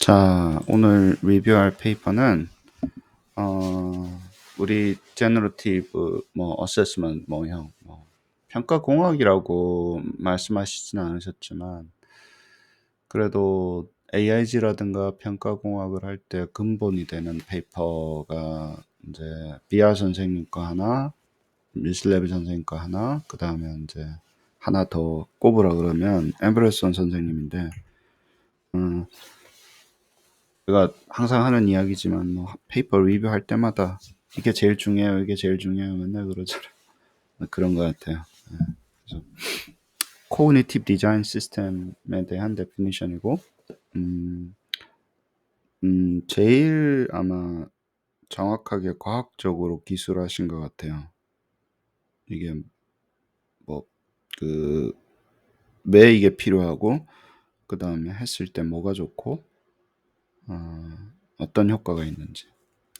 자, 오늘 리뷰할 페이퍼는 우리 제너러티브 어세스먼트 모형 평가 공학이라고 말씀하시진 않으셨지만 그래도 AIG라든가 평가 공학을 할 때 근본이 되는 페이퍼가 이제 비아 선생님 거 하나, 밀슬레비 선생님 거 하나, 그 다음에 이제 하나 더 꼽으라 그러면 엠브레슨 선생님인데 제가 항상 하는 이야기지만 페이퍼 리뷰할 때마다 이게 제일 중요해요, 이게 제일 중요해요 맨날 그러잖아요. 그런 것 같아요. 그래서 Cognitive Design System에 대한 데피니션이고 제일 아마 정확하게 과학적으로 기술하신 것 같아요. 이게 왜 이게 필요하고 그 다음에 했을 때 뭐가 좋고 어떤 효과가 있는지.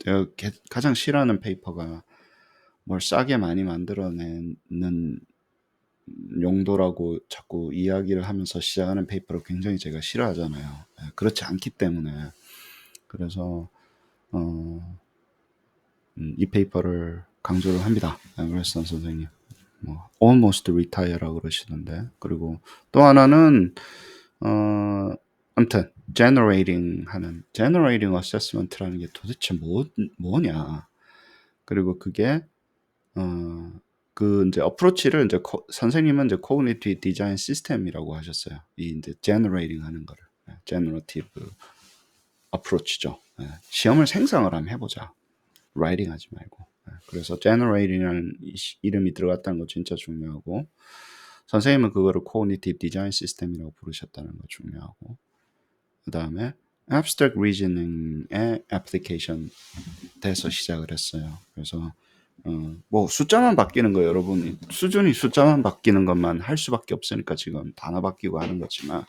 제가 가장 싫어하는 페이퍼가 뭘 싸게 많이 만들어내는 용도라고 자꾸 이야기를 하면서 시작하는 페이퍼를 굉장히 제가 싫어하잖아요. 그렇지 않기 때문에. 그래서 이 페이퍼를 강조를 합니다. 웨스턴 선생님. almost retire라고 그러시는데. 그리고 또 하나는 아무튼 generating assessment라는 게 도대체 뭐냐. 그리고 그게 이제 어프로치를 이제 선생님은 이제 cognitive design system이라고 하셨어요. 이 이제 generating 하는 거를 generative approach죠. 시험을 생성을 한번 해보자. writing 하지 말고. 그래서 generating이라는 이름이 들어갔다는 거 진짜 중요하고, 선생님은 그거를 cognitive design system이라고 부르셨다는 거 중요하고, 그 다음에 abstract reasoning의 application 돼서 시작을 했어요. 그래서 숫자만 바뀌는 거예요, 여러분. 수준이 숫자만 바뀌는 것만 할 수밖에 없으니까 지금 단어 바뀌고 하는 거지만,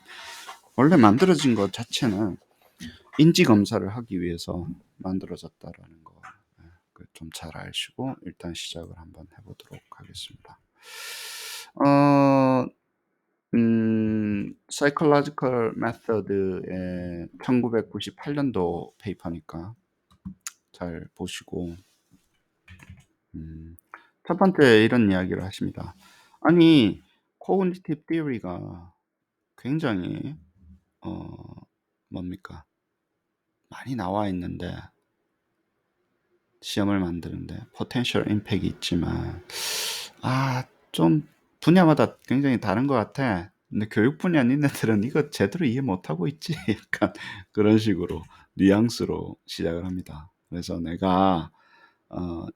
원래 만들어진 것 자체는 인지 검사를 하기 위해서 만들어졌다라는 거 좀 잘 아시고 일단 시작을 한번 해보도록 하겠습니다. Psychological Method의 1998년도 페이퍼니까 잘 보시고, 첫 번째 이런 이야기를 하십니다. 아니, Cognitive Theory가 굉장히 많이 나와 있는데, 시험을 만드는데 potential impact이 있지만 좀 분야마다 굉장히 다른 것 같아. 근데 교육 분야 니네들은 이거 제대로 이해 못하고 있지. 약간 그런 식으로 뉘앙스로 시작을 합니다. 그래서 내가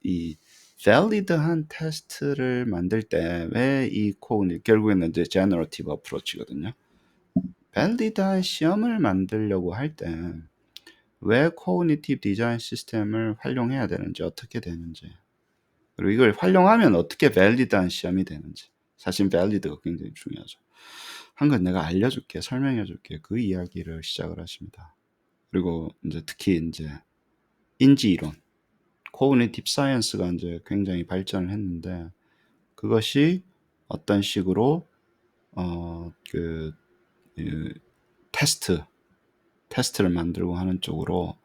이 valid한 테스트를 만들 때 왜 이 결국에는 이제 generative approach거든요. valid한 시험을 만들려고 할 때 왜 cognitive design 시스템을 활용해야 되는지, 어떻게 되는지, 그리고 이걸 활용하면 어떻게 valid한 시험이 되는지. 사실 valid가 굉장히 중요하죠. 한 건 내가 알려줄게, 설명해줄게. 그 이야기를 시작을 하십니다. 그리고 이제 특히 이제 인지이론, cognitive science가 이제 굉장히 발전을 했는데, 그것이 어떤 식으로 테스트를 만들고 하는 쪽으로,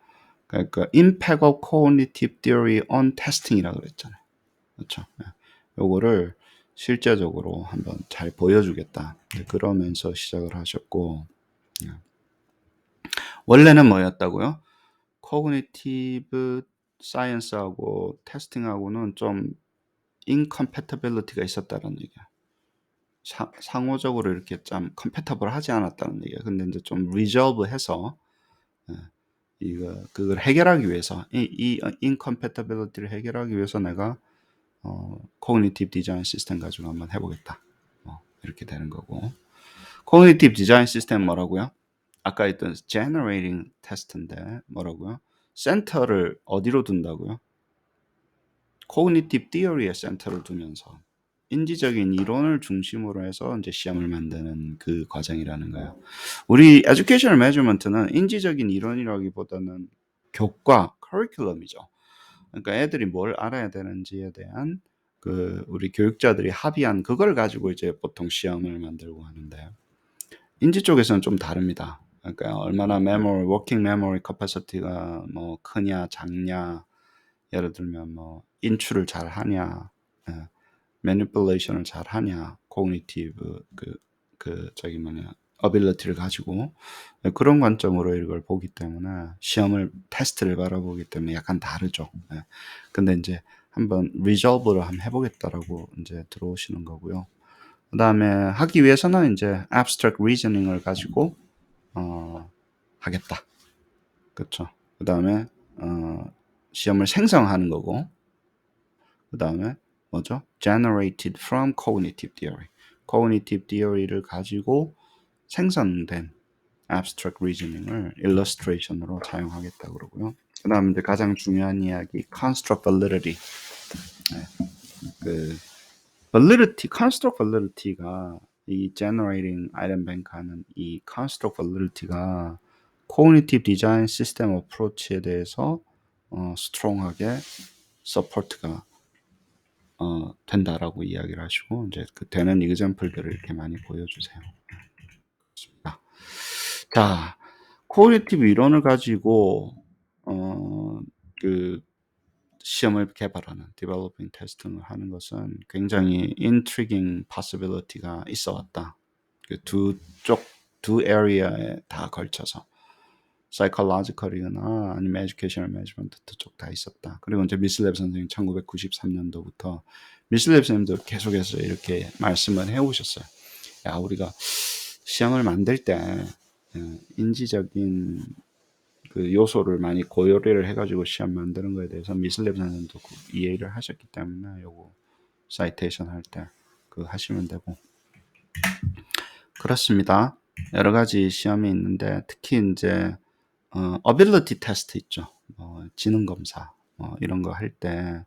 그러니까 impact of cognitive theory on testing이라고 그랬잖아요. 그렇죠? 요거를 실제적으로 한번 잘 보여주겠다. 그러면서 시작을 하셨고, 원래는 뭐였다고요? cognitive science하고 테스팅하고는 좀 incompatibility가 있었다는 얘기야. 상호적으로 이렇게 좀 compatible 하지 않았다는 얘기야. 근데 이제 좀 resolve해서 그걸 해결하기 위해서, 이 incompatibility를 해결하기 위해서 내가 cognitive design system 가지고 한번 해보겠다. 이렇게 되는 거고. cognitive design system 뭐라고요? 아까 했던 generating test인데 뭐라고요? 센터를 어디로 둔다고요? cognitive theory의 센터를 두면서 인지적인 이론을 중심으로 해서 이제 시험을 만드는 그 과정이라는 거예요. 우리 educational management는 인지적인 이론이라기보다는 교과, 커리큘럼이죠. 그러니까 애들이 뭘 알아야 되는지에 대한 우리 교육자들이 합의한 그걸 가지고 이제 보통 시험을 만들고 하는데, 인지 쪽에서는 좀 다릅니다. 그러니까 얼마나 메모리, 워킹 메모리 커퍼시티가 뭐 크냐 작냐, 예를 들면 뭐 인출을 잘 하냐, 매니플레이션을 잘 하냐, 코그니티브 저기 뭐냐 어빌리티를 가지고 그런 관점으로 이걸 보기 때문에 시험을 테스트를 바라보기 때문에 약간 다르죠. 근데 이제 한번 리졸브를 한번 해보겠다라고 이제 들어오시는 거고요. 그 다음에 하기 위해서는 이제 abstract reasoning을 가지고 하겠다. 그렇죠. 그 다음에 시험을 생성하는 거고, 그 다음에 뭐죠? generated from cognitive theory. cognitive theory를 가지고 생성된 abstract reasoning을 illustration으로 사용하겠다 그러고요. 그 다음에 이제 가장 중요한 이야기 construct validity. 그 validity, construct validity가 이 generating item bank 하는 이 construct validity가 cognitive design system approach에 대해서 strong하게 support가 된다라고 이야기를 하시고 이제 그 되는 example들을 이렇게 많이 보여주세요. 자, 코그니티브 이론을 가지고 그 시험을 개발하는 developing 테스팅을 하는 것은 굉장히 intriguing possibility가 있어 왔다. 그 두 area에 다 걸쳐서 psychological이나 아니면 educational management 쪽 다 있었다. 그리고 이제 미슬랩 선생님 1993년도부터 미슬랩 선생님도 계속해서 이렇게 말씀을 해오셨어요. 야, 우리가 시험을 만들 때 인지적인 그 요소를 많이 고려를 해가지고 시험 만드는 거에 대해서 미슬랩 선생님도 이해를 하셨기 때문에 요거 사이테이션 할 때 그 하시면 되고 그렇습니다. 여러 가지 시험이 있는데 특히 이제 ability 테스트 있죠. 지능 검사 이런 거 할 때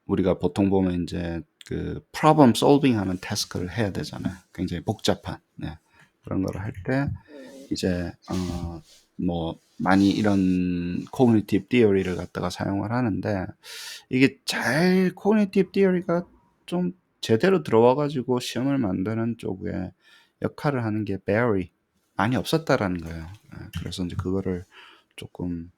우리가 보통 보면 이제 그 problem solving 하는 태스크를 해야 되잖아요. 굉장히 복잡한 그런 거를 할 때 이제 뭐 많이 이런 cognitive theory를 갖다가 사용을 하는데 이게 잘 cognitive theory가 좀 제대로 들어와 가지고 시험을 만드는 쪽에 역할을 하는 게 very 많이 없었다라는 거예요. 그래서 이제 그거를 조금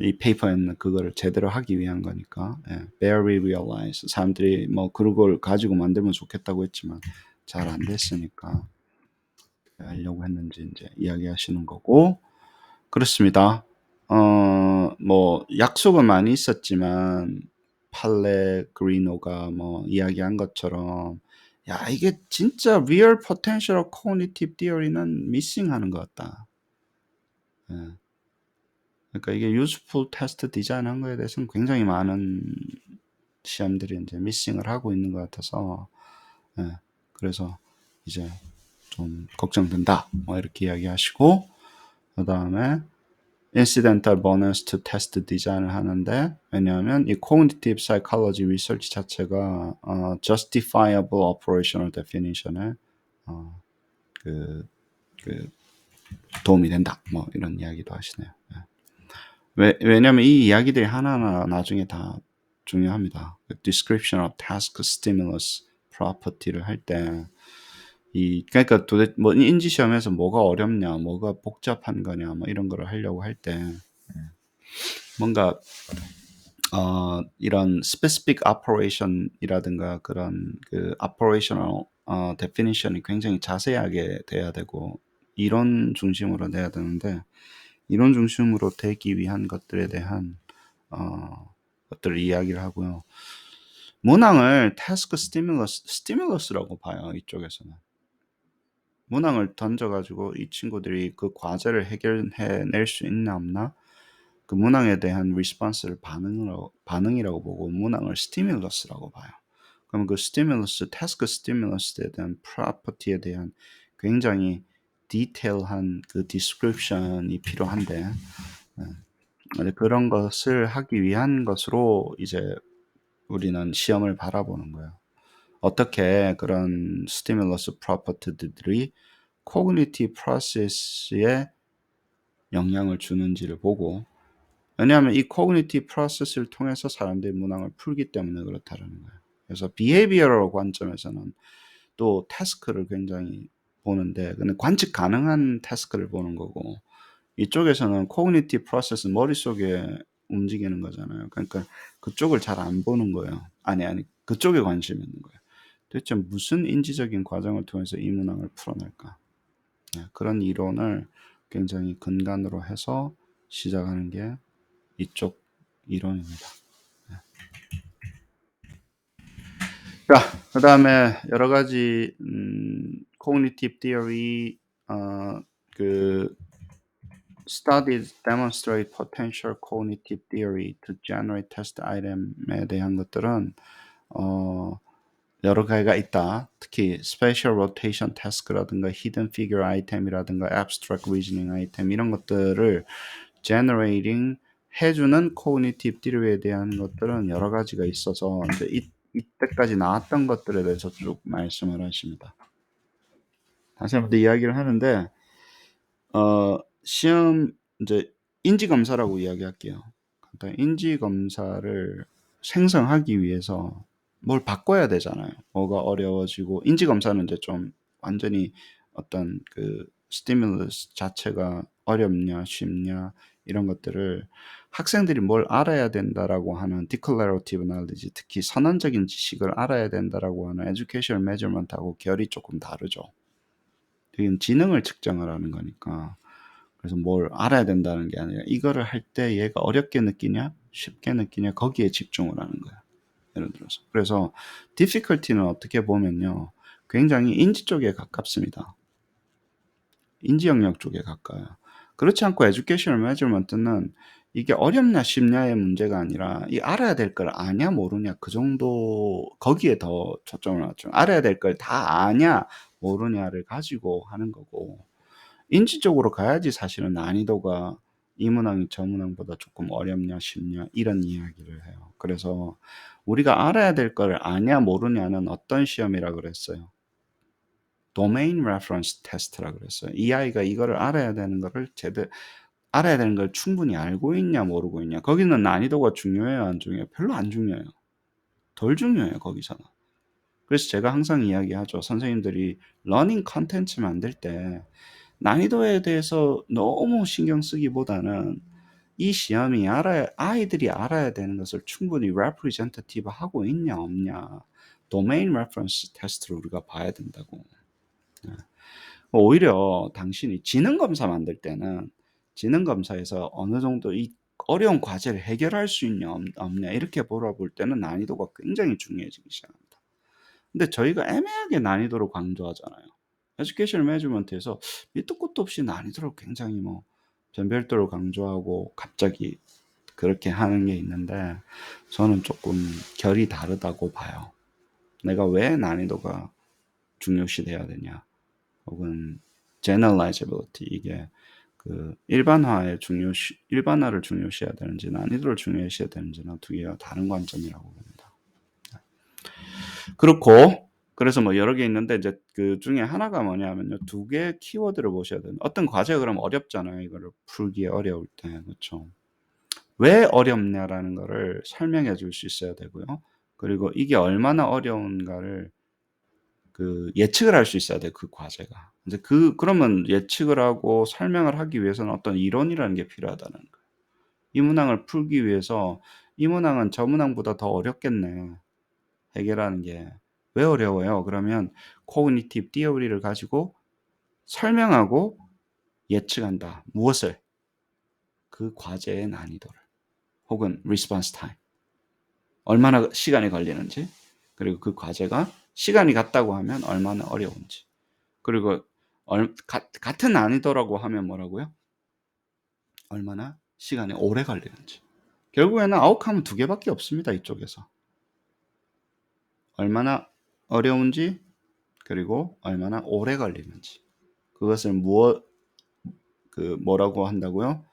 이 페이퍼에 있는 그거를 제대로 하기 위한 거니까 very realize 사람들이 뭐 그걸 가지고 만들면 좋겠다고 했지만 잘 안 됐으니까 하려고 했는지 이제 이야기하시는 거고 그렇습니다. 뭐 약속은 많이 있었지만 팔레그리노가 뭐 이야기한 것처럼 야 이게 진짜 real potential of cognitive theory는 missing하는 것 같다. 그러니까 이게 useful test 디자인한 거에 대해서는 굉장히 많은 시험들이 이제 missing을 하고 있는 것 같아서 그래서 이제 좀 걱정된다. 뭐 이렇게 이야기하시고 그 다음에 incidental bonus to test 디자인을 하는데 왜냐하면 이 cognitive psychology research 자체가 justifiable operational definition에 그 도움이 된다. 뭐 이런 이야기도 하시네요. 왜냐하면 이 이야기들이 하나하나 나중에 다 중요합니다. description of task stimulus property를 할 때 그러니까 도대체 뭐 인지 시험에서 뭐가 어렵냐, 뭐가 복잡한 거냐, 뭐 이런 거를 하려고 할 때 뭔가 이런 specific operation이라든가 그런 그 operational definition이 굉장히 자세하게 돼야 되고 이론 중심으로 돼야 되는데 이론 중심으로 되기 위한 것들에 대한 것들을 이야기를 하고요. 문항을 task stimulu스라고 봐요. 이쪽에서는. 문항을 던져가지고 이 친구들이 그 과제를 해결해낼 수 있나 없나 그 문항에 대한 리스폰스를 반응이라고 보고 문항을 스티뮬러스라고 봐요. 그럼 그 스티뮬러스, 태스크 스티뮬러스에 대한 프로퍼티에 대한 굉장히 디테일한 그 디스크립션이 필요한데 그런 것을 하기 위한 것으로 이제 우리는 시험을 바라보는 거예요. 어떻게 그런 스티뮬러스 프로퍼티들이 코그니티브 프로세스에 영향을 주는지를 보고 왜냐하면 이 코그니티브 프로세스를 통해서 사람들이 문항을 풀기 때문에 그렇다는 거예요. 그래서 비헤이비어럴 관점에서는 또 태스크를 굉장히 보는데, 근데 관측 가능한 태스크를 보는 거고, 이쪽에서는 cognitive process, 머릿속에 움직이는 거잖아요. 그러니까 그쪽을 잘 안 보는 거예요. 아니, 그쪽에 관심이 있는 거예요. 대체 무슨 인지적인 과정을 통해서 이 문항을 풀어낼까? 네, 그런 이론을 굉장히 근간으로 해서 시작하는 게 이쪽 이론입니다. 자, 그 다음에 여러 가지 cognitive theory, 그 studies demonstrate potential cognitive theory to generate test item에 대한 것들은 여러 가지가 있다. 특히 spatial rotation task라든가 hidden figure item이라든가 abstract reasoning item 이런 것들을 generating 해주는 cognitive theory에 대한 것들은 여러 가지가 있어서 이제 이때까지 나왔던 것들에 대해서 쭉 말씀을 하십니다. 다시 한번 이야기를 하는데 시험 이제 인지 검사라고 이야기할게요. 그러니까 인지 검사를 생성하기 위해서 뭘 바꿔야 되잖아요. 뭐가 어려워지고 인지 검사는 이제 좀 완전히 어떤 그 스티뮬러스 자체가 어렵냐 쉽냐 이런 것들을 학생들이 뭘 알아야 된다라고 하는 declarative knowledge, 특히 선언적인 지식을 알아야 된다라고 하는 educational measurement하고 결이 조금 다르죠. 이건 지능을 측정을 하는 거니까. 그래서 뭘 알아야 된다는 게 아니라 이거를 할 때 얘가 어렵게 느끼냐 쉽게 느끼냐 거기에 집중을 하는 거야. 예를 들어서. 그래서 difficulty는 어떻게 보면요, 굉장히 인지 쪽에 가깝습니다. 인지 영역 쪽에 가까워요. 그렇지 않고 educational measurement는 이게 어렵냐 쉽냐의 문제가 아니라 이 알아야 될 걸 아냐 모르냐 그 정도, 거기에 더 초점을 맞죠. 알아야 될 걸 다 아냐 모르냐를 가지고 하는 거고, 인지적으로 가야지 사실은 난이도가 이 문항이 저 문항보다 조금 어렵냐 쉽냐 이런 이야기를 해요. 그래서 우리가 알아야 될 걸 아냐 모르냐는 어떤 시험이라 그랬어요? 도메인 레퍼런스 테스트라 그랬어요. 이 아이가 이거를 알아야 되는 거를 알아야 되는 걸 충분히 알고 있냐 모르고 있냐. 거기는 난이도가 중요해요 안 중요해요? 별로 안 중요해요. 덜 중요해요 거기서는. 그래서 제가 항상 이야기하죠. 선생님들이 러닝 컨텐츠 만들 때 난이도에 대해서 너무 신경 쓰기보다는 이 시험이 아이들이 알아야 되는 것을 충분히 representative 하고 있냐 없냐, domain reference 테스트로 우리가 봐야 된다고. 오히려 당신이 지능검사 만들 때는 지능검사에서 어느 정도 이 어려운 과제를 해결할 수 있냐 없냐 이렇게 보러볼 때는 난이도가 굉장히 중요해지기 시작합니다. 근데 저희가 애매하게 난이도를 강조하잖아요. 에듀케이션 매니지먼트에서 밑도 끝도 없이 난이도를 굉장히 뭐 변별도를 강조하고 갑자기 그렇게 하는 게 있는데, 저는 조금 결이 다르다고 봐요. 내가 왜 난이도가 중요시돼야 되냐, 혹은 generalizability, 이게 그 일반화를 중요시해야 되는지 난이도를 중요시해야 되는지는 두 개가 다른 관점이라고 봅니다. 그렇고 그래서 뭐 여러 개 있는데 이제 그 중에 하나가 뭐냐면요, 두 개의 키워드를 보셔야 돼요. 어떤 과제가 그럼 어렵잖아요. 이거를 풀기에 어려울 때, 그렇죠? 왜 어렵냐라는 거를 설명해 줄 수 있어야 되고요. 그리고 이게 얼마나 어려운가를 그 예측을 할 수 있어야 돼요, 그 과제가. 이제 그러면 예측을 하고 설명을 하기 위해서는 어떤 이론이라는 게 필요하다는 거예요. 이 문항을 풀기 위해서 이 문항은 저 문항보다 더 어렵겠네, 해결하는 게. 왜 어려워요? 그러면 cognitive theory를 가지고 설명하고 예측한다. 무엇을? 그 과제의 난이도를. 혹은 response time. 얼마나 시간이 걸리는지. 그리고 그 과제가 시간이 같다고 하면 얼마나 어려운지. 그리고 같은 난이도라고 하면 뭐라고요? 얼마나 시간이 오래 걸리는지. 결국에는 아웃컴은 두 개밖에 없습니다. 이쪽에서. 얼마나 어려운지, 그리고 얼마나 오래 걸리는지. 그것을 뭐라고 한다고요?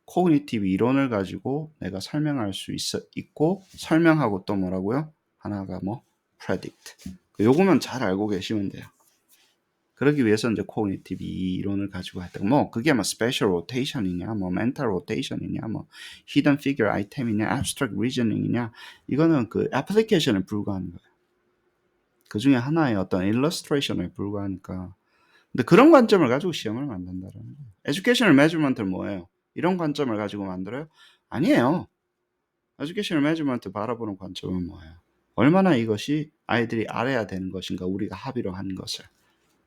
코그니티브 이론을 가지고 내가 설명할 수 있고, 설명하고 또 뭐라고요? 하나가 뭐 predict. 요거만 잘 알고 계시면 돼요. 그러기 위해서 이제 코그니티브 이론을 가지고 했다. 뭐 그게 뭐 스페셜 로테이션이냐, 뭐 멘탈 로테이션이냐, 뭐 히든 피규어 아이템이냐, abstract reasoning이냐, 이거는 그 애플리케이션에 불과한 거예요. 그 중에 하나의 어떤 일러스트레이션에 불과하니까 근데 그런 관점을 가지고 시험을 만든다라는 거예요. 에듀케이셔널 매주먼트는 뭐예요? 이런 관점을 가지고 만들어요? 아니에요. 에듀케이셔널 매주먼트 바라보는 관점은 뭐예요? 얼마나 이것이 아이들이 알아야 되는 것인가, 우리가 합의로 한 것을.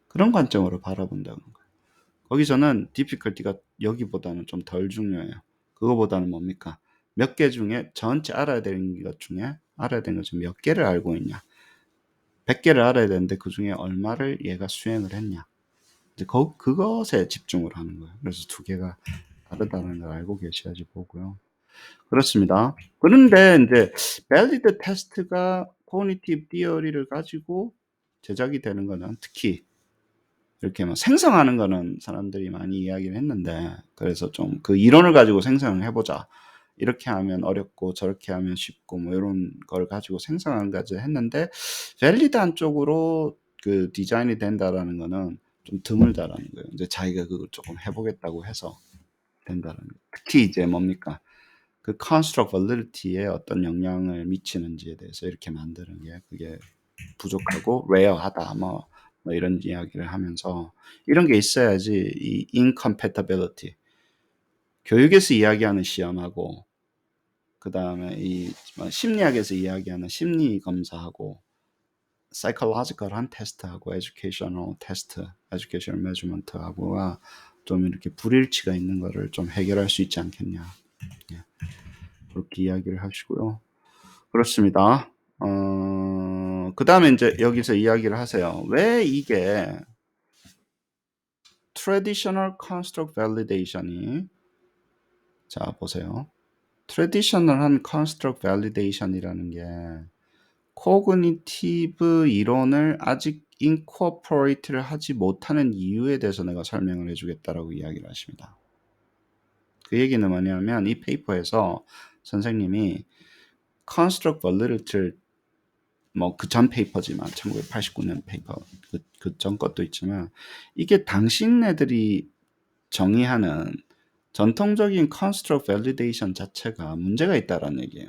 그런 관점으로 바라본다는 거예요. 거기서는 difficulty가 여기보다는 좀 덜 중요해요. 그거보다는 뭡니까? 몇 개 중에 전체 알아야 되는 것 중에 알아야 되는 것 중에 몇 개를 알고 있냐. 100개를 알아야 되는데 그 중에 얼마를 얘가 수행을 했냐. 이제 그것에 집중을 하는 거예요. 그래서 두 개가 다르다는 걸 알고 계셔야지 보고요. 그렇습니다. 그런데 이제 valid 테스트가 cognitive theory를 가지고 제작이 되는 거는 특히 이렇게 뭐 생성하는 거는 사람들이 많이 이야기를 했는데, 그래서 좀 그 이론을 가지고 생성을 해보자. 이렇게 하면 어렵고 저렇게 하면 쉽고 뭐 이런 걸 가지고 생성하는 까지 했는데, 밸리드한 쪽으로 그 디자인이 된다라는 거는 좀 드물다라는 거예요. 이제 자기가 그걸 조금 해보겠다고 해서 된다는 거예요. 특히 이제 뭡니까? 그 construct validity에 어떤 영향을 미치는지에 대해서 이렇게 만드는 게 그게 부족하고 rare하다 뭐 이런 이야기를 하면서, 이런 게 있어야지 이 incompatibility, 교육에서 이야기하는 시험하고 그 다음에 이 심리학에서 이야기하는 심리 검사하고 psychological한 테스트하고 educational 테스트, educational measurement하고가 좀 이렇게 불일치가 있는 거를 좀 해결할 수 있지 않겠냐. 예, 그렇게 이야기를 하시고요. 그렇습니다. 그 다음에 이제 여기서 이야기를 하세요. 왜 이게 traditional construct validation이, 자 보세요. traditional한 construct validation이라는 게 cognitive 이론을 아직 incorporate를 하지 못하는 이유에 대해서 내가 설명을 해주겠다라고 이야기를 하십니다. 그 얘기는 뭐냐면 이 페이퍼에서 선생님이 construct validity를 뭐 그 전 페이퍼지만 1989년 페이퍼 그 전 것도 있지만, 이게 당신네들이 정의하는 전통적인 construct validation 자체가 문제가 있다라는 얘기예요.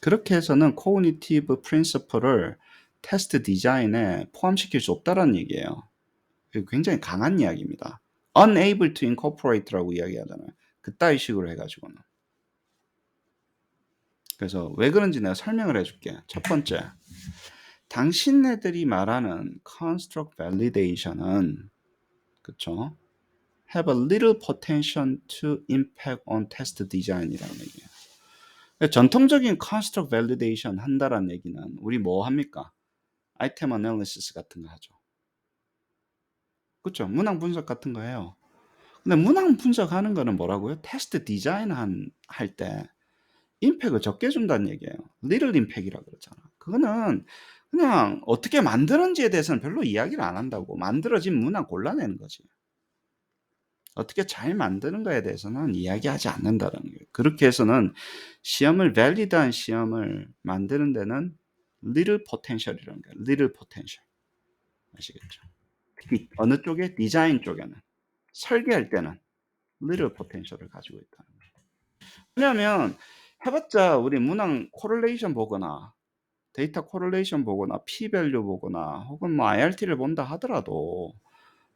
그렇게 해서는 cognitive principle을 테스트 디자인에 포함시킬 수 없다라는 얘기예요. 굉장히 강한 이야기입니다. unable to incorporate라고 이야기하잖아요. 그따위 식으로 해가지고는. 그래서 왜 그런지 내가 설명을 해줄게. 첫 번째, 당신네들이 말하는 construct validation은, 그쵸? have a little potential to impact on test design이라는 얘기예요. 전통적인 construct validation 한다라는 얘기는 우리 뭐 합니까? 아이템 어널리시스 같은 거 하죠. 그렇죠? 문항 분석 같은 거 해요. 근데 문항 분석하는 거는 뭐라고요? 테스트 디자인 할 때 임팩을 적게 준다는 얘기예요. little impact이라고 그러잖아. 그거는 그냥 어떻게 만드는지에 대해서는 별로 이야기를 안 한다고. 만들어진 문항 골라내는 거지. 어떻게 잘 만드는 거에 대해서는 이야기하지 않는다는 거예요. 그렇게 해서는 시험을 valid한 시험을 만드는 데는 little potential이라는 거예요. little potential. 아시겠죠? 특히 어느 쪽에? 디자인 쪽에는. 설계할 때는 little potential을 가지고 있다는 거예요. 왜냐하면 해봤자 우리 문항 코렐레이션 보거나 데이터 코렐레이션 보거나 p-밸류 보거나 혹은 뭐 IRT를 본다 하더라도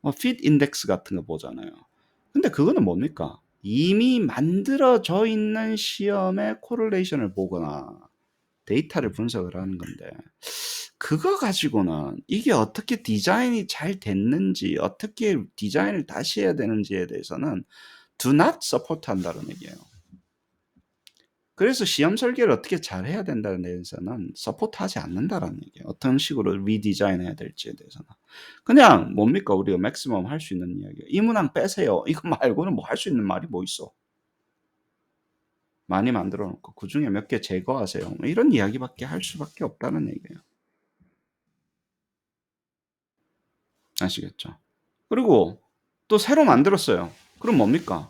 뭐 fit 인덱스 같은 거 보잖아요. 근데 그거는 뭡니까? 이미 만들어져 있는 시험의 코렐레이션을 보거나 데이터를 분석을 하는 건데, 그거 가지고는 이게 어떻게 디자인이 잘 됐는지, 어떻게 디자인을 다시 해야 되는지에 대해서는 do not support 한다는 얘기예요. 그래서 시험 설계를 어떻게 잘 해야 된다는 데에서는 서포트하지 않는다라는 얘기예요. 어떤 식으로 리디자인해야 될지에 대해서는. 그냥 뭡니까? 우리가 맥시멈 할 수 있는 이야기예요. 이 문항 빼세요. 이거 말고는 뭐 할 수 있는 말이 뭐 있어? 많이 만들어 놓고 그 중에 몇 개 제거하세요. 뭐 이런 이야기밖에 할 수밖에 없다는 얘기예요. 아시겠죠? 그리고 또 새로 만들었어요. 그럼 뭡니까?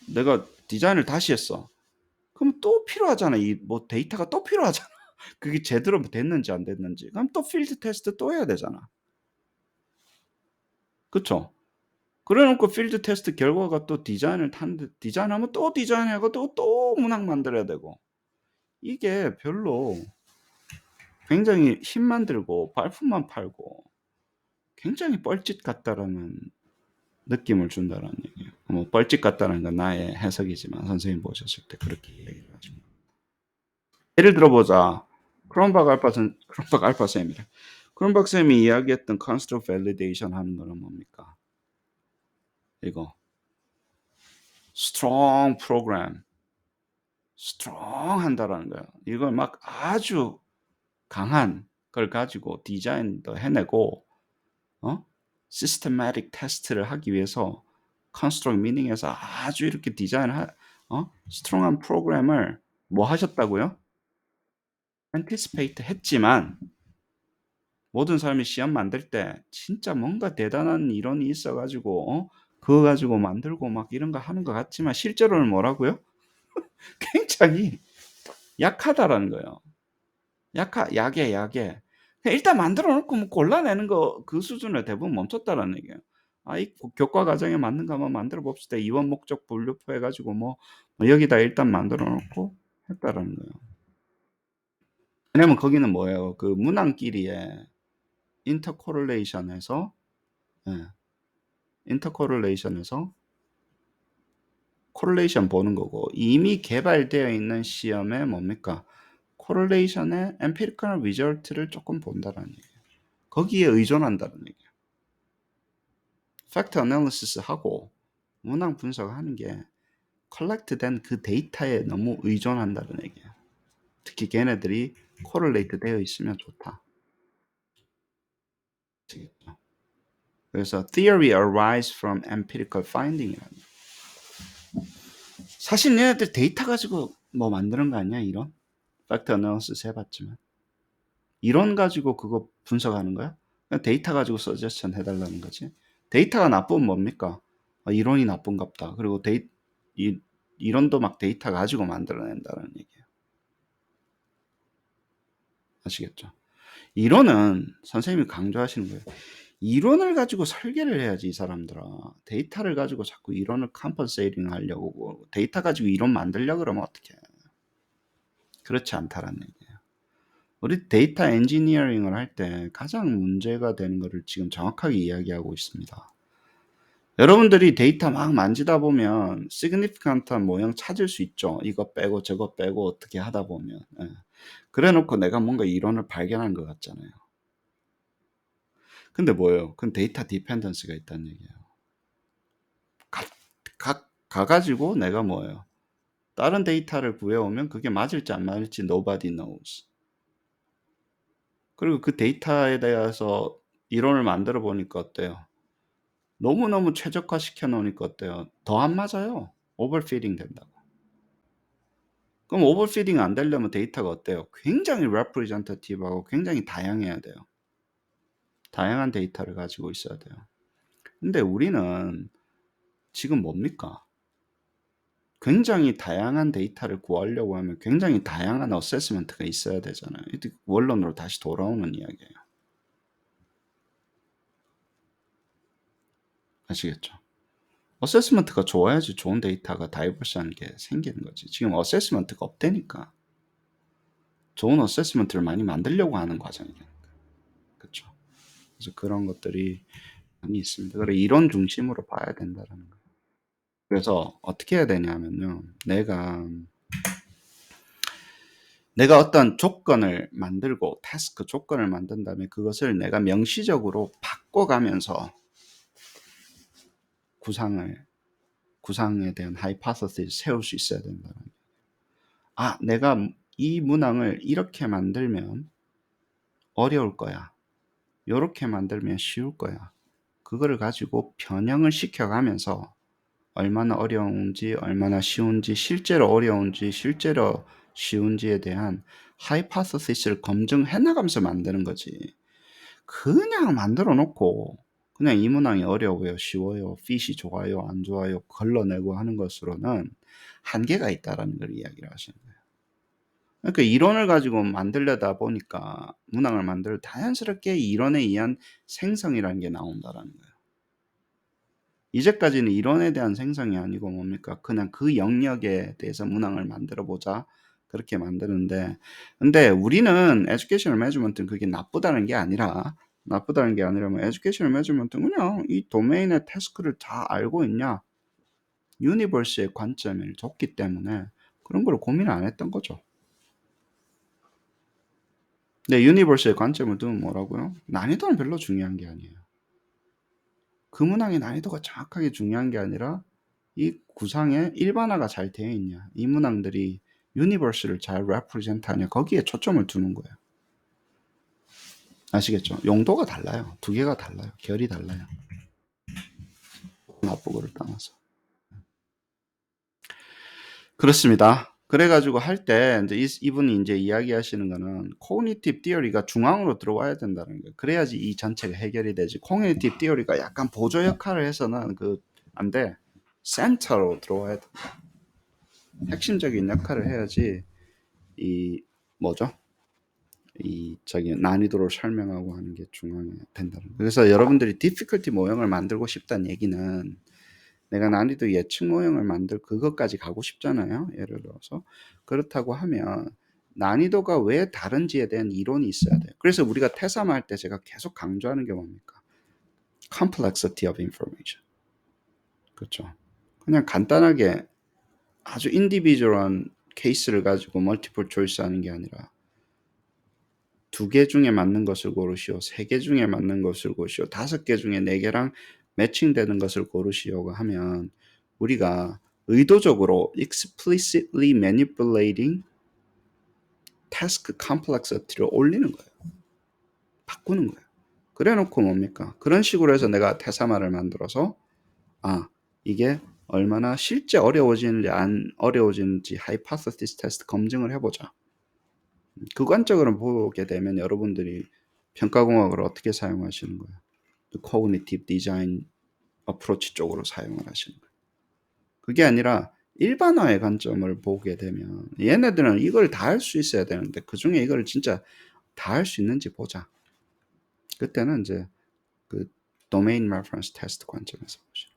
내가 디자인을 다시 했어. 그럼 또 필요하잖아. 이 뭐 데이터가 또 필요하잖아. 그게 제대로 됐는지 안 됐는지. 그럼 또 필드 테스트 또 해야 되잖아. 그쵸? 그래 놓고 필드 테스트 결과가 또 디자인을 타는데, 디자인하면 또 디자인하고 또 문항 만들어야 되고. 이게 별로 굉장히 힘만 들고 발품만 팔고 굉장히 뻘짓 같다라는 느낌을 준다라는 얘기예요. 뭐 뻘짓 같다는 건 나의 해석이지만 선생님 보셨을 때 그렇게 얘기를 하죠. 예를 들어보자. 크롬박 알파 쌤이래. 크롬박 쌤이 이야기했던 construct validation 하는 거는 뭡니까? 이거 strong program, strong 한다라는 거예요. 이걸 막 아주 강한 걸 가지고 디자인도 해내고, systematic 테스트를 하기 위해서 construct meaning에서 아주 이렇게 strong한 프로그램을 뭐 하셨다고요? anticipate 했지만 모든 사람이 시험 만들 때 진짜 뭔가 대단한 이론이 있어가지고 그거 가지고 만들고 막 이런 거 하는 것 같지만 실제로는 뭐라고요? 굉장히 약하다라는 거예요. 약해. 그냥 일단 만들어 놓고 뭐 골라내는 거 그 수준을 대부분 멈췄다라는 얘기예요. 이 교과 과정에 맞는 거 한번 만들어 봅시다. 이원 목적 분류표 해가지고 뭐 여기다 일단 만들어 놓고 했다라는 거예요. 왜냐면 거기는 뭐예요? 그 문항끼리의 인터코릴레이션에서 예, 인터코릴레이션에서 코릴레이션 보는 거고, 이미 개발되어 있는 시험에 뭡니까? 코릴레이션의 empirical result를 조금 본다라는 얘기예요. 거기에 의존한다는 얘기예요. 팩트 애널리시스 하고 문항 분석하는 게 컬렉트 된 그 데이터에 너무 의존한다는 얘기예요. 특히 걔네들이 코릴레이트 되어 있으면 좋다. 아시겠죠? 그래서 theory arise from empirical finding이라는 거예요. 사실 얘네들 데이터 가지고 뭐 만드는 거 아니야? 이런 팩트 애널리시스 해봤지만 이론 가지고 그거 분석하는 거야? 그냥 데이터 가지고 서제스션 해달라는 거지. 데이터가 나쁘면 뭡니까? 이론이 나쁜갑다. 그리고 이론도 막 데이터 가지고 만들어낸다는 얘기예요. 아시겠죠? 이론은 선생님이 강조하시는 거예요. 이론을 가지고 설계를 해야지 이 사람들아. 데이터를 가지고 자꾸 이론을 컴pen세이팅 하려고 데이터 가지고 이론 만들려고 그러면 어떡해. 그렇지 않다라는 얘기예요. 우리 데이터 엔지니어링을 할 때 가장 문제가 되는 것을 지금 정확하게 이야기하고 있습니다. 여러분들이 데이터 막 만지다 보면 significant한 모형 찾을 수 있죠. 이거 빼고 저거 빼고 어떻게 하다 보면. 그래 놓고 내가 뭔가 이론을 발견한 것 같잖아요. 근데 뭐예요? 그건 데이터 디펜던스가 있다는 얘기예요. 가가지고 내가 뭐예요? 다른 데이터를 구해오면 그게 맞을지 안 맞을지 nobody knows. 그리고 그 데이터에 대해서 이론을 만들어 보니까 어때요? 너무너무 최적화 시켜 놓으니까 어때요? 더 안 맞아요. 오버피딩 된다고. 그럼 오버피딩 안 되려면 데이터가 어때요? 굉장히 representative하고 굉장히 다양해야 돼요. 다양한 데이터를 가지고 있어야 돼요. 근데 우리는 지금 뭡니까? 굉장히 다양한 데이터를 구하려고 하면 굉장히 다양한 어세스먼트가 있어야 되잖아요. 원론으로 다시 돌아오는 이야기예요. 아시겠죠? 어세스먼트가 좋아야지 좋은 데이터가 다이버시한 게 생기는 거지. 지금 어세스먼트가 없다니까. 좋은 어세스먼트를 많이 만들려고 하는 과정이니까. 그렇죠? 그래서 그런 것들이 많이 있습니다. 그래 이론 중심으로 봐야 된다는 거예요. 그래서 어떻게 해야 되냐면요. 내가 어떤 조건을 만들고 태스크 조건을 만든 다음에 그것을 내가 명시적으로 바꿔가면서 구상에 대한 하이파서시스를 세울 수 있어야 된다는 거예요. 내가 이 문항을 이렇게 만들면 어려울 거야. 이렇게 만들면 쉬울 거야. 그거를 가지고 변형을 시켜가면서 얼마나 어려운지, 얼마나 쉬운지, 실제로 어려운지, 실제로 쉬운지에 대한 하이파서시스를 검증해 나가면서 만드는 거지. 그냥 만들어 놓고 그냥 이 문항이 어려워요, 쉬워요, 핏이 좋아요, 안 좋아요, 걸러내고 하는 것으로는 한계가 있다라는 걸 이야기를 하시는 거예요. 그러니까 이론을 가지고 만들려다 보니까 문항을 만들 자연스럽게 이론에 의한 생성이라는 게 나온다라는 거예요. 이제까지는 이론에 대한 생성이 아니고 뭡니까? 그냥 그 영역에 대해서 문항을 만들어 보자. 그렇게 만드는데, 근데 우리는 에듀케이셔널 매니지먼트는 그게 나쁘다는 게 아니라 나쁘다는 게 아니라 뭐 에듀케이션 매니지먼트는 그냥 이 도메인의 태스크를 다 알고 있냐, 유니버스의 관점을 줬기 때문에 그런 걸 고민 안 했던 거죠. 근데 유니버스의 관점을 두면 뭐라고요? 난이도는 별로 중요한 게 아니에요. 그 문항의 난이도가 정확하게 중요한 게 아니라 이 구상에 일반화가 잘 되어 있냐, 이 문항들이 유니버스를 잘 레프레젠트하냐, 거기에 초점을 두는 거예요. 아시겠죠? 용도가 달라요. 두 개가 달라요. 결이 달라요. 나쁘고를 떠나서. 그렇습니다. 그래가지고 할 때 이제 이분이 이제 이야기하시는 거는 코그니티브 티어리가 중앙으로 들어와야 된다는 거예요. 그래야지 이 전체가 해결이 되지. 코그니티브 티어리가 약간 보조 역할을 해서는 안 돼. 센터로 들어와야 돼. 핵심적인 역할을 해야지 이 뭐죠? 이 난이도를 설명하고 하는 게 중앙에 된다는 거예요. 그래서 여러분들이 difficulty 모형을 만들고 싶다는 얘기는 내가 난이도 예측 모형을 만들 그것까지 가고 싶잖아요. 예를 들어서 그렇다고 하면 난이도가 왜 다른지에 대한 이론이 있어야 돼요. 그래서 우리가 태삼할 때 제가 계속 강조하는 게 뭡니까? complexity of information. 그렇죠. 그냥 간단하게 아주 인디비주얼한 케이스를 가지고 멀티플 초이스 하는 게 아니라 2개 중에 맞는 것을 고르시오, 3개 중에 맞는 것을 고르시오, 5개 중에 4개랑 매칭되는 것을 고르시오가 하면 우리가 의도적으로 explicitly manipulating task complexity를 올리는 거예요. 바꾸는 거예요. 그래 놓고 뭡니까? 그런 식으로 해서 내가 태사마를 만들어서 이게 얼마나 실제 어려워지는지 안 어려워지는지 하이파서시스 테스트 검증을 해보자. 객관적으로 보게 되면 여러분들이 평가공학을 어떻게 사용하시는 거예요? 코그니티브 디자인 어프로치 쪽으로 사용을 하시는 거예요. 그게 아니라 일반화의 관점을 보게 되면 얘네들은 이걸 다 할 수 있어야 되는데 그 중에 이걸 진짜 다 할 수 있는지 보자. 그때는 이제 그 도메인 레퍼런스 테스트 관점에서 보시죠.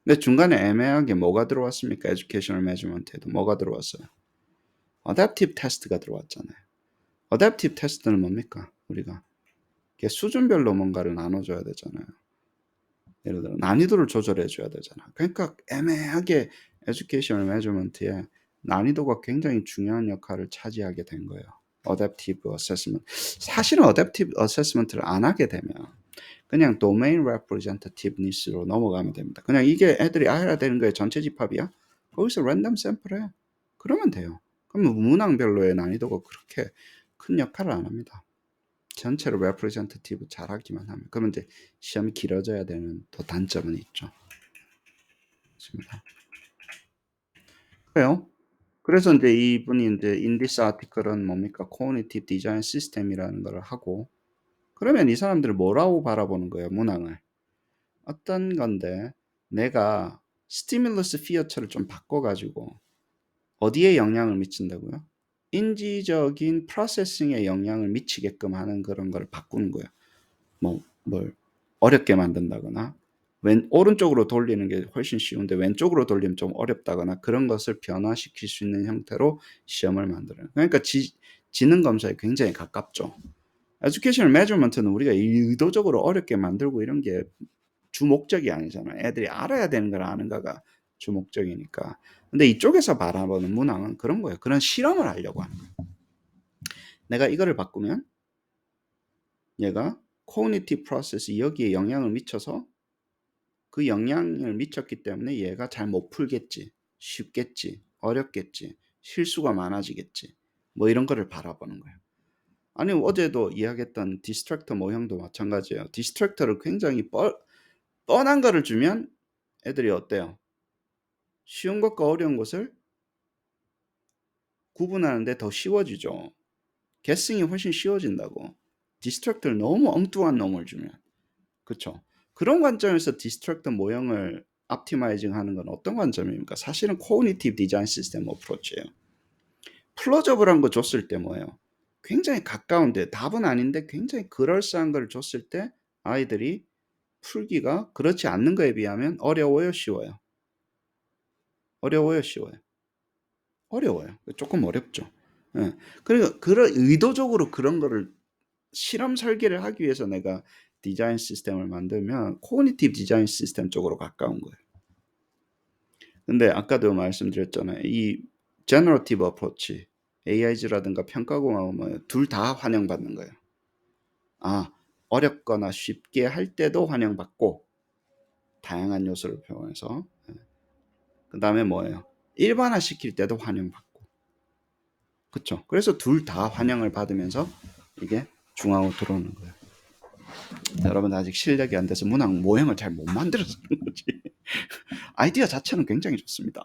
근데 중간에 애매하게 뭐가 들어왔습니까? 에듀케이셔널 매니지먼트에도 뭐가 들어왔어요? 어댑티브 테스트가 들어왔잖아요. 어댑티브 테스트는 뭡니까? 우리가 수준별로 뭔가를 나눠줘야 되잖아요. 예를 들어 난이도를 조절해 줘야 되잖아. 그러니까 애매하게 에듀케이셔널 매니지먼트에 난이도가 굉장히 중요한 역할을 차지하게 된 거예요. 어댑티브 어세스먼트. 사실은 어댑티브 어세스먼트를 안 하게 되면 그냥 도메인 레프레젠테티브니스로 넘어가면 됩니다. 그냥 이게 애들이 알아야 되는 거에 전체 집합이야? 거기서 랜덤 샘플해. 그러면 돼요. 그러면 문항별로의 난이도가 그렇게 큰 역할을 안 합니다. 전체로 레프레젠테티브 잘하기만 하면. 그러면 이제 시험이 길어져야 되는 또 단점은 있죠. 그렇습니다. 그래요. 그래서 이제 이분이 이제 in this article은 뭡니까? cognitive design system이라는 걸 하고, 그러면 이 사람들을 뭐라고 바라보는 거예요? 문항을. 어떤 건데 내가 스티뮬러스 피어처를 좀 바꿔가지고 어디에 영향을 미친다고요? 인지적인 프로세싱에 영향을 미치게끔 하는 그런 걸 바꾸는 거예요. 뭘 어렵게 만든다거나 오른쪽으로 돌리는 게 훨씬 쉬운데 왼쪽으로 돌리면 좀 어렵다거나 그런 것을 변화시킬 수 있는 형태로 시험을 만들어요. 그러니까 지능 검사에 굉장히 가깝죠. 에듀케이셔널 매저먼트는 우리가 의도적으로 어렵게 만들고 이런 게 주 목적이 아니잖아요. 애들이 알아야 되는 걸 아는가가 주 목적이니까. 근데 이쪽에서 바라보는 문항은 그런 거예요. 그런 실험을 하려고 하는 거예요. 내가 이거를 바꾸면 얘가 cognitive process 여기에 영향을 미쳐서 그 영향을 미쳤기 때문에 얘가 잘 못 풀겠지, 쉽겠지, 어렵겠지, 실수가 많아지겠지, 뭐 이런 거를 바라보는 거예요. 아니 어제도 이야기했던 디스트랙터 모형도 마찬가지예요. 디스트랙터를 굉장히 뻔한 거를 주면 애들이 어때요? 쉬운 것과 어려운 것을 구분하는데 더 쉬워지죠. 게싱이 훨씬 쉬워진다고. 디스트랙터를 너무 엉뚱한 놈을 주면. 그쵸? 그런 관점에서 디스트랙터 모형을 optimizing 하는 건 어떤 관점입니까? 사실은 cognitive design system approach예요. 플로저블한 거 줬을 때 뭐예요? 굉장히 가까운데 답은 아닌데 굉장히 그럴싸한 걸 줬을 때 아이들이 풀기가 그렇지 않는 거에 비하면 어려워요, 쉬워요? 어려워요, 쉬워요? 어려워요. 조금 어렵죠. 예. 그러니까 의도적으로 그런 거를 실험 설계를 하기 위해서 내가 디자인 시스템을 만들면 코그니티브 디자인 시스템 쪽으로 가까운 거예요. 근데 아까도 말씀드렸잖아요. 이 제너러티브 어프로치, AIG라든가 평가공학은 뭐예요? 둘 다 환영받는 거예요. 아, 어렵거나 쉽게 할 때도 환영받고 다양한 요소를 표현해서 그 다음에 뭐예요? 일반화시킬 때도 환영받고 그쵸? 그래서 둘 다 환영을 받으면서 이게 중앙으로 들어오는 거예요. 여러분 아직 실력이 안 돼서 문학 모형을 잘 못 만들어서 그런 거지. 아이디어 자체는 굉장히 좋습니다.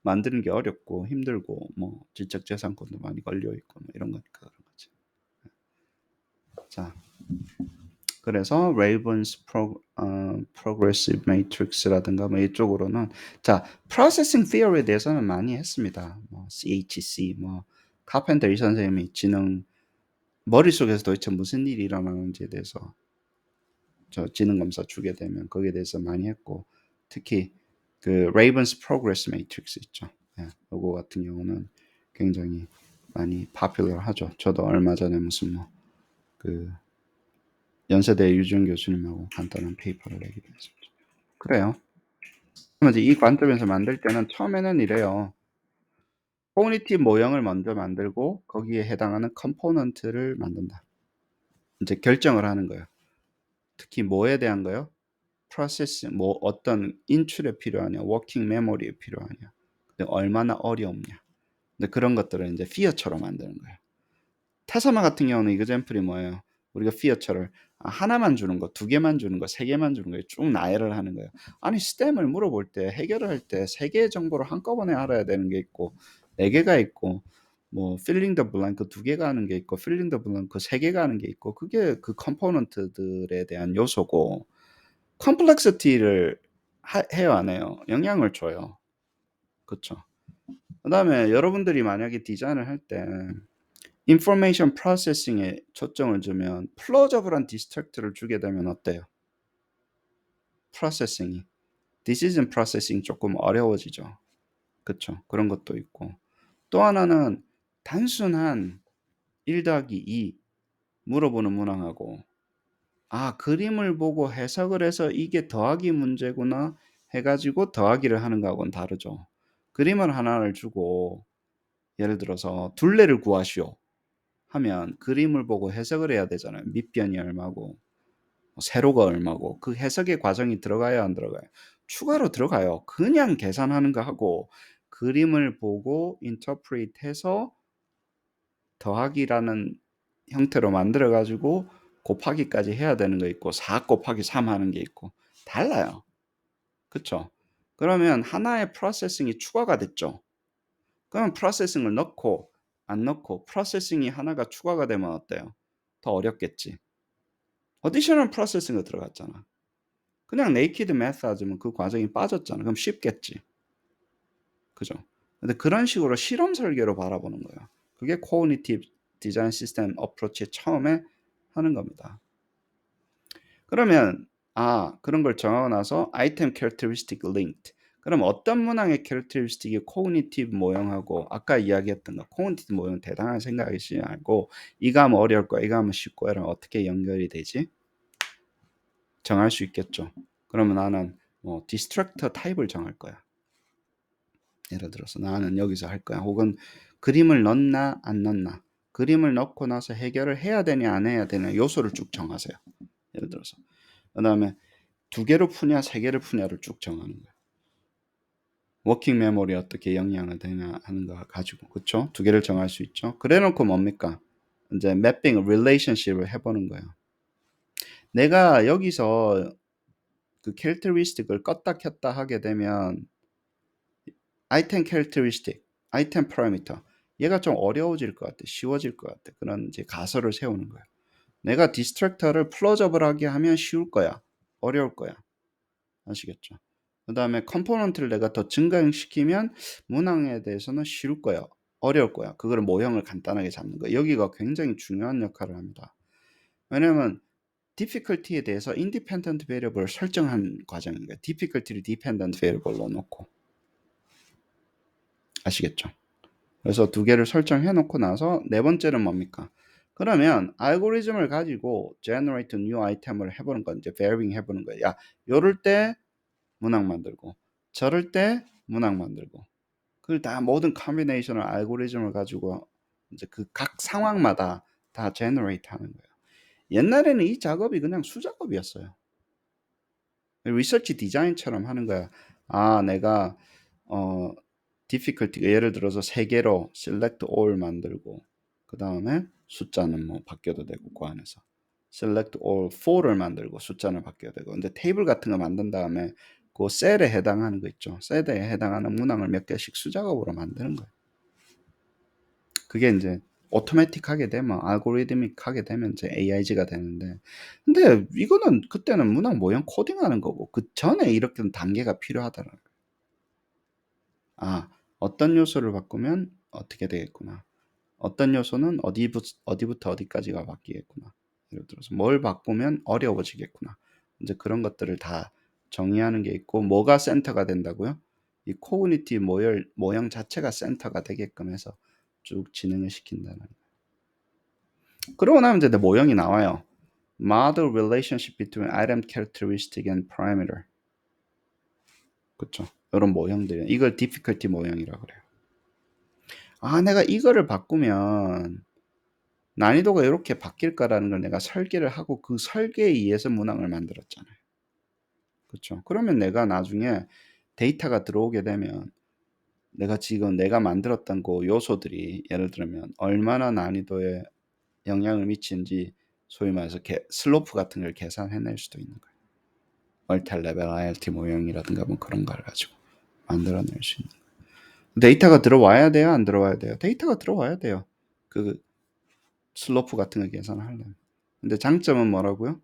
만드는 게 어렵고 힘들고 뭐 지적재산권도 많이 걸려 있고 뭐 이런 거니까 그런 거지. 자, 그래서 레이븐스 프로그레시브 매트릭스라든가 뭐 이쪽으로는 자 프로세싱 티어리에 대해서는 많이 했습니다. 뭐 CHC 뭐 카펜터 이 선생님이 지능 머릿속에서 도대체 무슨 일이 일어나는지에 대해서 저 지능 검사 주게 되면 거기에 대해서 많이 했고 특히 그 레이븐스 프로그레스 매트릭스 있죠. 예, 요거 같은 경우는 굉장히 많이 파퓰러하죠. 저도 얼마 전에 무슨 뭐 그 연세대 유준 교수님하고 간단한 페이퍼를 내기도 했습니다. 그래요. 그러면 이제 이 관점에서 만들 때는 처음에는 이래요. 코그니티브 모형을 먼저 만들고 거기에 해당하는 컴포넌트를 만든다. 이제 결정을 하는 거예요. 특히 뭐에 대한 거요? 프로세스 뭐 어떤 인출에 필요하냐, 워킹 메모리에 필요하냐, 근데 얼마나 어려움냐. 근데 그런 것들을 이제 피어처럼 만드는 거예요. 타사마 같은 경우는 이그젬플이 뭐예요? 우리가 피어처를 하나만 주는 거, 두 개만 주는 거, 세 개만 주는 거에 쭉 나열을 하는 거예요. 아니 스템을 물어볼 때 해결을 할 때 세 개의 정보를 한꺼번에 알아야 되는 게 있고 네 개가 있고 뭐 필링 더 블랭크 두 개가 하는 게 있고 필링 더 블랭크 세 개가 하는 게 있고 그게 그 컴포넌트들에 대한 요소고 컴플렉시티를 해요 안 해요? 영향을 줘요. 그쵸? 그 다음에 여러분들이 만약에 디자인을 할때 인포메이션 프로세싱에 초점을 주면 플로저블한 디스트럭트를 주게 되면 어때요? 프로세싱이 디시전 프로세싱 조금 어려워지죠. 그쵸? 그런 것도 있고 또 하나는 단순한 1 더하기 2 물어보는 문항하고 그림을 보고 해석을 해서 이게 더하기 문제구나 해가지고 더하기를 하는 거하고는 다르죠. 그림을 하나를 주고 예를 들어서 둘레를 구하시오 하면 그림을 보고 해석을 해야 되잖아요. 밑변이 얼마고 세로가 얼마고 그 해석의 과정이 들어가야 안 들어가요? 추가로 들어가요. 그냥 계산하는 거 하고 그림을 보고 인터프리트 해서 더하기라는 형태로 만들어 가지고 곱하기까지 해야 되는 거 있고 4 곱하기 3 하는 게 있고 달라요. 그쵸? 그러면 하나의 프로세싱이 추가가 됐죠. 그러면 프로세싱을 넣고 안 넣고 프로세싱이 하나가 추가가 되면 어때요? 더 어렵겠지. 어디셔널 프로세싱이 들어갔잖아. 그냥 네이키드 매스 하지만 그 과정이 빠졌잖아. 그럼 쉽겠지. 그죠? 근데 그런 식으로 실험 설계로 바라보는 거예요. 그게 코그니티브 디자인 시스템 어프로치의 처음에 하는 겁니다. 그러면 그런 걸 정하고 나서 아이템 캐릭터리스틱 linked. 그럼 어떤 문항의 캐릭터리스틱이 코그니티브 모형하고 아까 이야기했던 거 코그니티브 모형 대단한 생각이지 않고 이거 하면 어려울 거야 이거 하면 쉽고 이러면 어떻게 연결이 되지? 정할 수 있겠죠. 그러면 나는 뭐 디스트럭터 타입을 정할 거야. 예를 들어서 나는 여기서 할 거야. 혹은 그림을 넣나 안 넣나. 그림을 넣고 나서 해결을 해야 되냐 안 해야 되냐 요소를 쭉 정하세요. 예를 들어서. 그 다음에 2개로 푸냐 3개를 푸냐를 쭉 정하는 거예요. 워킹 메모리 어떻게 영향을 되냐 하는 거 가지고 그쵸? 2개를 정할 수 있죠. 그래 놓고 뭡니까? 이제 매핑, 릴레이션십을 해보는 거예요. 내가 여기서 그 캐릭터리스틱을 껐다 켰다 하게 되면 아이템 캐릭터리스틱, 아이템 파라미터 얘가 좀 어려워질 것 같아. 쉬워질 것 같아. 그런 이제 가설을 세우는 거야. 내가 디스트랙터를 플러저블하게 하면 쉬울 거야. 어려울 거야. 아시겠죠? 그 다음에 컴포넌트를 내가 더 증가시키면 문항에 대해서는 쉬울 거야. 어려울 거야. 그거를 모형을 간단하게 잡는 거야. 여기가 굉장히 중요한 역할을 합니다. 왜냐면 difficulty에 대해서 independent variable을 설정한 과정인 거야. difficulty를 dependent variable로 놓고. 아시겠죠? 그래서 2개를 설정해 놓고 나서 네 번째는 뭡니까? 그러면 알고리즘을 가지고 generate new item을 해보는 건 이제 varying 해보는 거야. 야, 요럴 때 문항 만들고 저럴 때 문항 만들고 그걸 다 모든 컨비네이션을 알고리즘을 가지고 이제 그 각 상황마다 다 generate 하는 거예요. 옛날에는 이 작업이 그냥 수작업이었어요. 리서치 디자인처럼 하는 거야. 아, 내가 difficulty가 예를 들어서 3개로 select all 만들고 그 다음에 숫자는 뭐 바뀌어도 되고 그 안에서 select all 4를 만들고 숫자는 바뀌어도 되고 근데 테이블 같은 거 만든 다음에 그 셀에 해당하는 거 있죠. 셀에 해당하는 문항을 몇 개씩 수작업으로 만드는 거예요. 그게 이제 오토매틱하게 되면 알고리드믹하게 되면 이제 AIG가 되는데 근데 이거는 그때는 문항 모형 코딩하는 거고 그 전에 이렇게 단계가 필요하더라고요. 아, 어떤 요소를 바꾸면 어떻게 되겠구나. 어떤 요소는 어디부터 어디까지가 바뀌겠구나. 예를 들어서 뭘 바꾸면 어려워지겠구나. 이제 그런 것들을 다 정의하는 게 있고 뭐가 센터가 된다고요? 이 코그니티브 모형 자체가 센터가 되게끔 해서 쭉 진행을 시킨다는 거예요. 그러고 나면 이제 내 모형이 나와요. Model relationship between item characteristic and parameter. 그쵸? 이런 모형들. 이걸 difficulty 모형이라고 그래요. 아, 내가 이거를 바꾸면 난이도가 이렇게 바뀔까라는 걸 내가 설계를 하고 그 설계에 의해서 문항을 만들었잖아요. 그렇죠? 그러면 내가 나중에 데이터가 들어오게 되면 내가 지금 내가 만들었던 그 요소들이 예를 들면 얼마나 난이도에 영향을 미치는지 소위 말해서 슬로프 같은 걸 계산해낼 수도 있는 거예요. 멀티 레벨 IRT 모형이라든가 뭐 그런 걸 가지고 만들어낼 수 있는 거예요. 데이터가 들어와야 돼요? 안 들어와야 돼요? 데이터가 들어와야 돼요. 그 슬로프 같은 거 계산하려면. 근데 장점은 뭐라고요?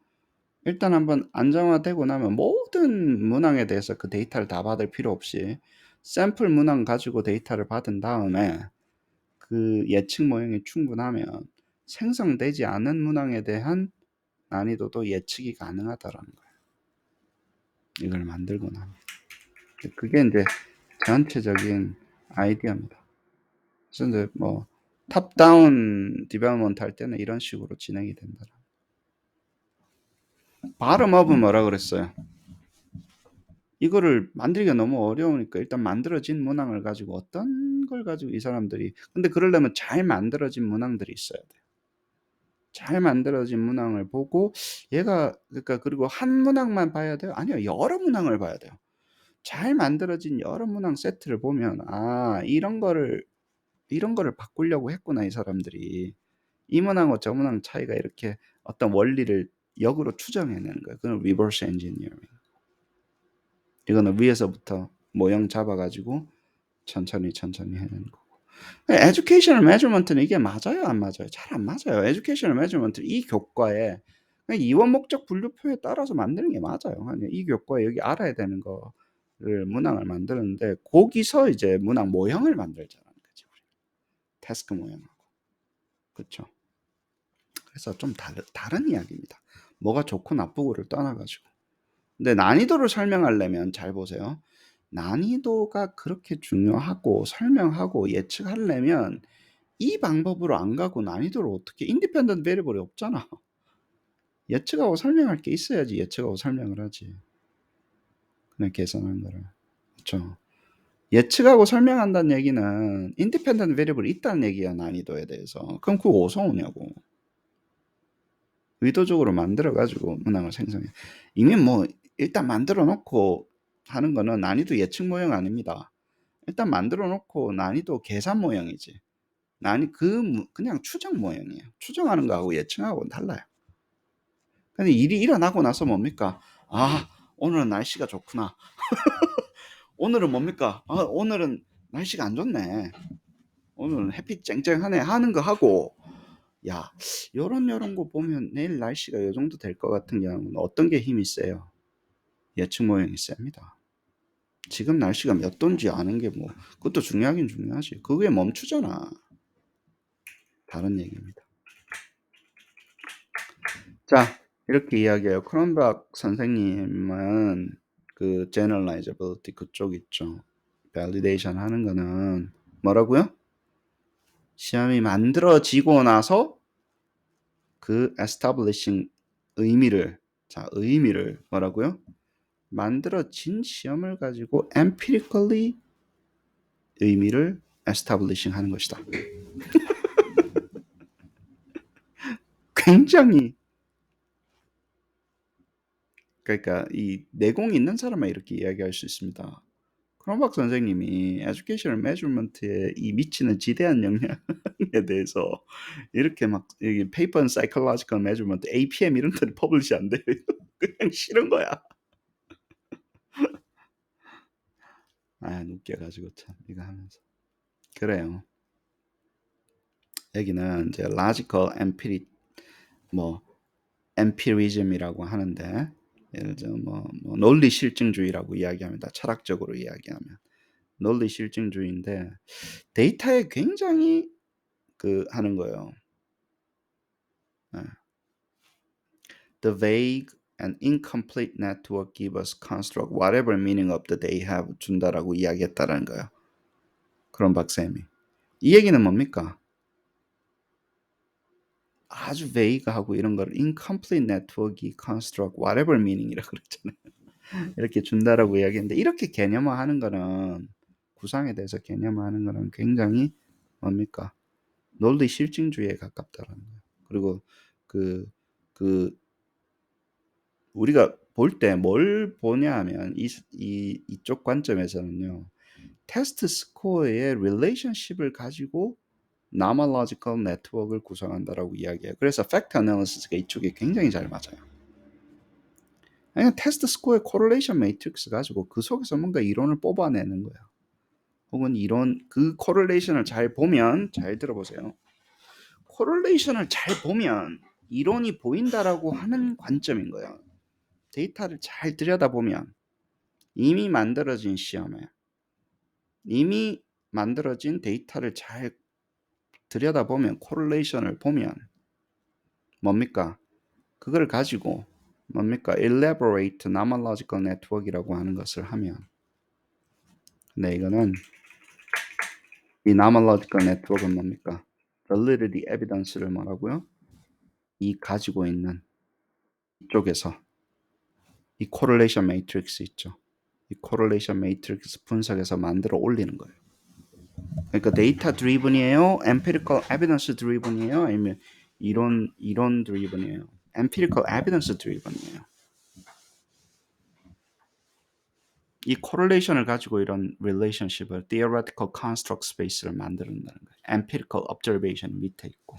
일단 한번 안정화되고 나면 모든 문항에 대해서 그 데이터를 다 받을 필요 없이 샘플 문항 가지고 데이터를 받은 다음에 그 예측 모형이 충분하면 생성되지 않은 문항에 대한 난이도도 예측이 가능하다라는 거예요. 이걸 만들고 나면. 그게 이제 전체적인 아이디어입니다. 그래서 이제 뭐 탑다운 디벨롭먼트 할 때는 이런 식으로 진행이 된다. 바텀업은 뭐라 그랬어요? 이거를 만들기가 너무 어려우니까 일단 만들어진 문항을 가지고 어떤 걸 가지고 이 사람들이 근데 그러려면 잘 만들어진 문항들이 있어야 돼요. 잘 만들어진 문항을 보고 얘가 그러니까 그리고 한 문항만 봐야 돼요? 아니요. 여러 문항을 봐야 돼요. 잘 만들어진 여러 문항 세트를 보면 아, 이런 거를 바꾸려고 했구나, 이 사람들이. 이 문항과 저 문항 차이가 이렇게 어떤 원리를 역으로 추정해내는 거예요. 그건 reverse engineering. 이거는 위에서부터 모형 잡아가지고 천천히 해내는 거고. 에듀케이셔널 매저먼트는 이게 맞아요, 안 맞아요? 잘 안 맞아요. 에듀케이셔널 매저먼트 이 교과에 이원 목적 분류표에 따라서 만드는 게 맞아요. 아니, 이 교과에 여기 알아야 되는 거를 문항을 만드는데 거기서 이제 문항 모형을 만들자는 거지. 우리. 태스크 모형하고. 그렇죠? 그래서 좀 다른 이야기입니다. 뭐가 좋고 나쁘고를 떠나가지고. 근데 난이도를 설명하려면 잘 보세요. 난이도가 그렇게 중요하고 설명하고 예측하려면 이 방법으로 안 가고 난이도를 어떻게 인디펜던트 베리블이 없잖아. 예측하고 설명할 게 있어야지 예측하고 설명을 하지. 그냥 계산한 거를. 그렇죠. 예측하고 설명한다는 얘기는 인디펜던트 베리블이 있다는 얘기야, 난이도에 대해서. 그럼 그거 어디서 오냐고. 의도적으로 만들어 가지고 문항을 생성해. 이미 뭐 일단 만들어 놓고 하는 거는 난이도 예측 모형 아닙니다. 일단 만들어 놓고 난이도 계산 모형이지. 그냥 추정 모형이에요. 추정하는 거하고 예측하고는 달라요. 근데 일이 일어나고 나서 뭡니까? 아, 오늘은 날씨가 좋구나. 오늘은 뭡니까? 아, 오늘은 날씨가 안 좋네. 오늘은 햇빛 쨍쨍하네 하는 거 하고 야, 요런 거 보면 내일 날씨가 요 정도 될 것 같은 경우는 어떤 게 힘이 세요? 예측 모형이 셉니다. 지금 날씨가 몇 도인지 아는 게 뭐 그것도 중요하긴 중요하지. 그게 멈추잖아. 다른 얘기입니다. 자, 이렇게 이야기해요. 크론박 선생님은 그 generalizability 그쪽 있죠. validation 하는 거는 뭐라고요? 시험이 만들어지고 나서 그 establishing 의미를 뭐라고요? 만들어진 시험을 가지고 empirically 의미를 establishing 하는 것이다. 굉장히 그러니까 이 내공이 있는 사람만 이렇게 이야기할 수 있습니다. 크롬박 선생님이 에듀케이셔널 매주먼트에 이 미치는 지대한 영향에 대해서 이렇게 막 여기 페이퍼 앤 사이콜로지컬 매주먼트 APM 이런 데를 퍼블리시 안 돼요. 그냥 싫은 거야. 웃겨가지고 참 이거 하면서 그래요. 여기는 이제 logical empiric 뭐 empirism이라고 하는데 예를 들어 뭐 논리 실증주의라고 이야기합니다. 철학적으로 이야기하면 논리 실증주의인데 데이터에 굉장히 그 하는 거예요. The vague and incomplete network give us construct whatever meaning of the they have 준다라고 이야기했다라는 거예요. 그런 박사님이. 이 얘기는 뭡니까? 아주 vague하고 이런 걸 incomplete network이 construct whatever meaning이라고 그랬잖아요. 이렇게 준다라고 이야기했는데 이렇게 개념화하는 거는 구상에 대해서 개념화하는 거는 굉장히 뭡니까? 논리 실증주의에 가깝다라는 거예요. 그리고 그 우리가 볼 때 뭘 보냐 하면 이쪽 관점에서는요. 테스트 스코어의 릴레이션십을 가지고 nonological 네트워크를 구성한다라고 이야기해요. 그래서 팩트 애널리시스가 이쪽에 굉장히 잘 맞아요. 그냥 테스트 스코어의 코릴레이션 매트릭스 가지고 그 속에서 뭔가 이론을 뽑아내는 거예요. 혹은 이론 그 코릴레이션을 잘 보면 잘 들어보세요. 코릴레이션을 잘 보면 이론이 보인다라고 하는 관점인 거예요. 데이터를 잘 들여다보면 이미 만들어진 시험에 이미 만들어진 데이터를 잘 들여다보면 코릴레이션을 보면 뭡니까? 그걸 가지고 뭡니까? elaborate nomological network이라고 하는 것을 하면 근데 이거는 이 nomological network은 뭡니까? validity evidence를 뭐라고요? 이 가지고 있는 이쪽에서 이 correlation matrix 있죠. 이 correlation matrix 분석해서 만들어 올리는 거예요. 그러니까 데이터 드리븐이에요? empirical evidence 드리븐이에요? 아니면 이론 드리븐이에요? empirical evidence 드리븐이에요. 이 correlation을 가지고 이런 relationship을 theoretical construct space를 만든다는 거예요. empirical observation 밑에 있고.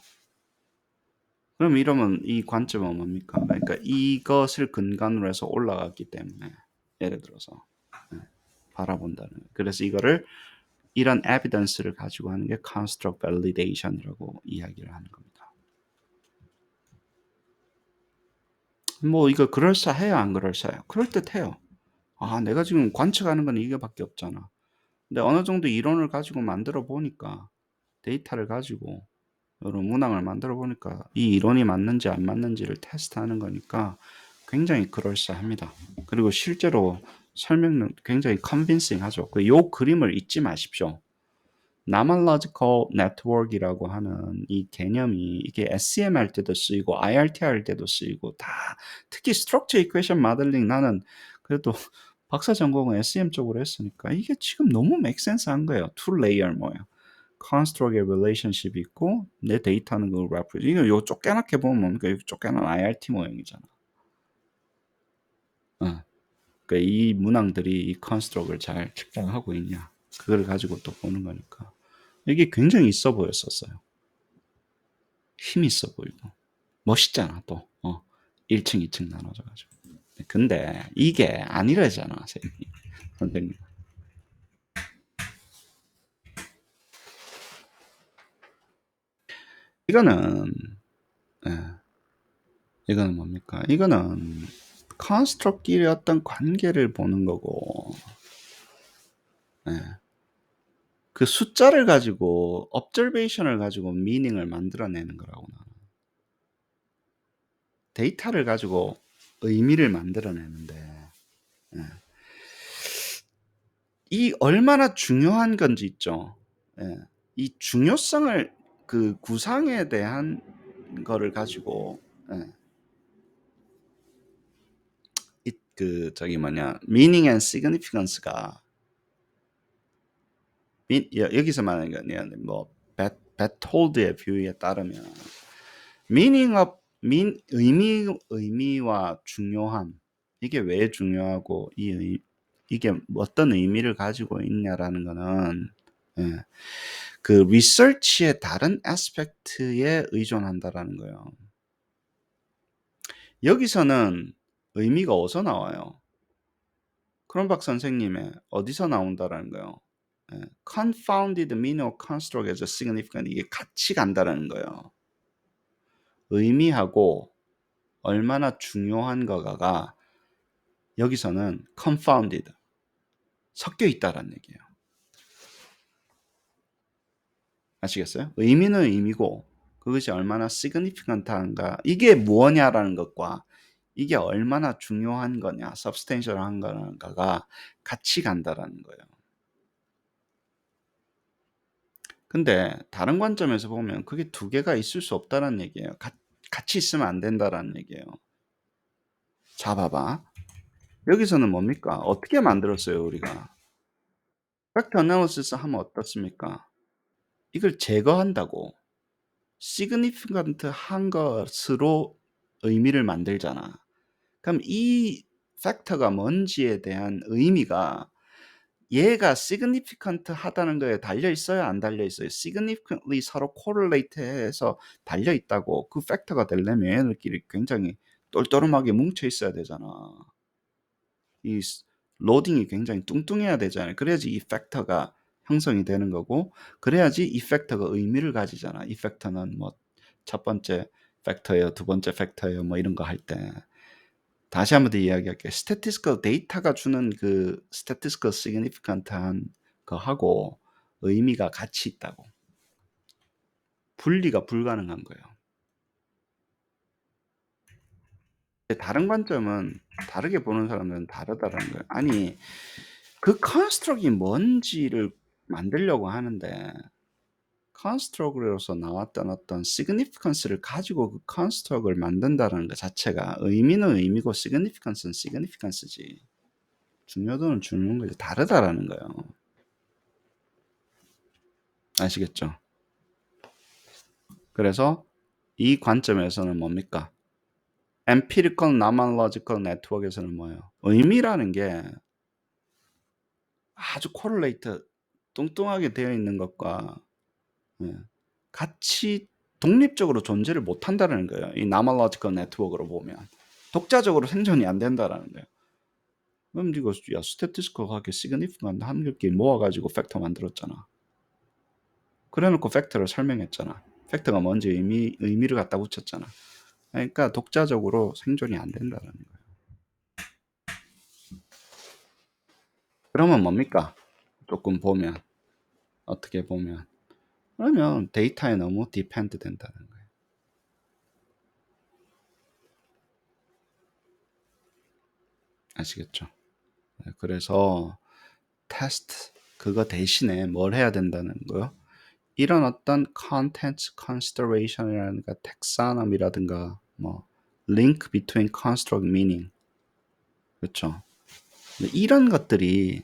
그럼 이러면 이 관점은 뭡니까? 그러니까 이것을 근간으로 해서 올라갔기 때문에 예를 들어서 바라본다는 거예요. 그래서 이거를 이런 evidence를 가지고 하는 게 construct validation이라고 이야기를 하는 겁니다. 뭐 이거 그럴싸해요, 안 그럴싸해요? 그럴듯해요. 내가 지금 관측하는 건 이게밖에 없잖아. 근데 어느 정도 이론을 가지고 만들어 보니까 데이터를 가지고 여러 문항을 만들어 보니까 이 이론이 맞는지 안 맞는지를 테스트하는 거니까 굉장히 그럴싸합니다. 그리고 실제로 설명은 굉장히 컨빈싱 하죠. 요 그림을 잊지 마십시오. Nomological Network이라고 하는 이 개념이 이게 SEM 할 때도 쓰이고 IRT 할 때도 쓰이고 다 특히 Structure Equation Modeling 나는 그래도 박사 전공은 SEM 쪽으로 했으니까 이게 지금 너무 make sense 한 거예요. Two layer 뭐예요? Construct의 relationship 있고 내 데이터는 그걸 represent. 이거 요 쫓겨나게 보면 뭡니까? 이 쫓겨난 IRT 모형이잖아. 그러니까 이 문항들이 이 construct을 잘 측정하고 있냐? 그걸 가지고 또 보는 거니까. 이게 굉장히 있어 보였었어요. 힘 있어 보이고 멋있잖아 또 1층 2층 나눠져 가지고. 근데 이게 아니라잖아 선생님. 이거는 이거는 뭡니까? 이거는 컨스트럭끼리 어떤 관계를 보는 거고 그 숫자를 가지고 observation을 가지고 meaning을 만들어내는 거라고 나는. 데이터를 가지고 의미를 만들어내는데 이 얼마나 중요한 건지 있죠. 이 중요성을 그 구상에 대한 거를 가지고 예. meaning and significance가 여기서 말하는 건 뭐 베톨드의 뷰에 따르면 의미와 중요함, 이게 왜 중요하고 이게 어떤 의미를 가지고 있냐라는 거는 예, 그 리서치의 다른 애스펙트에 의존한다라는 거예요. 여기서는 의미가 어디서 나와요? 크롬박 선생님의 어디서 나온다라는 거예요? 예, confounded meaning of construct as a significant, 이게 같이 간다라는 거예요. 의미하고 얼마나 중요한 거가 여기서는 confounded, 섞여 있다라는 얘기예요. 아시겠어요? 의미는 의미고 그것이 얼마나 significant한가, 이게 무엇냐라는 것과 이게 얼마나 중요한 거냐, substantial한 거가 같이 간다라는 거예요. 근데 다른 관점에서 보면 그게 두 개가 있을 수 없다는 얘기예요. 같이 있으면 안 된다라는 얘기예요. 자, 봐봐. 여기서는 뭡니까? 어떻게 만들었어요, 우리가? 팩트 어나리시스 하면 어떻습니까? 이걸 제거한다고. significant 한 것으로 의미를 만들잖아. 그럼 이 팩터가 뭔지에 대한 의미가 얘가 significant 하다는 거에 달려 있어요, 안 달려 있어요? significantly 서로 correlate 해서 달려 있다고. 그 팩터가 되려면 얘네들끼리 굉장히 똘똘하게 뭉쳐 있어야 되잖아. 이 로딩이 굉장히 뚱뚱해야 되잖아요. 그래야지 이 팩터가 형성이 되는 거고, 그래야지 이 팩터가 의미를 가지잖아. 이 팩터는 뭐 첫 번째 팩터예요, 두 번째 팩터예요, 뭐 이런 거 할 때. 다시 한번 더 이야기할게요. statistical 데이터가 주는 그 statistical significant한 거하고 의미가 같이 있다고. 분리가 불가능한 거예요. 다른 관점은 다르게 보는 사람들은 다르다는 거예요. 아니, 그 컨스트럭이 뭔지를 만들려고 하는데 컨스트럭으로서 나왔던 어떤 significance를 가지고 그 컨스트럭을 만든다는 것 자체가, 의미는 의미고 significance는 significance지, 중요도는 중요한 거지, 다르다라는 거예요. 아시겠죠? 그래서 이 관점에서는 뭡니까? empirical nomological network에서는 뭐예요? 의미라는 게 아주 correlate, 뚱뚱하게 되어 있는 것과 같이 독립적으로 존재를 못한다는 거예요. 이 nomological network으로 보면 독자적으로 생존이 안 된다라는 거예요. 그럼 이거 statistical하게 significant 한 개 모아가지고 팩터 만들었잖아. 그래놓고 팩터를 설명했잖아. 팩터가 뭔지 의미를 갖다 붙였잖아. 그러니까 독자적으로 생존이 안 된다는 거예요. 그러면 뭡니까? 조금 보면, 어떻게 보면, 그러면 데이터에 너무 디펜드 된다는 거예요. 아시겠죠? 그래서 테스트, 그거 대신에 뭘 해야 된다는 거요? 이런 어떤 content consideration이라든가 텍사оном이라든가 뭐 link between construct meaning, 그렇죠? 이런 것들이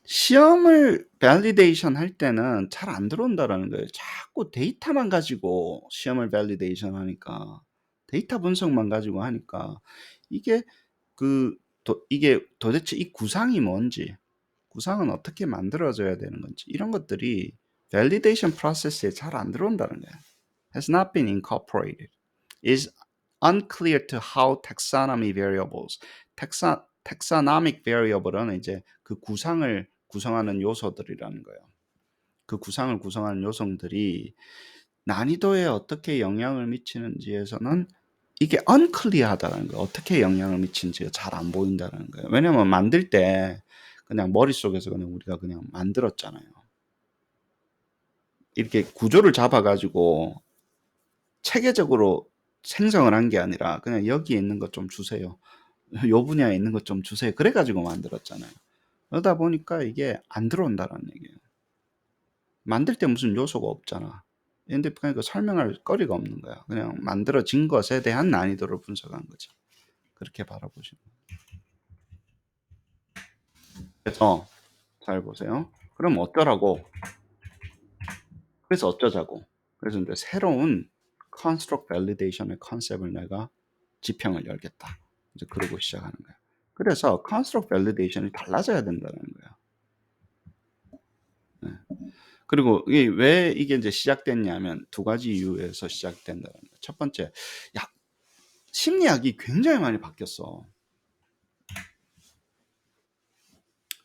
시험을 밸리데이션 할 때는 잘 안 들어온다라는 거예요. 자꾸 데이터만 가지고 시험을 밸리데이션 하니까, 데이터 분석만 가지고 하니까 이게 이게 도대체 이 구상이 뭔지, 구상은 어떻게 만들어져야 되는 건지, 이런 것들이 밸리데이션 프로세스에 잘 안 들어온다는 거예요. Has not been incorporated. Is unclear to how taxonomy variables. taxonomic variable은 이제 그 구상을 구성하는 요소들이라는 거예요. 그 구상을 구성하는 요소들이 난이도에 어떻게 영향을 미치는지에서는 이게 unclear하다는 거예요. 어떻게 영향을 미치는지가 잘 안 보인다는 거예요. 왜냐면 만들 때 그냥 머릿속에서 그냥 우리가 그냥 만들었잖아요. 이렇게 구조를 잡아가지고 체계적으로 생성을 한 게 아니라 그냥 여기에 있는 것 좀 주세요. 요 분야에 있는 것 좀 주세요. 그래가지고 만들었잖아요. 그러다 보니까 이게 안 들어온다라는 얘기예요. 만들 때 무슨 요소가 없잖아. 그러니까 설명할 거리가 없는 거야. 그냥 만들어진 것에 대한 난이도를 분석한 거죠. 그렇게 바라보시면. 그래서 잘 보세요. 그럼 어쩌라고? 그래서 어쩌자고? 그래서 이제 새로운 construct validation의 컨셉을 내가 지평을 열겠다. 이제 그러고 시작하는 거야. 그래서 construct validation이 달라져야 된다는 거야. 네. 그리고 왜 이게 이제 시작됐냐면 두 가지 이유에서 시작된다는 거야. 첫 번째, 야, 심리학이 굉장히 많이 바뀌었어.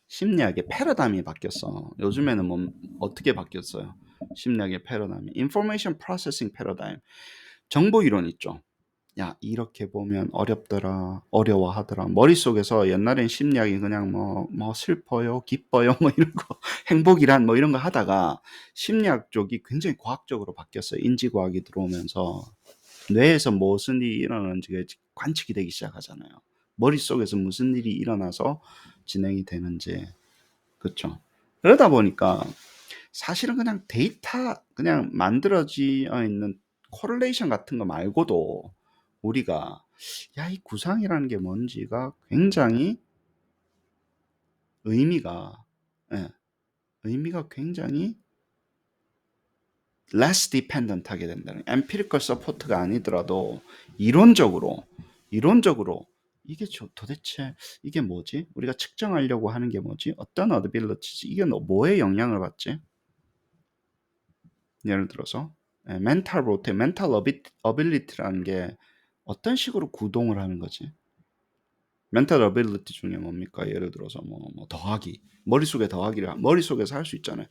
심리학의 패러다임이 바뀌었어. 요즘에는 뭐 어떻게 바뀌었어요? 심리학의 패러다임이 인포메이션 프로세싱 패러다임. 정보 이론 있죠. 야, 이렇게 보면 어렵더라, 어려워하더라. 머릿속에서 옛날엔 심리학이 그냥 뭐 슬퍼요, 기뻐요, 뭐 이런 거, 행복이란 뭐 이런 거 하다가 심리학 쪽이 굉장히 과학적으로 바뀌었어요. 인지과학이 들어오면서 뇌에서 무슨 일이 일어나는지가 관측이 되기 시작하잖아요. 머릿속에서 무슨 일이 일어나서 진행이 되는지. 그렇죠. 그러다 보니까 사실은 그냥 데이터 그냥 만들어져 있는 코릴레이션 같은 거 말고도 우리가 야, 이 구상이라는 게 뭔지가 굉장히 의미가 예, 의미가 굉장히 less dependent 하게 된다는 empirical support가 아니더라도 이론적으로 이론적으로 이게 도대체 이게 뭐지? 우리가 측정하려고 하는 게 뭐지? 어떤 ability지? 이게 뭐에 영향을 받지? 예를 들어서 mental rotate, mental ability라는 게 어떤 식으로 구동을 하는 거지? mental ability 중에 뭡니까? 예를 들어서 뭐 더하기, 머릿속에 더하기를 머릿속에서 할 수 있잖아요.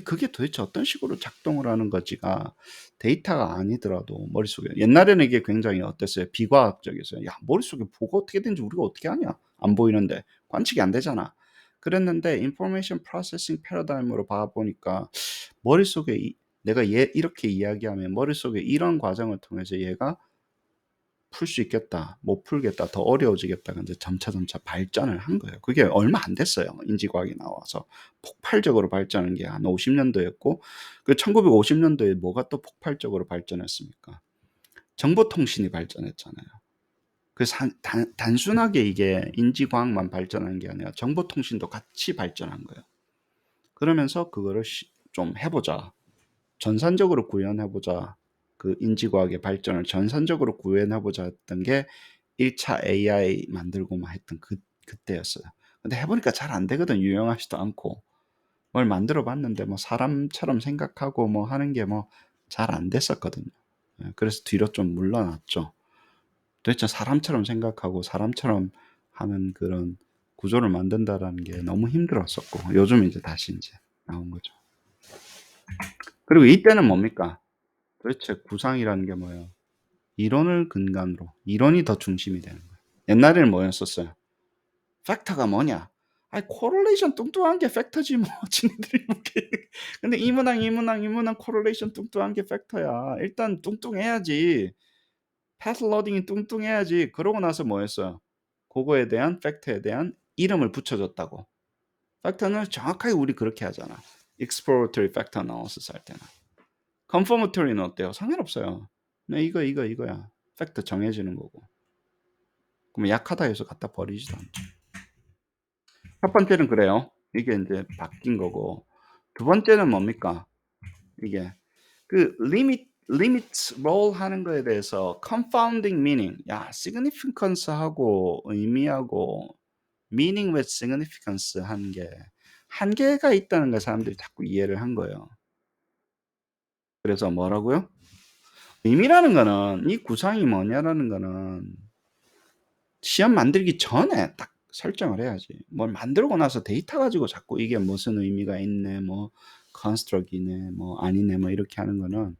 그게 도대체 어떤 식으로 작동을 하는 거지가 데이터가 아니더라도 머릿속에 옛날에는 이게 굉장히 어땠어요? 비과학적이었어요. 야, 머릿속에 뭐가 어떻게 되는지 우리가 어떻게 아냐? 안 보이는데 관측이 안 되잖아. 그랬는데 인포메이션 프로세싱 패러다임으로 봐보니까 머릿속에 내가 이렇게 이야기하면 머릿속에 이런 과정을 통해서 얘가 풀 수 있겠다, 못 풀겠다, 더 어려워지겠다. 근데 점차 발전을 한 거예요. 그게 얼마 안 됐어요. 인지과학이 나와서 폭발적으로 발전한 게 한 50년도였고, 그 1950년도에 뭐가 또 폭발적으로 발전했습니까? 정보통신이 발전했잖아요. 그 단순하게 이게 인지과학만 발전한 게 아니라 정보통신도 같이 발전한 거예요. 그러면서 그거를 좀 해보자. 전산적으로 구현해보자. 그 인지과학의 발전을 전산적으로 구현해보자 했던 게 1차 AI 만들고만 했던 그때였어요. 근데 해보니까 잘 안 되거든. 유용하지도 않고. 뭘 만들어 봤는데 뭐 사람처럼 생각하고 뭐 하는 게 뭐 잘 안 됐었거든요. 그래서 뒤로 좀 물러났죠. 도대체 사람처럼 생각하고 사람처럼 하는 그런 구조를 만든다라는 게 너무 힘들었었고, 요즘 이제 다시 이제 나온 거죠. 그리고 이때는 뭡니까? 도대체 구상이라는 게 뭐예요? 이론을 근간으로, 이론이 더 중심이 되는 거예요. 옛날에는 뭐였었어요? 팩터가 뭐냐? 아니, 코릴레이션 뚱뚱한 게 팩터지 뭐. 지네들이 이렇게. 근데 이문항 코릴레이션 뚱뚱한 게 팩터야. 일단 뚱뚱해야지. 패스 로딩이 뚱뚱해야지. 그러고 나서 뭐였어요? 그거에 대한 팩터에 대한 이름을 붙여줬다고. 팩터는 정확하게 우리 그렇게 하잖아. exploratory factor analysis 할 때는. confirmatory는 어때요? 상관없어요. 네, 이거야. 팩터 정해지는 거고. 그럼 약하다 해서 갖다 버리지도 않죠. 첫 번째는 그래요. 이게 이제 바뀐 거고. 두 번째는 뭡니까? 이게 그 리미트 롤 하는 거에 대해서 confounding meaning. 야, significance하고 의미하고 meaning with significance 하는 게 한계가 있다는 걸 사람들이 자꾸 이해를 한 거예요. 그래서 뭐라고요? 의미라는 거는 이 구상이 뭐냐라는 거는 시험 만들기 전에 딱 설정을 해야지. 뭘 만들고 나서 데이터 가지고 자꾸 이게 무슨 의미가 있네, 뭐 construct이네, 뭐 아니네, 뭐 이렇게 하는 거는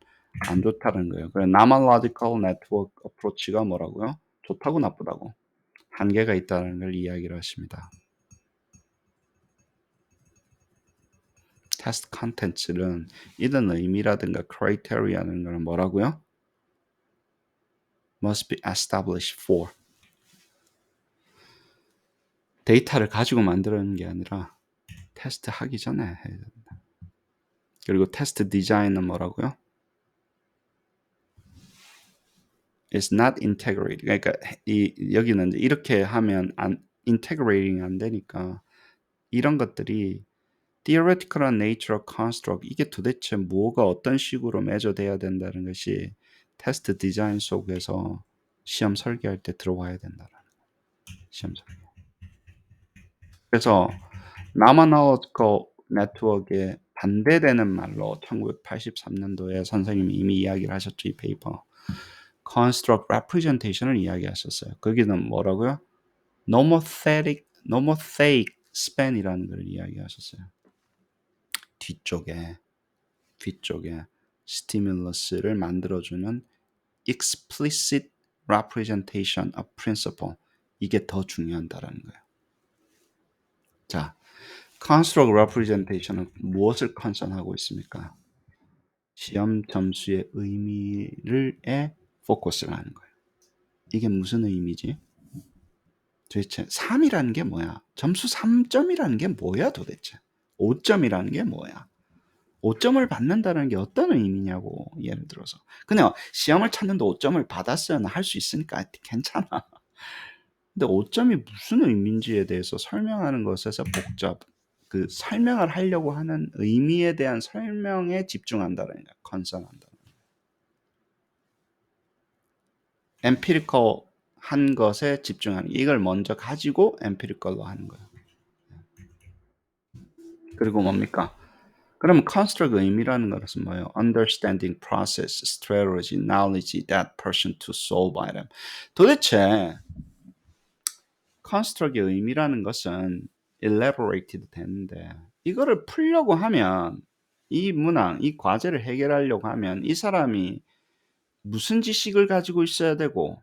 안 좋다는 거예요. 그래서 Nonological Network Approach가 뭐라고요? 좋다고 나쁘다고 한계가 있다는 걸 이야기를 하십니다. 테스트 컨텐츠는 이런 의미라든가 criteria는 거는 뭐라고요? Must be established for. 데이터를 가지고 만드는 게 아니라 테스트 하기 전에 해야 된다. 그리고 테스트 디자인은 뭐라고요? is not integrated. 그러니까 여기는 이제 이렇게 하면 integrating 안 되니까 이런 것들이 theoretical한 nature of construct 이게 도대체 뭐가 어떤 식으로 매저돼야 된다는 것이 테스트 디자인 속에서 시험 설계할 때 들어와야 된다는 시험 설계. 그래서 나마나워커 네트워크에 반대되는 말로 1983년도에 선생님이 이미 이야기를 하셨죠. 이 페이퍼. construct representation을 이야기하셨어요. 거기는 뭐라고요? nomothetic span이라는 걸 이야기하셨어요. 뒤쪽에 스티뮬러스를 만들어주는 explicit representation of principle 이게 더 중요하다라는 거예요. 자, construct representation은 무엇을 컨선하고 있습니까? 시험 점수의 의미를에 포커스를 하는 거예요. 이게 무슨 의미지? 도대체 3이라는 게 뭐야? 점수 3점이라는 게 뭐야 도대체? 5점이라는 게 뭐야? 5점을 받는다는 게 어떤 의미냐고. 예를 들어서 그냥 시험을 찾는데 5점을 받았어야 할 수 있으니까 괜찮아. 근데 5점이 무슨 의미인지에 대해서 설명하는 것에서 그 설명을 하려고 하는 의미에 대한 설명에 집중한다는 거야. 컨선한다. 엠피리컬 한 것에 집중하는 이걸 먼저 가지고 엠피리컬로 하는 거예요. 그리고 뭡니까? 그럼 construct 의미라는 것은 뭐예요? Understanding process, strategy, knowledge that person to solve item. 도대체 construct의 의미라는 것은 elaborated 되는데 이거를 풀려고 하면 이 문항, 이 과제를 해결하려고 하면 이 사람이 무슨 지식을 가지고 있어야 되고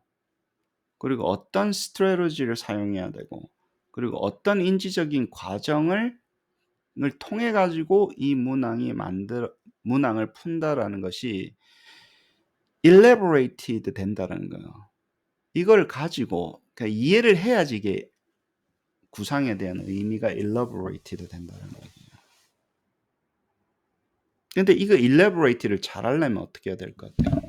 그리고 어떤 스트래티지를 사용해야 되고 그리고 어떤 인지적인 과정을 통해 가지고 이 문항을 푼다라는 것이 elaborated 된다라는 거예요. 이걸 가지고 그러니까 이해를 해야지 이게 구상에 대한 의미가 elaborated 된다는 거예요. 근데 이거 elaborate를 잘하려면 어떻게 해야 될 것 같아요?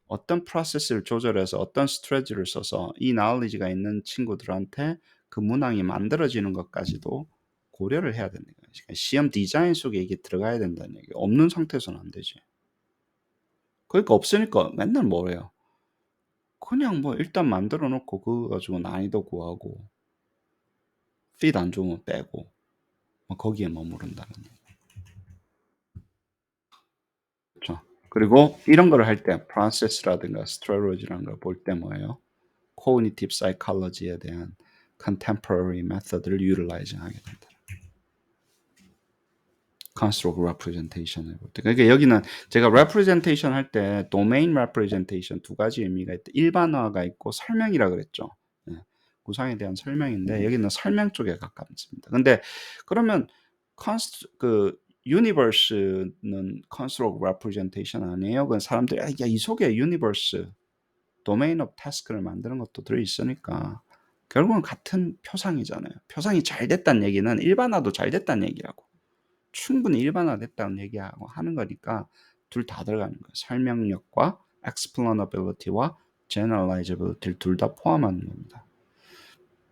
어떤 프로세스를 조절해서 어떤 스트래티지를 써서 이 knowledge가 있는 친구들한테 그 문항이 만들어지는 것까지도 고려를 해야 되는 거예요. 그러니까 시험 디자인 속에 이게 들어가야 된다는 얘기예요. 없는 상태에서는 안 되지. 그러니까 없으니까 맨날 뭐래요? 그냥 뭐 일단 만들어 놓고 그거 가지고 난이도 구하고 fit 안 좋으면 빼고 뭐 거기에 머무른다는 얘기예요. 그렇죠? 그리고 이런 걸 할 때 프로세스라든가 스트래티지라는 걸 볼 때 뭐예요? cognitive psychology에 대한 contemporary method를 utilize 하게 된다. construct representation을 볼 때. 그러니까 여기는 제가 representation 할 때 domain representation 두 가지 의미가 있다. 일반화가 있고 설명이라 그랬죠. 예, 구상에 대한 설명인데 여기는 설명 쪽에 가깝습니다. 근데 그러면 universe는 construct representation 아니에요? 그건 사람들이 야, 이 속에 universe, domain of task를 만드는 것도 들어있으니까 결국은 같은 표상이잖아요. 표상이 잘 됐다는 얘기는 일반화도 잘 됐다는 얘기라고. 충분히 일반화됐다는 얘기하고 하는 거니까 둘 다 들어가는 거예요. 설명력과 explainability와 generalizability를 둘 다 포함하는 겁니다.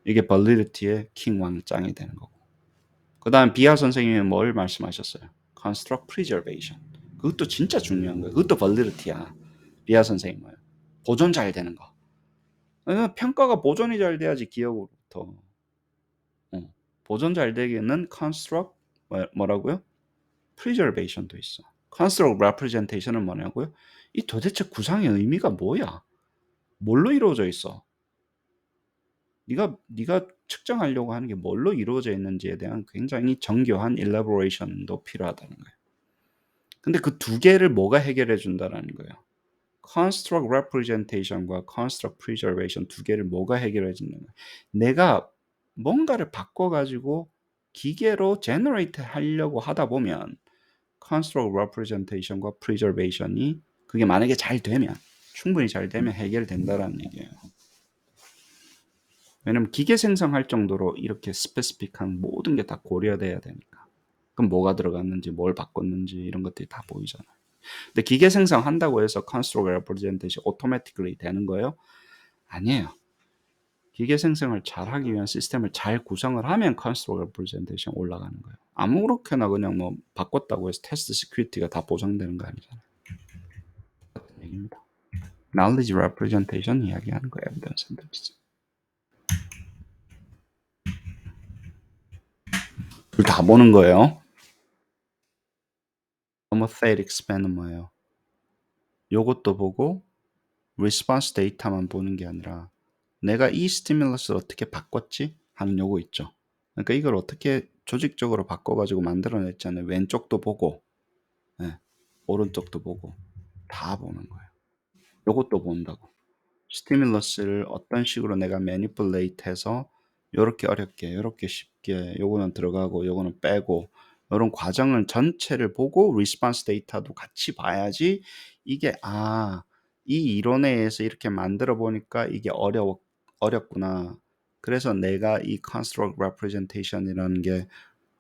이게 validity의 킹 왕짱이 되는 거고. 그 다음 비하 선생님은 뭘 말씀하셨어요? construct preservation. 그것도 진짜 중요한 거예요. 그것도 validity야. 비하 선생님 뭐예요? 보존 잘 되는 거. 평가가 보존이 잘 돼야지 기억으로부터. 보존 잘 되기는 construct 뭐라고요? preservation도 있어. construct representation은 뭐냐고요? 이 도대체 구상의 의미가 뭐야? 뭘로 이루어져 있어? 네가 측정하려고 하는 게 뭘로 이루어져 있는지에 대한 굉장히 정교한 elaboration도 필요하다는 거예요. 근데 그 두 개를 뭐가 해결해 준다라는 거예요? construct representation과 construct preservation 두 개를 뭐가 해결해 주는 거예요? 내가 뭔가를 바꿔가지고 기계로 generate 하려고 하다 보면 construct representation과 preservation이 그게 만약에 잘 되면 충분히 잘 되면 해결된다라는 얘기예요. 왜냐면 기계 생성할 정도로 이렇게 스페시픽한 모든 게 다 고려돼야 되니까. 그럼 뭐가 들어갔는지 뭘 바꿨는지 이런 것들이 다 보이잖아요. 근데 기계 생성한다고 해서 construct representation automatically 되는 거예요? 아니에요. 기계 생성을 잘하기 위한 시스템을 잘 구성을 하면 construct representation 올라가는 거예요. 아무렇게나 그냥 뭐 바꿨다고 해서 테스트 시큐리티가 다 보장되는 거 아니잖아요. 같은 얘기입니다. knowledge representation 이야기하는 거예요. evidence and evidence. 둘 다 보는 거예요. homothetic span은 뭐예요? 요것도 보고 response 데이터만 보는 게 아니라 내가 이 스티뮬러스를 어떻게 바꿨지? 하는 요거 있죠. 그러니까 이걸 어떻게 조직적으로 바꿔가지고 만들어냈잖아요. 왼쪽도 보고 네, 오른쪽도 보고 다 보는 거예요. 요것도 본다고. 스티뮬러스를 어떤 식으로 내가 매니플레이트 해서 요렇게 어렵게 요렇게 쉽게 요거는 들어가고 요거는 빼고 요런 과정을 전체를 보고 리스폰스 데이터도 같이 봐야지 이게 이 이론에 의해서 이렇게 만들어 보니까 이게 어렵구나. 그래서 내가 이 construct representation이라는 게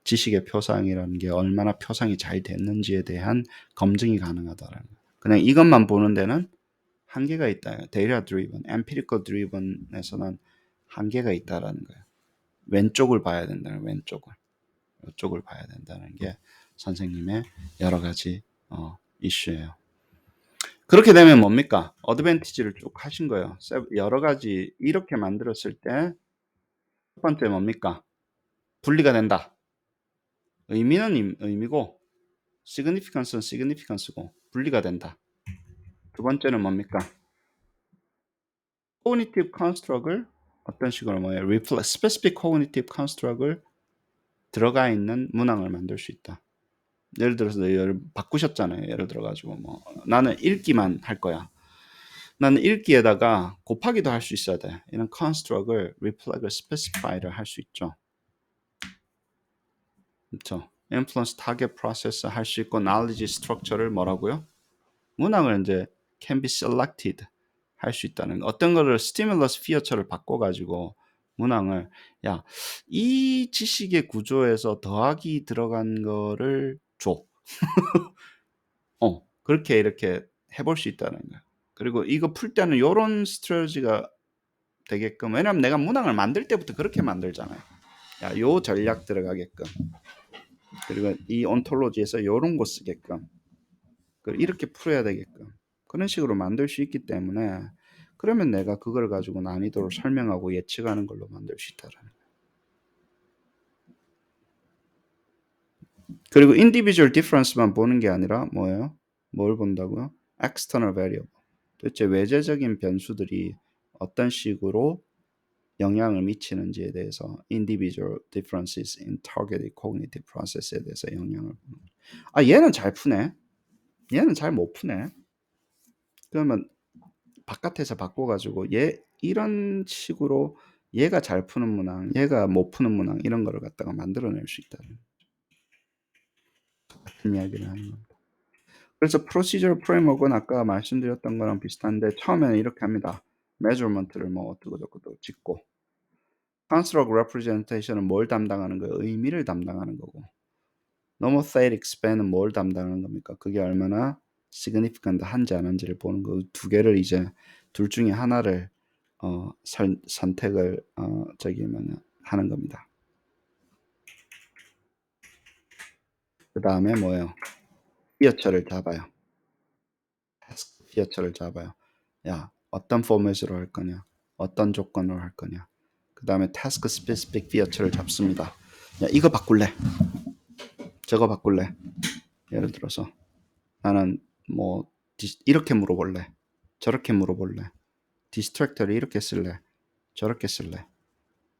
지식의 표상이라는 게 얼마나 표상이 잘 됐는지에 대한 검증이 가능하다라는 거예요. 그냥 이것만 보는 데는 한계가 있다. 데이터 드리븐, 엠피리컬 드리븐에서는 한계가 있다라는 거예요. 왼쪽을 봐야 된다는 왼쪽을. 이쪽을 봐야 된다는 게 선생님의 여러 가지 이슈예요. 그렇게 되면 뭡니까? 어드밴티지를 쭉 하신 거예요. 여러 가지 이렇게 만들었을 때 첫 번째 뭡니까? 분리가 된다. 의미는 의미고 significance는 significance고 분리가 된다. 두 번째는 뭡니까? cognitive construct을 어떤 식으로 뭐예요? specific cognitive construct을 들어가 있는 문항을 만들 수 있다. 예를 들어서 바꾸셨잖아요. 예를 들어가지고 뭐 나는 읽기만 할 거야. 나는 읽기에다가 곱하기도 할 수 있어야 돼. 이런 construct을 reflect을 specify를 할 수 있죠. 그렇죠. influence target process 할 수 있고 knowledge structure를 뭐라고요? 문항을 이제 can be selected 할 수 있다는 거. 어떤 거를 stimulus feature를 바꿔가지고 문항을 이 지식의 구조에서 더하기 들어간 거를 줘. 그렇게 이렇게 해볼 수 있다는 거야. 그리고 이거 풀 때는 이런 스트래티지가 되게끔, 왜냐면 내가 문항을 만들 때부터 그렇게 만들잖아요. 요 전략 들어가게끔, 그리고 이 온톨로지에서 요런 거 쓰게끔, 이렇게 풀어야 되게끔 그런 식으로 만들 수 있기 때문에, 그러면 내가 그걸 가지고 난이도를 설명하고 예측하는 걸로 만들 수 있다라는 거예요. 그리고 individual difference만 보는 게 아니라 뭐예요? 뭘 본다고요? external variable. 도대체 외재적인 변수들이 어떤 식으로 영향을 미치는지에 대해서 individual differences in targeted cognitive process에 대해서 영향을 보는. 얘는 잘 푸네. 얘는 잘 못 푸네. 그러면 바깥에서 바꿔가지고 얘 이런 식으로 얘가 잘 푸는 문항, 얘가 못 푸는 문항 이런 거를 갖다가 만들어낼 수 있다는 같은 이야기를 하는 겁니다. 그래서 procedural framework은 아까 말씀드렸던 거랑 비슷한데 처음에는 이렇게 합니다. measurement를 뭐 어떻게 짓고, construct representation은 뭘 담당하는 거예요? 의미를 담당하는 거고, nomothetic span은 뭘 담당하는 겁니까? 그게 얼마나 significant 한지 안 한지를 보는 거. 두 개를 이제 둘 중에 하나를 선택을 하는 겁니다. 그 다음에 뭐예요? 피어처를 잡아요. 피어처를 잡아요. 어떤 포맷으로 할 거냐, 어떤 조건으로 할 거냐. 그 다음에 task specific feature를 잡습니다. 이거 바꿀래, 저거 바꿀래. 예를 들어서 나는 뭐 이렇게 물어볼래, 저렇게 물어볼래, 디스트랙터를 이렇게 쓸래, 저렇게 쓸래.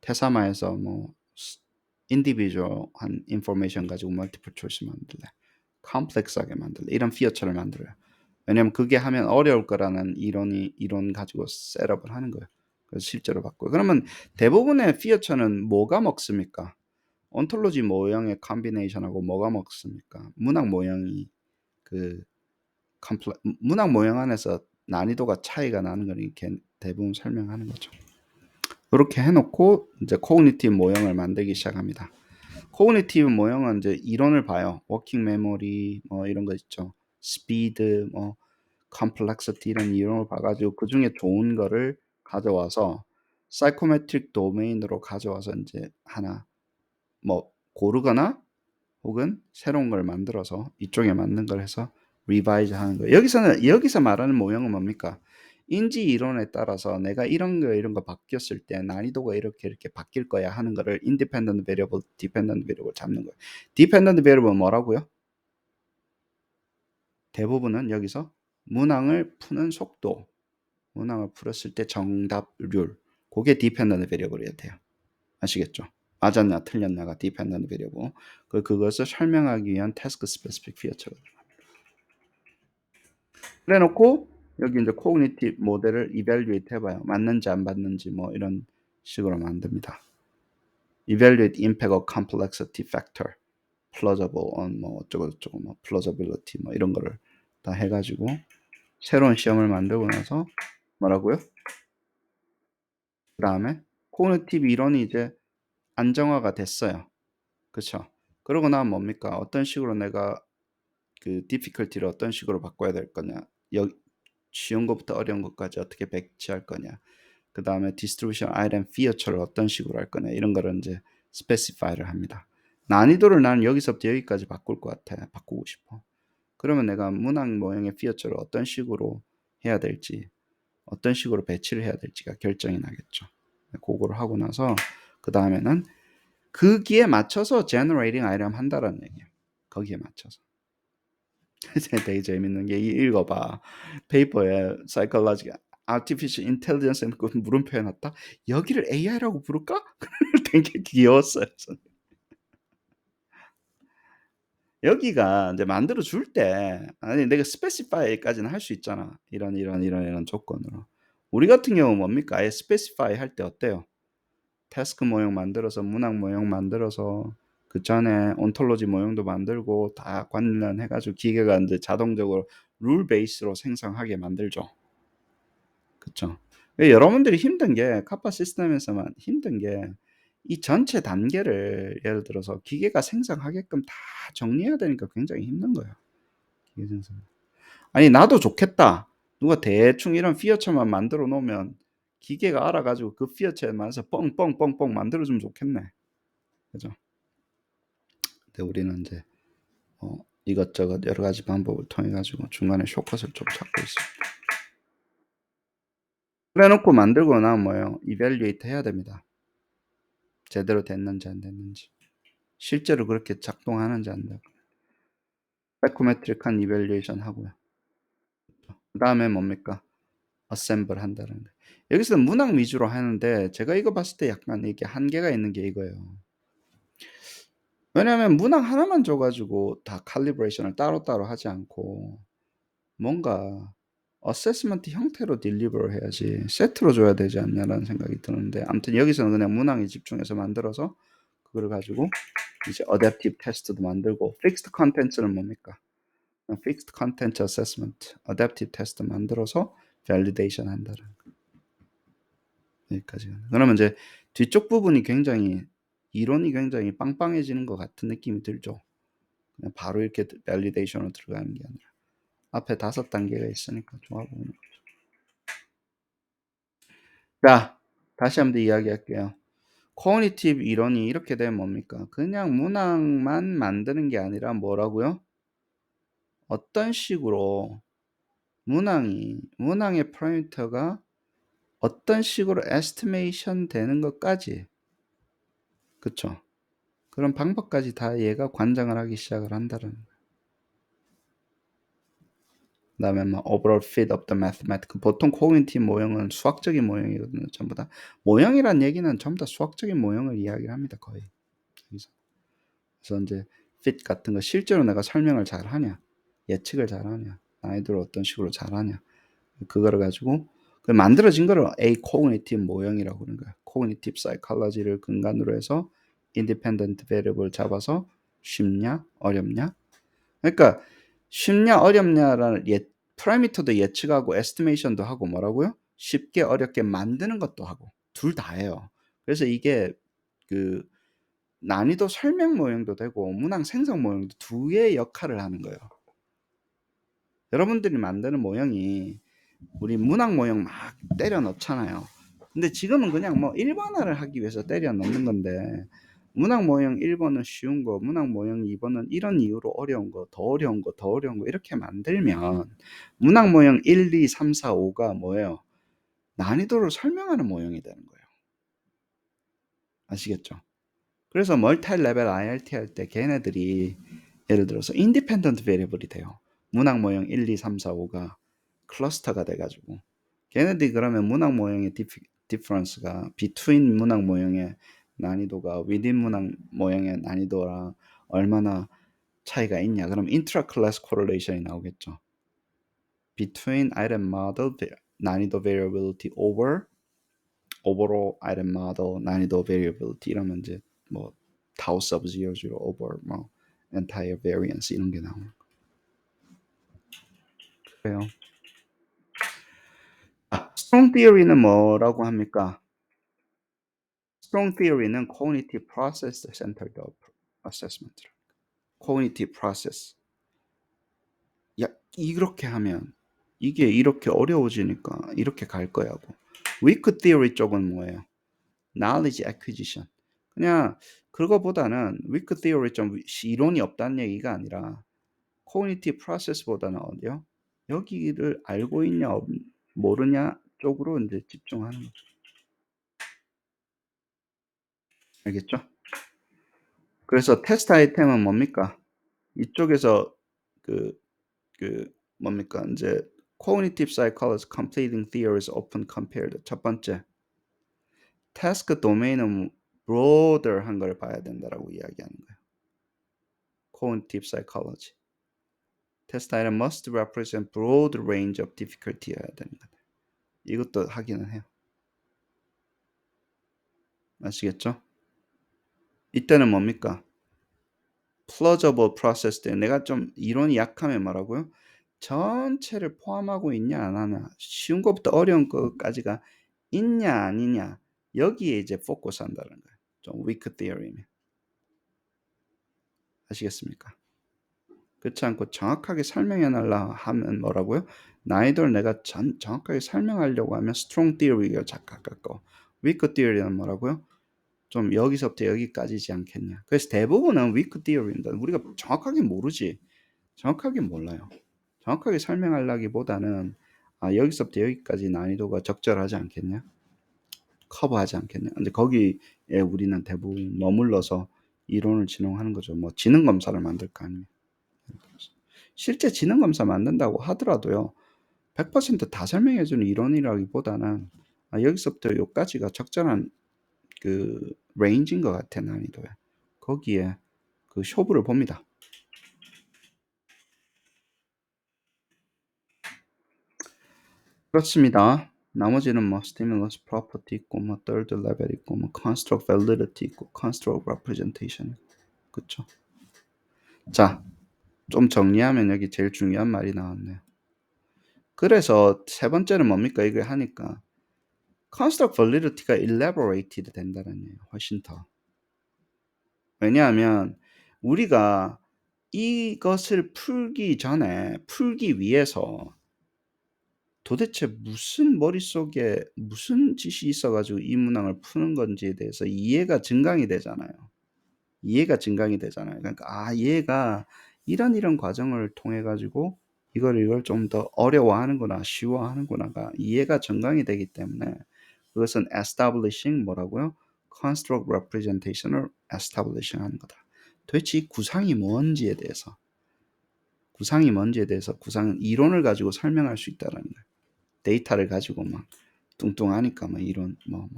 테사마에서 뭐 인디비주얼한 인포메이션 가지고 멀티플 초이스 만들래, 컴플렉스하게 만들래, 이런 피어처를 만들어요. 왜냐면 그게 하면 어려울 거라는 이론 가지고 셋업을 하는 거예요. 그래서 실제로 바꿔요. 그러면 대부분의 피어처는 뭐가 먹습니까? 온톨로지 모형의 컴비네이션하고 뭐가 먹습니까? 문학 모형이 문학 모형 안에서 난이도가 차이가 나는 걸 이렇게 대부분 설명하는 거죠. 그렇게 해놓고 이제 코그니티브 모형을 만들기 시작합니다. 코그니티브 모형은 이제 이론을 봐요. 워킹 메모리 뭐 이런 거 있죠. 스피드, 뭐 complexity 이런 이론을 봐가지고 그 중에 좋은 거를 가져와서 사이코메트릭 도메인으로 가져와서 이제 하나 뭐 고르거나 혹은 새로운 걸 만들어서 이쪽에 맞는 걸 해서 리바이즈 하는 거예요. 여기서 말하는 모형은 뭡니까? 인지 이론에 따라서 내가 이런 거 바뀌었을 때 난이도가 이렇게 바뀔 거야 하는 거를 independent variable, dependent variable 잡는 거예요. dependent variable은 뭐라고요? 대부분은 여기서 문항을 푸는 속도, 문항을 풀었을 때 정답률, 그게 dependent variable이어야 돼요. 아시겠죠? 맞았냐 틀렸냐가 dependent variable. 그것을 설명하기 위한 task specific feature가 그래 놓고 여기 이제 cognitive 모델을 evaluate 해봐요. 맞는지 안 맞는지 뭐 이런 식으로 만듭니다. evaluate impact of complexity factor, plausible on 뭐 어쩌고저쩌고 뭐 plausibility 뭐 이런 거를 다 해가지고 새로운 시험을 만들고 나서 뭐라고요? 그 다음에 cognitive 이론이 이제 안정화가 됐어요. 그쵸? 그러고 나면 뭡니까? 어떤 식으로 내가 그 difficulty를 어떤 식으로 바꿔야 될 거냐, 쉬운 것부터 어려운 것까지 어떻게 배치할 거냐, 그 다음에 distribution item feature를 어떤 식으로 할 거냐, 이런 거를 이제 specify를 합니다. 난이도를 나는 여기서부터 여기까지 바꿀 것 같아. 바꾸고 싶어. 그러면 내가 문항 모형의 feature를 어떤 식으로 해야 될지, 어떤 식으로 배치를 해야 될지가 결정이 나겠죠. 그거를 하고 나서 그 다음에는 거기에 맞춰서 generating item 한다라는 얘기예요. 거기에 맞춰서. 되게 재밌는 게 읽어봐. 페이퍼에 psychological artificial intelligence 그 물음표 해놨다. 여기를 AI라고 부를까? 되게 귀여웠어요. 여기가 이제 만들어 줄 때 아니 내가 specify까지는 할 수 있잖아. 이런 조건으로. 우리 같은 경우 뭡니까? 아예 specify 할 때 어때요? 태스크 모형 만들어서 문항 모형 만들어서 그 전에 온톨로지 모형도 만들고 다 관련해가지고 기계가 이제 자동적으로 룰 베이스로 생성하게 만들죠. 그쵸? 여러분들이 힘든 게 카파 시스템에서만 힘든 게 이 전체 단계를 예를 들어서 기계가 생성하게끔 다 정리해야 되니까 굉장히 힘든 거예요. 기계 생성. 아니 나도 좋겠다. 누가 대충 이런 피어처만 만들어 놓으면 기계가 알아가지고 그 피어처에 맞아서 뻥뻥뻥뻥 만들어주면 좋겠네. 그죠? 근데 우리는 이제 이것저것 여러 가지 방법을 통해 가지고 중간에 숏컷을 좀 찾고 있어요. 그래 놓고 만들고 나면 뭐예요? 이밸리에이트 해야 됩니다. 제대로 됐는지 안 됐는지. 실제로 그렇게 작동하는지 안 되고. 사이코메트릭한 이밸리에이션 하고요. 그 다음에 뭡니까? 어셈블 한다는 거. 여기서 문항 위주로 하는데 제가 이거 봤을 때 약간 이게 한계가 있는 게 이거예요. 왜냐하면 문항 하나만 줘가지고 다 칼리브레이션을 따로따로 하지 않고 뭔가 어세스먼트 형태로 딜리버를 해야지 세트로 줘야 되지 않냐라는 생각이 드는데 아무튼 여기서는 그냥 문항에 집중해서 만들어서 그걸 가지고 이제 어댑티브 테스트도 만들고 픽스드 컨텐츠는 뭡니까? 픽스드 컨텐츠 어세스먼트 어댑티브 테스트 만들어서 밸리데이션 한다는 거. 여기까지. 그러면 이제 뒤쪽 부분이 굉장히 이론이 굉장히 빵빵해지는 것 같은 느낌이 들죠. 그냥 바로 이렇게 밸리데이션으로 들어가는 게 아니라 앞에 5단계가 있으니까 좋아 보이는 거죠. 자, 다시 한번 이야기할게요. 코그니티브 이론이 이렇게 되면 뭡니까? 그냥 문항만 만드는 게 아니라 뭐라고요? 어떤 식으로 문항의 파라미터가 어떤 식으로 에스티메이션 되는 것까지, 그쵸? 그런 방법까지 다 얘가 관장을 하기 시작을 한다는 거예요. 그 다음에 뭐 overall fit of the mathematical, 보통 코그니티브 모형은 수학적인 모형이거든요. 전부 다 모형이란 얘기는 전부 다 수학적인 모형을 이야기를 합니다. 거의. 그래서 이제 fit 같은 거 실제로 내가 설명을 잘 하냐, 예측을 잘 하냐, 난이도를 어떤 식으로 잘 하냐, 그거를 가지고 그 만들어진 거를 A cognitive 모형이라고 그러는 거야. cognitive psychology를 근간으로 해서 independent variable 잡아서 쉽냐 어렵냐. 그러니까 쉽냐 어렵냐라는 파라미터도 예측하고 에스티메이션도 하고 뭐라고요? 쉽게 어렵게 만드는 것도 하고 둘 다 해요. 그래서 이게 그 난이도 설명 모형도 되고 문항 생성 모형도 두 개의 역할을 하는 거예요. 여러분들이 만드는 모형이 우리 문학 모형 막 때려 넣잖아요. 근데 지금은 그냥 뭐 일반화를 하기 위해서 때려 넣는 건데, 문학 모형 1번은 쉬운 거, 문학 모형 2번은 이런 이유로 어려운 거, 더 어려운 거, 더 어려운 거 이렇게 만들면 문학 모형 1, 2, 3, 4, 5가 뭐예요? 난이도를 설명하는 모형이 되는 거예요. 아시겠죠? 그래서 멀티 레벨 IRT 할 때 걔네들이 예를 들어서 인디펜던트 베리어블이 돼요. 문학 모형 1, 2, 3, 4, 5가 클러스터가 돼가지고 걔네들이 그러면 문학 모형의 디퍼런스가 between 문학 모형의 난이도가 within 문학 모형의 난이도랑 얼마나 차이가 있냐. 그럼 intra-class correlation이 나오겠죠. between item model 난이도 variability over overall item model 난이도 variability 이러면 이제 뭐 tau sub 00 over 뭐 entire variance 이런 게 나오는 거예요. strong theory는 뭐라고 합니까? strong theory는 cognitive process centered assessment. cognitive process. 야, 이렇게 하면 이게 이렇게 어려워지니까 이렇게 갈 거야고. weak theory 쪽은 뭐예요? knowledge acquisition. 그냥 그거보다는 weak theory 좀 이론이 없다는 얘기가 아니라 cognitive process보다는 어디요? 여기를 알고 있냐 모르냐 쪽으로 이제 집중하는 거죠. 알겠죠? 그래서 테스트 아이템은 뭡니까? 이쪽에서 그 뭡니까? 이제 cognitive psychology completing theories open compared. 첫 번째, task domain은 broader 한 걸 봐야 된다라고 이야기하는 거예요. cognitive psychology. test item must represent broad range of difficulty여야 되는 거예요. 이것도 하기는 해요. 아시겠죠? 이때는 뭡니까? plausible process 때 내가 좀 이론이 약하면 뭐라고요? 전체를 포함하고 있냐 안 하냐, 쉬운 것부터 어려운 것까지가 있냐 아니냐, 여기에 이제 포커스 한다는 거예요. 좀 weak theory면. 아시겠습니까? 그렇지 않고 정확하게 설명해 달라 하면 뭐라고요? 난이도를 내가 정확하게 설명하려고 하면 strong theory가 가깝고, weak theory는 뭐라고요? 좀 여기서부터 여기까지지 않겠냐. 그래서 대부분은 weak theory입니다. 우리가 정확하게 모르지. 정확하게 몰라요. 정확하게 설명하려기보다는 여기서부터 여기까지 난이도가 적절하지 않겠냐? 커버하지 않겠냐? 근데 거기에 우리는 대부분 머물러서 이론을 진행하는 거죠. 뭐 지능 검사를 만들 거 아니에요. 실제 지능 검사 만든다고 하더라도요, 100%다 설명해주는 이론이라기보다는 여기서부터 여기까지가 적절한 그 레인지인 것 같아, 난이도에. 거기에 그 쇼부를 봅니다. 그렇습니다. 나머지는 뭐 stimulus property 있고 뭐 third level 있고 뭐 construct validity 있고 construct representation. 그쵸? 자, 좀 정리하면 여기 제일 중요한 말이 나왔네요. 그래서 세 번째는 뭡니까? 이걸 하니까 construct validity가 elaborated 된다는 얘기예요. 훨씬 더. 왜냐하면 우리가 이것을 풀기 전에, 풀기 위해서 도대체 무슨 머릿속에 무슨 짓이 있어가지고 이 문항을 푸는 건지에 대해서 이해가 증강이 되잖아요. 이해가 증강이 되잖아요. 그러니까 얘가 이런 과정을 통해 가지고 이걸 좀 더 어려워하는구나, 쉬워하는구나가 이해가 증강이 되기 때문에 그것은 establishing 뭐라고요? construct representation을 establishing 하는 거다. 도대체 이 구상이 뭔지에 대해서, 구상 이론을 가지고 설명할 수 있다라는 거예요. 데이터를 가지고 막 뚱뚱하니까 막 이론 뭐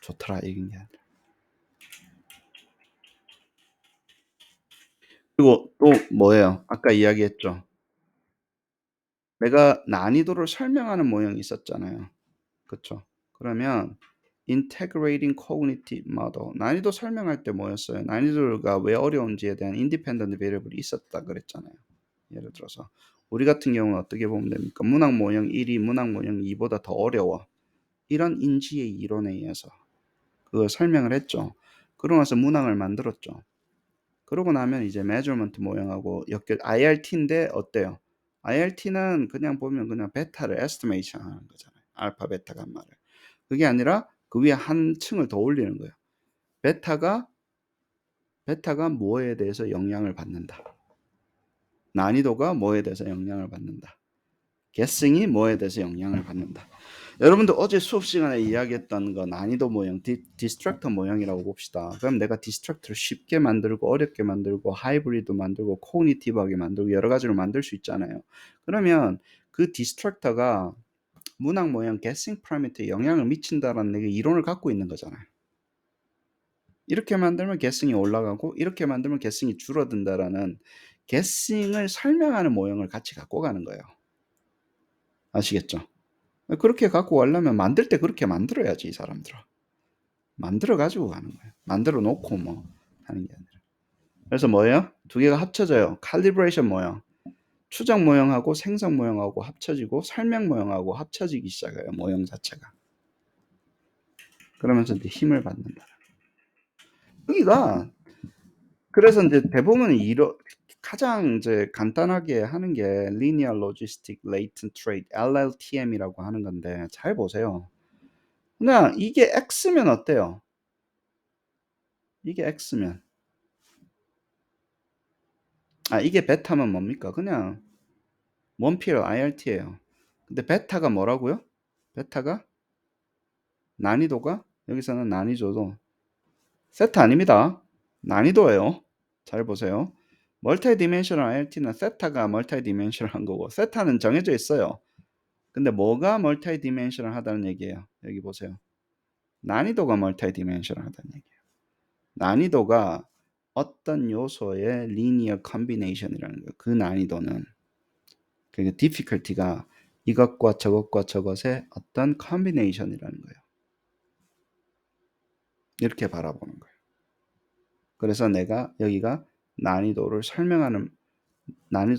좋더라 이런 게 아니라. 그리고 또 뭐예요? 아까 이야기했죠. 내가 난이도를 설명하는 모형이 있었잖아요. 그쵸? 그러면 integrating cognitive model, 난이도 설명할 때 뭐였어요? 난이도가 왜 어려운지에 대한 independent variable이 있었다 그랬잖아요. 예를 들어서 우리 같은 경우는 어떻게 보면 됩니까? 문학 모형 1이 문학 모형 2보다 더 어려워. 이런 인지의 이론에 의해서 그걸 설명을 했죠. 그러고 나서 문항을 만들었죠. 그러고 나면 이제 measurement 모형하고 IRT인데 어때요? IRT는 그냥 보면 그냥 베타를 estimation 하는 거잖아요. 알파, 베타, 감마를. 그게 아니라 그 위에 한 층을 더 올리는 거예요. 베타가 뭐에 대해서 영향을 받는다. 난이도가 뭐에 대해서 영향을 받는다. guessing이 뭐에 대해서 영향을 받는다. 여러분들 어제 수업 시간에 이야기했던 거 난이도 모형, 디스트랙터 모형이라고 봅시다. 그럼 내가 디스트랙터를 쉽게 만들고 어렵게 만들고 하이브리드 만들고 코그니티브하게 만들고 여러 가지로 만들 수 있잖아요. 그러면 그 디스트랙터가 문항 모형 guessing parameter에 영향을 미친다라는 이론을 갖고 있는 거잖아요. 이렇게 만들면 guessing이 올라가고 이렇게 만들면 guessing이 줄어든다라는 guessing을 설명하는 모형을 같이 갖고 가는 거예요. 아시겠죠? 그렇게 갖고 가려면 만들 때 그렇게 만들어야지, 이 사람들은. 만들어 가지고 가는 거예요. 만들어 놓고 뭐 하는 게 아니라. 그래서 뭐예요? 두 개가 합쳐져요. 칼리브레이션 모형. 추정 모형하고 생성 모형하고 합쳐지고 설명 모형하고 합쳐지기 시작해요. 모형 자체가. 그러면서 이제 힘을 받는다. 여기가 그래서 이제 대부분 가장 이제 간단하게 하는 게 Linear Logistic Latent Trait (LLTM이라고) 하는 건데 잘 보세요. 그냥 이게 X면 어때요? 이게 X면 이게 베타면 뭡니까? 그냥 원피어 IRT예요. 근데 베타가 뭐라고요? 베타가 난이도가 여기서는 난이도도 세트 아닙니다. 난이도예요. 잘 보세요. 멀티 디멘셔널 IRT는 세타가 멀티 디멘셔널한 거고 세타는 정해져 있어요. 근데 뭐가 멀티 디멘셔널 하다는 얘기예요? 여기 보세요. 난이도가 멀티 디멘셔널 하다는 얘기예요. 난이도가 어떤 요소의 리니어 컨비네이션이라는 거예요. 그 난이도는 그러니까 difficulty가 이것과 저것과 저것의 어떤 컨비네이션이라는 거예요. 이렇게 바라보는 거예요. 그래서 내가 여기가 난이도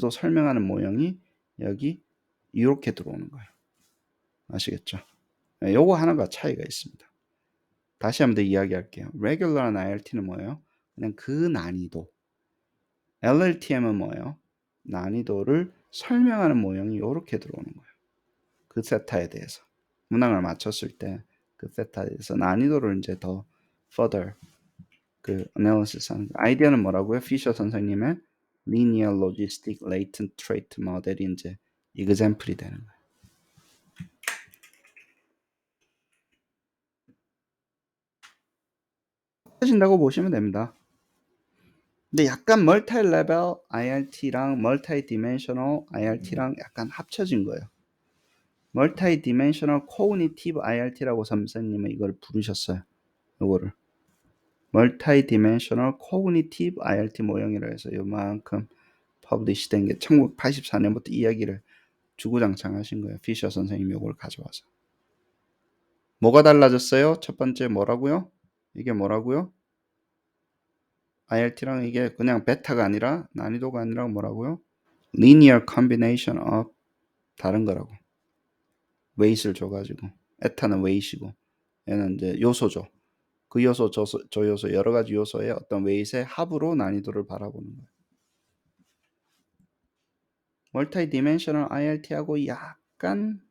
설명하는 모형이 여기 이렇게 들어오는 거예요. 아시겠죠? 요거 하나가 차이가 있습니다. 다시 한번 더 이야기할게요. Regular한 IRT는 뭐예요? 그냥 그 난이도. LLTM은 뭐예요? 난이도를 설명하는 모형이 이렇게 들어오는 거예요. 그 세타에 대해서. 문항을 맞췄을 때 그 세타에 대해서 난이도를 이제 더 further 그 analysis 하는 거예요. 아이디어는 뭐라고요? 피셔 선생님의 Linear Logistic Latent Trait 모델이 이제 example이 되는 거예요. 하신다고 보시면 됩니다. 근데 약간 멀티 레벨 IRT랑 멀티 디멘셔널 IRT랑 약간 합쳐진 거예요. 멀티 디멘셔널 코그니티브 IRT라고 선생님은 이걸 부르셨어요. 요거를 멀티 디멘셔널 코그니티브 IRT 모형이라 해서 요만큼 퍼블리시 된 게 1984년부터 이야기를 주구장창 하신 거예요. 피셔 선생님이 요걸 가져와서. 뭐가 달라졌어요? 첫 번째 뭐라고요? 이게 뭐라고요? IRT랑 이게 그냥 베타가 아니라 난이도가 아니라 뭐라고요? Linear combination of 다른 거라고. weight을 줘가지고 에타는 weight이고 얘는 이제 요소죠. 그 요소 저 요소 여러 가지 요소의 어떤 weight의 합으로 난이도를 바라보는 거예요. 멀티 디멘셔널 IRT하고 약간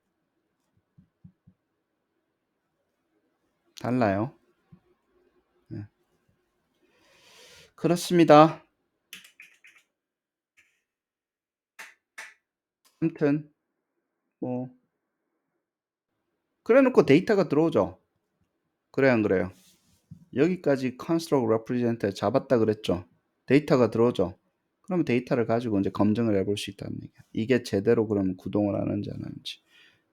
달라요. 네. 그렇습니다. 아무튼 뭐 그래놓고 데이터가 들어오죠. 그래 안 그래요? 여기까지 construct represent 잡았다 그랬죠. 데이터가 들어오죠. 그러면 데이터를 가지고 이제 검증을 해볼 수 있다는 얘기야. 이게 제대로 그러면 구동을 하는지 안 하는지.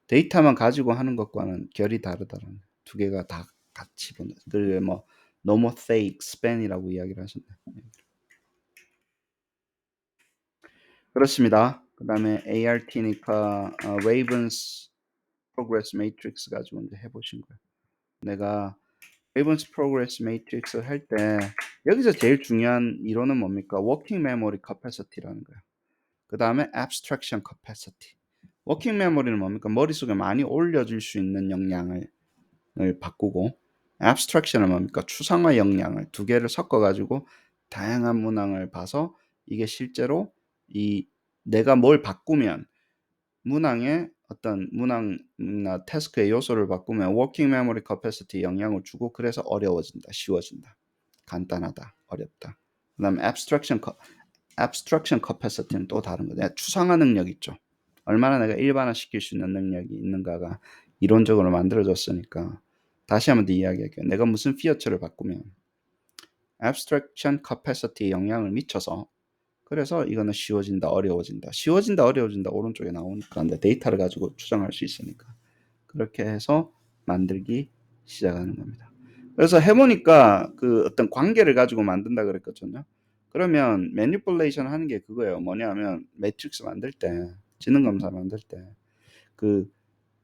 데이터만 가지고 하는 것과는 결이 다르다는 두 개가 다 같이 본다. 그리고 뭐 nomoteic span이라고 이야기를 하셨네. 그렇습니다. 그 다음에 ART니까 Ravens Progress Matrix 가지고 이제 해보신 거예요. 내가 Ravens Progress Matrix 할 때 여기서 제일 중요한 이론은 뭡니까? Working Memory Capacity라는 거예요. 그 다음에 Abstraction Capacity. Working Memory는 뭡니까? 머릿속에 많이 올려줄 수 있는 역량을 바꾸고 Abstraction은 뭡니까? 추상화 역량을 두 개를 섞어가지고 다양한 문항을 봐서 이게 실제로 이 내가 뭘 바꾸면 문항의 어떤 문항이나 태스크의 요소를 바꾸면 워킹 메모리 커패시티에 영향을 주고 그래서 어려워진다, 쉬워진다, 간단하다, 어렵다. 그 다음에 abstraction capacity는 또 다른 거예요. 추상화 능력 있죠. 얼마나 내가 일반화시킬 수 있는 능력이 있는가가 이론적으로 만들어졌으니까 다시 한번 더 이야기할게요. 내가 무슨 피어처를 바꾸면 abstraction capacity에 영향을 미쳐서 그래서 이거는 쉬워진다, 어려워진다. 쉬워진다, 어려워진다 오른쪽에 나오니까 근데 데이터를 가지고 추정할 수 있으니까 그렇게 해서 만들기 시작하는 겁니다. 그래서 해보니까 그 어떤 관계를 가지고 만든다 그랬거든요. 그러면 매니플레이션 하는 게 그거예요. 뭐냐면 매트릭스 만들 때, 지능검사 만들 때 그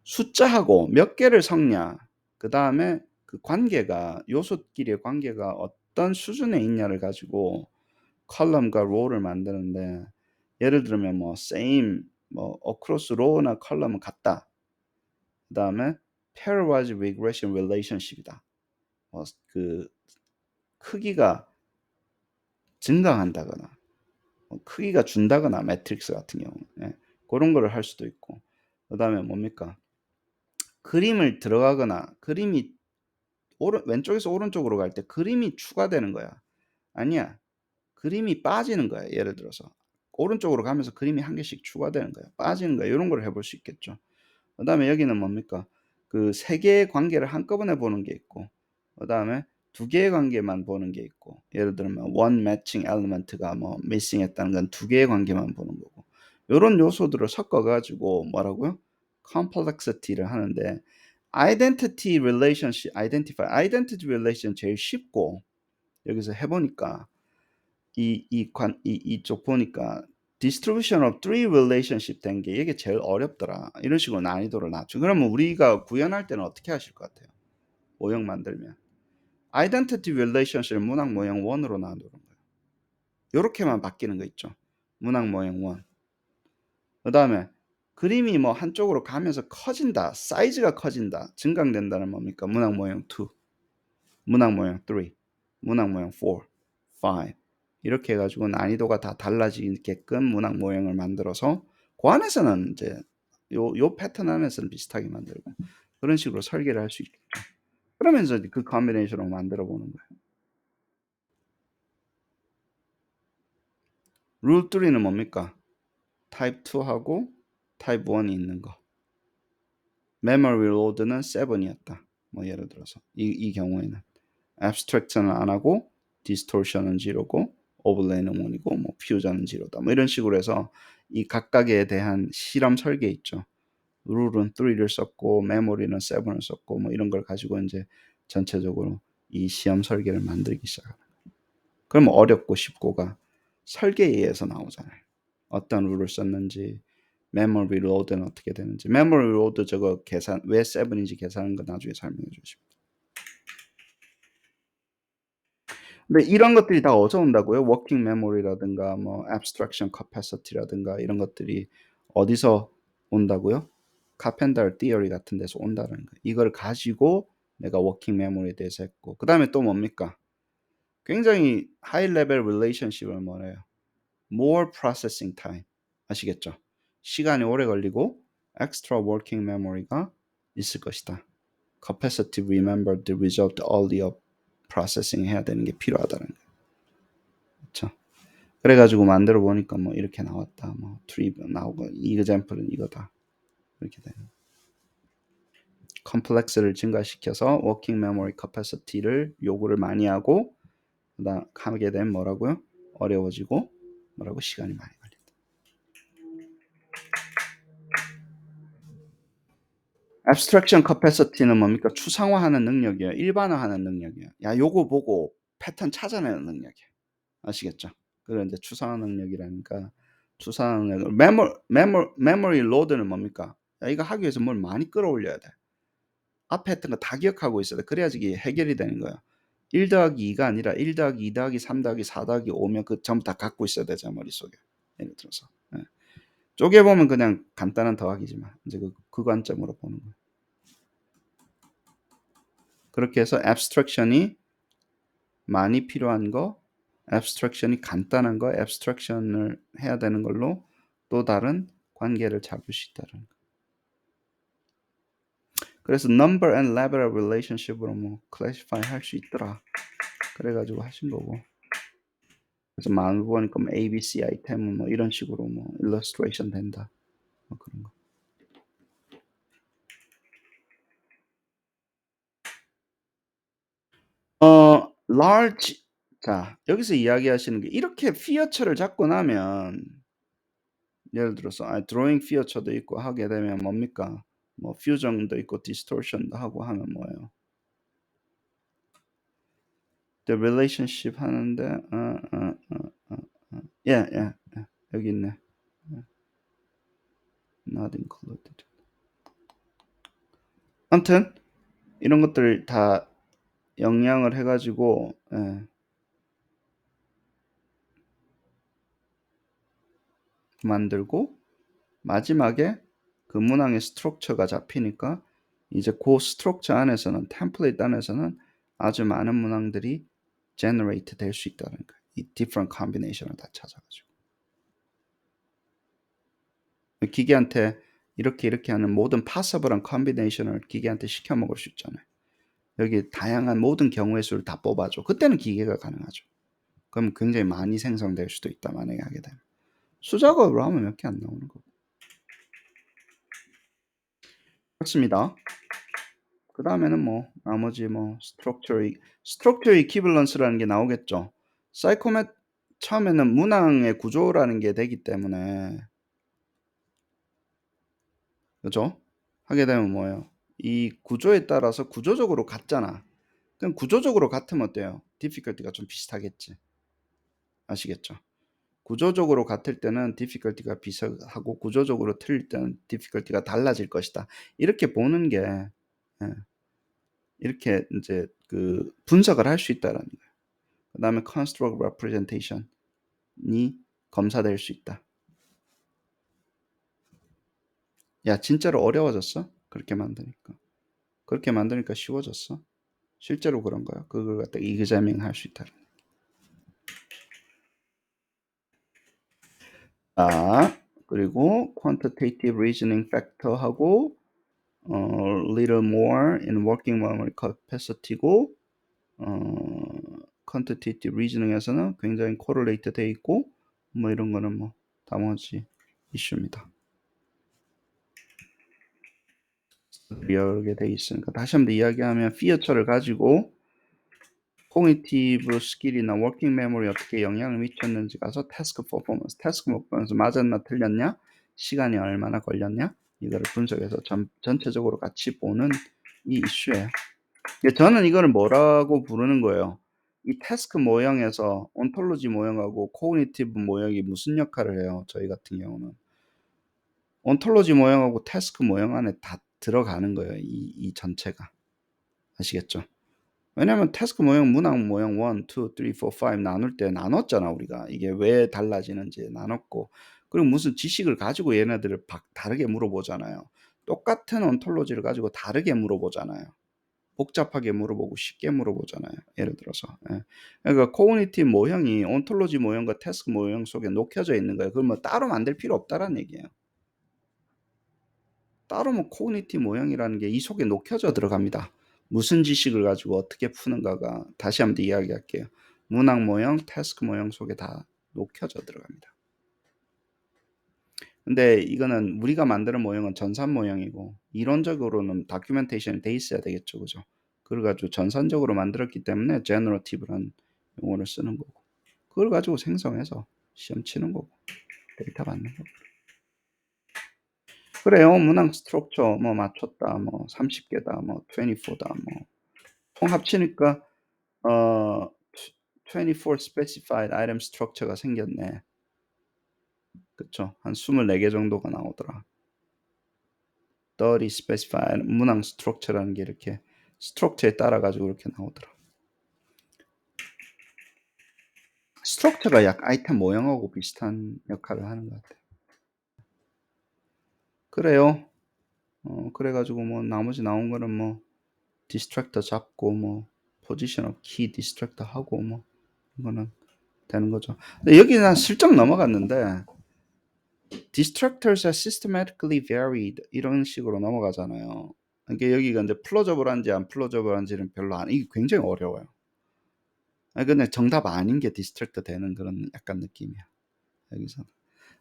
숫자하고 몇 개를 섞냐, 그 다음에 그 관계가 요소끼리의 관계가 어떤 수준에 있냐를 가지고 컬럼과 row를 만드는데 예를 들면 뭐 same, 뭐 across row나 컬럼은 같다. 그 다음에 pairwise regression relationship이다. 그 크기가 증강한다거나 크기가 준다거나 매트릭스 같은 경우 그런 거를 할 수도 있고 그 다음에 뭡니까 그림을 들어가거나 그림이 왼쪽에서 오른쪽으로 갈 때 그림이 추가되는 거야. 아니야. 그림이 빠지는 거야. 예를 들어서 오른쪽으로 가면서 그림이 한 개씩 추가되는 거야. 빠지는 거야. 이런 걸 해볼 수 있겠죠. 그 다음에 여기는 뭡니까 그 세 개의 관계를 한꺼번에 보는 게 있고 그 다음에 두 개의 관계만 보는 게 있고 예를 들면 one matching element가 뭐 missing 했다는 건 두 개의 관계만 보는 거고 이런 요소들을 섞어 가지고 뭐라고요? complexity를 하는데 identity relationship, identity relation 제일 쉽고 여기서 해보니까 이쪽 보니까 distribution of three relationship 된 게 이게 제일 어렵더라. 이런 식으로 난이도를 낮춰. 그러면 우리가 구현할 때는 어떻게 하실 것 같아요? 모형 만들면 identity relationship 문항 모형 1으로 나누는 거예요. 이렇게만 바뀌는 거 있죠. 문항 모형 1. 그 다음에 그림이 뭐 한쪽으로 가면서 커진다, 사이즈가 커진다, 증강된다는 뭡니까? 문항 모형 2, 문항 모형 3, 문항 모형 4, 5 이렇게 해가지고 난이도가 다 달라지게끔 문항 모형을 만들어서 그 안에서는 이제 요 패턴 안에서는 비슷하게 만들고 그런 식으로 설계를 할 수 있겠죠. 그러면서 그 컨비네이션으로 만들어 보는 거예요. 룰 3는 뭡니까? 타입 2하고 타입 1이 있는 거. 메모리 로드는 7이었다. 뭐 예를 들어서 이 경우에는 abstract는 안 하고 distortion은 0고 overlay는 1이고 뭐 fusion은 0다. 뭐 이런 식으로 해서 이 각각에 대한 실험 설계 있죠. 룰은 3를 썼고 메모리는 7을 썼고 뭐 이런 걸 가지고 이제 전체적으로 이 시험 설계를 만들기 시작합니다. 그럼 어렵고 쉽고가 설계에 의해서 나오잖아요. 어떤 룰을 썼는지 메모리 로드는 어떻게 되는지 메모리 로드 저거 계산 왜 7인지 계산하는 거 나중에 설명해 주십니다. 근데 이런 것들이 다 어디서 온다고요? 워킹 메모리라든가 뭐 abstraction capacity라든가 이런 것들이 어디서 온다고요? 카펜터 티어리 같은 데서 온다는 거예요. 이걸 가지고 내가 워킹 메모리에 대해서 했고 그 다음에 또 뭡니까? 굉장히 하이 레벨 릴레이션십을 뭐래요? more processing time 아시겠죠? 시간이 오래 걸리고 extra working memory가 있을 것이다. capacity remember the result early of processing 해야 되는 게 필요하다는 거예요. 그렇죠? 그래가지고 만들어 보니까 뭐 이렇게 나왔다. 뭐 트리 나오고 이 example은 이거다. 이렇게 되는. 컴플렉스를 증가시켜서 워킹 메모리 캐퍼시티를 요구를 많이 하고 그다음 하게 되면 뭐라고요? 어려워지고 뭐라고 시간이 많이 걸린다. abstraction capacity는 뭡니까? 추상화하는 능력이에요. 일반화하는 능력이에요. 야, 요거 보고 패턴 찾아내는 능력이에요. 아시겠죠? 그걸 이제 추상화 능력이라니까 추상화 능력. 메모리 로드는 뭡니까? 야, 이거 하기 위해서 뭘 많이 끌어올려야 돼. 앞에 했던 거 다 기억하고 있어야 돼. 그래야지 이게 해결이 되는 거야. 1 더하기 2가 아니라 1 더하기 2 더하기 3 더하기 4 더하기 5면 그 전부 다 갖고 있어야 되잖아, 머릿속에. 예를 들어서. 예. 쪼개보면 그냥 간단한 더하기지만 이제 그 관점으로 보는 거예요. 그렇게 해서 abstraction이 많이 필요한 거, abstraction이 간단한 거, abstraction을 해야 되는 걸로 또 다른 관계를 잡을 수 있다는 거. 그래서 number and level of relationship으로 뭐 classify 할 수 있더라. 그래가지고 하신 거고. 그래서 마음 보니까 뭐 ABC 아이템은 뭐 이런 식으로 뭐 illustration 된다. 뭐 그런 거. large. 자, 여기서 이야기하시는 게 이렇게 feature를 잡고 나면 예를 들어서 drawing feature도 있고 하게 되면 뭡니까? 뭐 fusion도 있고 distortion도 하고 하면 뭐예요? The relationship 하는데 예. 여기 있네. Not included. 아무튼 이런 것들 다 영향을 해가지고 만들고 마지막에 그 문항의 스트럭처가 잡히니까 이제 그 스트럭처 안에서는 템플릿 안에서는 아주 많은 문항들이 generate 될 수 있다는 거예요. 이 different combination을 다 찾아가지고 기계한테 이렇게 하는 모든 possible한 combination을 기계한테 시켜 먹을 수 있잖아요. 여기 다양한 모든 경우의 수를 다 뽑아줘. 그때는 기계가 가능하죠. 그럼 굉장히 많이 생성될 수도 있다. 만약에 하게 되면 수작업으로 하면 몇 개 안 나오는 거고. 그렇습니다. 그 다음에는 뭐 나머지 뭐 structure equivalence라는 게 나오겠죠. 사이코메 처음에는 문항의 구조라는 게 되기 때문에 그죠? 하게 되면 뭐예요? 이 구조에 따라서 구조적으로 같잖아. 그럼 구조적으로 같으면 어때요? difficulty가 좀 비슷하겠지. 아시겠죠? 구조적으로 같을 때는 difficulty가 비슷하고 구조적으로 틀릴 때는 difficulty가 달라질 것이다. 이렇게 보는 게 이렇게 이제 그 분석을 할 수 있다라는 거예요. 그 다음에 construct representation이 검사될 수 있다. 야, 진짜로 어려워졌어? 그렇게 만드니까 쉬워졌어? 실제로 그런 거야. 그걸 갖다 examining 할 수 있다. 그리고 quantitative reasoning factor하고 little more in working memory capacity고 quantitative reasoning에서는 굉장히 correlate 돼 있고 뭐 이런 거는 뭐 나머지 이슈입니다. 여러 돼 있으니까 다시 한번 이야기하면 feature를 가지고 cognitive skill이나 working memory 어떻게 영향을 미쳤는지 가서 task performance 맞았나 틀렸냐, 시간이 얼마나 걸렸냐 이거를 분석해서 전체적으로 같이 보는 이 이슈예요. 저는 이거를 뭐라고 부르는 거예요? 이 태스크 모형에서 온톨로지 모형하고 코그니티브 모형이 무슨 역할을 해요? 저희 같은 경우는 온톨로지 모형하고 태스크 모형 안에 다 들어가는 거예요. 이 전체가. 아시겠죠? 왜냐면 태스크 모형, 문항 모형 1, 2, 3, 4, 5 나눌 때 나눴잖아. 우리가 이게 왜 달라지는지 나눴고, 그리고 무슨 지식을 가지고 얘네들을 다르게 물어보잖아요. 똑같은 온톨로지를 가지고 다르게 물어보잖아요. 복잡하게 물어보고 쉽게 물어보잖아요. 예를 들어서. 그러니까 코그니티브 모형이 온톨로지 모형과 태스크 모형 속에 녹혀져 있는 거예요. 그걸 뭐 따로 만들 필요 없다라는 얘기예요. 따로 뭐 코그니티브 모형이라는 게 이 속에 녹혀져 들어갑니다. 무슨 지식을 가지고 어떻게 푸는가가 다시 한번 이야기할게요. 문항 모형, 태스크 모형 속에 다 녹혀져 들어갑니다. 근데 이거는 우리가 만드는 모형은 전산 모형이고 이론적으로는 다큐멘테이션이 돼 있어야 되겠죠. 그죠? 그래가지고 전산적으로 만들었기 때문에 제너러티브라는 용어를 쓰는 거고 그걸 가지고 생성해서 시험 치는 거고 데이터 받는 거고 그래요. 문항 스트럭처 뭐 맞췄다 뭐 30개다 뭐 24다 뭐 총 합치니까 24 specified item structure가 생겼네. 그쵸? 한 24개 정도가 나오더라. 30 specified 문항 structure라는 게 이렇게 structure에 따라 가지고 이렇게 나오더라. structure가 약 아이템 모형하고 비슷한 역할을 하는 것 같아요. 그래요. 그래가지고 뭐 나머지 나온 거는 뭐 distractor 잡고 뭐 position of key distractor 하고 뭐 이거는 되는 거죠. 근데 여기 난 슬쩍 넘어갔는데 Destructors are systematically varied 이런 식으로 넘어가잖아요. 그러니까 여기가 이제 플로저블한지 안 플로저블한지는 별로 안 이게 굉장히 어려워요. 근데 정답 아닌 게 디스트랙트 되는 그런 약간 느낌이야. 여기서.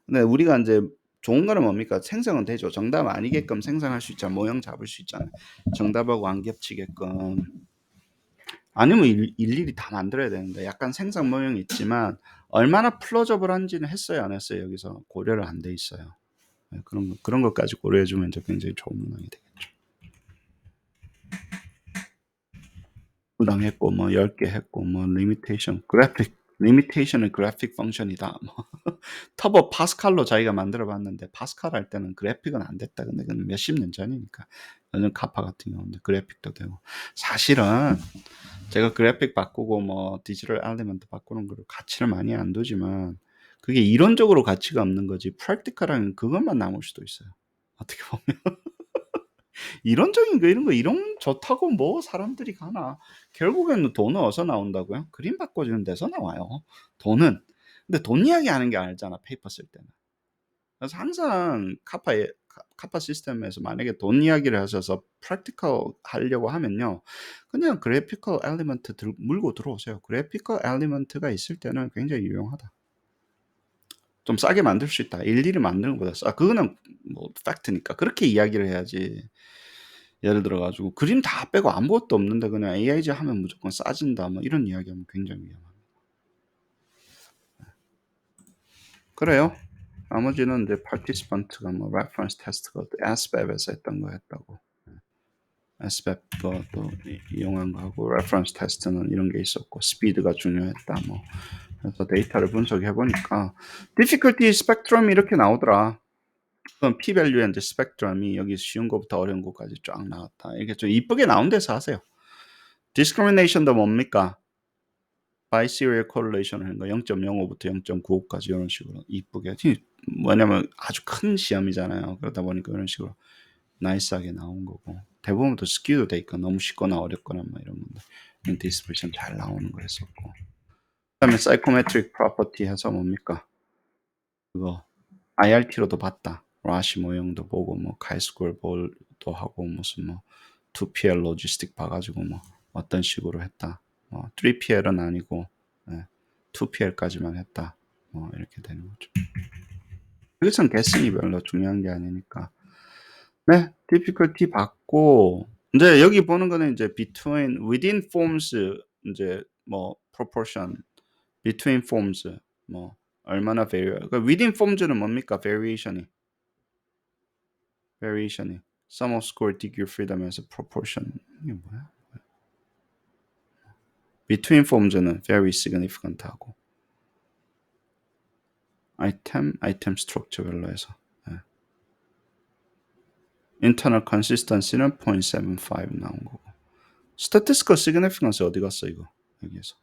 근데 우리가 이제 좋은 거는 뭡니까? 생성은 되죠. 정답 아니게끔 생성할 수 있잖아. 모형 잡을 수 있잖아요. 정답하고 안 겹치게끔. 아니면 일일이 다 만들어야 되는데 약간 생성 모형이 있지만 얼마나 플로저블한지는 했어요, 안 했어요? 여기서 고려를 안 돼 있어요. 그런 것까지 고려해 주면 이제 굉장히 좋은 문항이 되겠죠. 부당했고 뭐 10개 했고 뭐 리미테이션 그래픽 리미테이션은 그래픽 펑션이다. 뭐 터보 파스칼로 자기가 만들어 봤는데 파스칼 할 때는 그래픽은 안 됐다. 근데 그건 몇십 년 전이니까. 요즘 카파 같은 경우는 그래픽도 되고. 사실은 제가 그래픽 바꾸고 뭐 디지털 엘리먼트 바꾸는 거를 가치를 많이 안 두지만 그게 이론적으로 가치가 없는 거지. 프랙티컬한 그것만 남을 수도 있어요. 어떻게 보면. 이론적인 거 이런 거 이론 좋다고 뭐 사람들이 가나. 결국에는 돈은 어디서 나온다고요? 그림 바꿔주는 데서 나와요. 돈은. 근데 돈 이야기 하는 게 아니잖아. 페이퍼 쓸 때는. 그래서 항상 카파 시스템에서 만약에 돈 이야기를 하셔서 프랙티컬 하려고 하면요. 그냥 그래피컬 엘리먼트 물고 들어오세요. 그래피컬 엘리먼트가 있을 때는 굉장히 유용하다. 좀 싸게 만들 수 있다. 일일이 만드는 것보다 싸. 그거는 뭐 팩트니까. 그렇게 이야기를 해야지. 예를 들어 가지고 그림 다 빼고 아무것도 없는데 그냥 AIG 하면 무조건 싸진다. 뭐 이런 이야기하면 굉장히 위험합니다. 그래요. 나머지는 이제 participant가 뭐 reference test가 SBAB에서 했던 거 했다고. SBAB 또 이용한 거 하고 reference test는 이런 게 있었고 스피드가 중요했다. 뭐 그래서 데이터를 분석해 보니까 difficulty spectrum이 이렇게 나오더라. 그럼 p-value의 이제 스펙트럼이 여기 쉬운 거부터 어려운 거까지 쫙 나왔다. 이게 좀 이쁘게 나온 데서 하세요. discrimination도 뭡니까? 바이시리얼 correlation을 하는 거 0.05부터 0.95까지 이런 식으로 이쁘게. 뭐냐면 아주 큰 시험이잖아요. 그러다 보니까 이런 식으로 나이스하게 나온 거고 대부분 또 스키도 돼 있고 너무 쉽거나 어렵거나 뭐 이런 건데 디스프레션 잘 나오는 거 했었고. 그다음에 사이코메트릭 프로퍼티 해서 뭡니까? 그거 IRT로도 봤다. 라시 모형도 보고 뭐 카이스콜 볼도 하고 무슨 뭐 2PL 로지스틱 봐가지고 뭐 어떤 식으로 했다. 3PL은 아니고 2PL까지만 했다. 뭐 이렇게 되는 거죠. 그것은 개성이 별로 중요한 게 아니니까. 네, difficulty 받고 이제 여기 보는 거는 이제 between, within forms 이제 뭐 proportion, between forms 뭐 얼마나 vary. 그러니까 within forms는 뭡니까? variation이 sum of square degree freedom에서 proportion 이게 뭐야? between forms는 very significant 하고 item structure 별로에서 internal consistency는 0.75 나온 거고 statistical significance 어디 갔어 이거 여기에서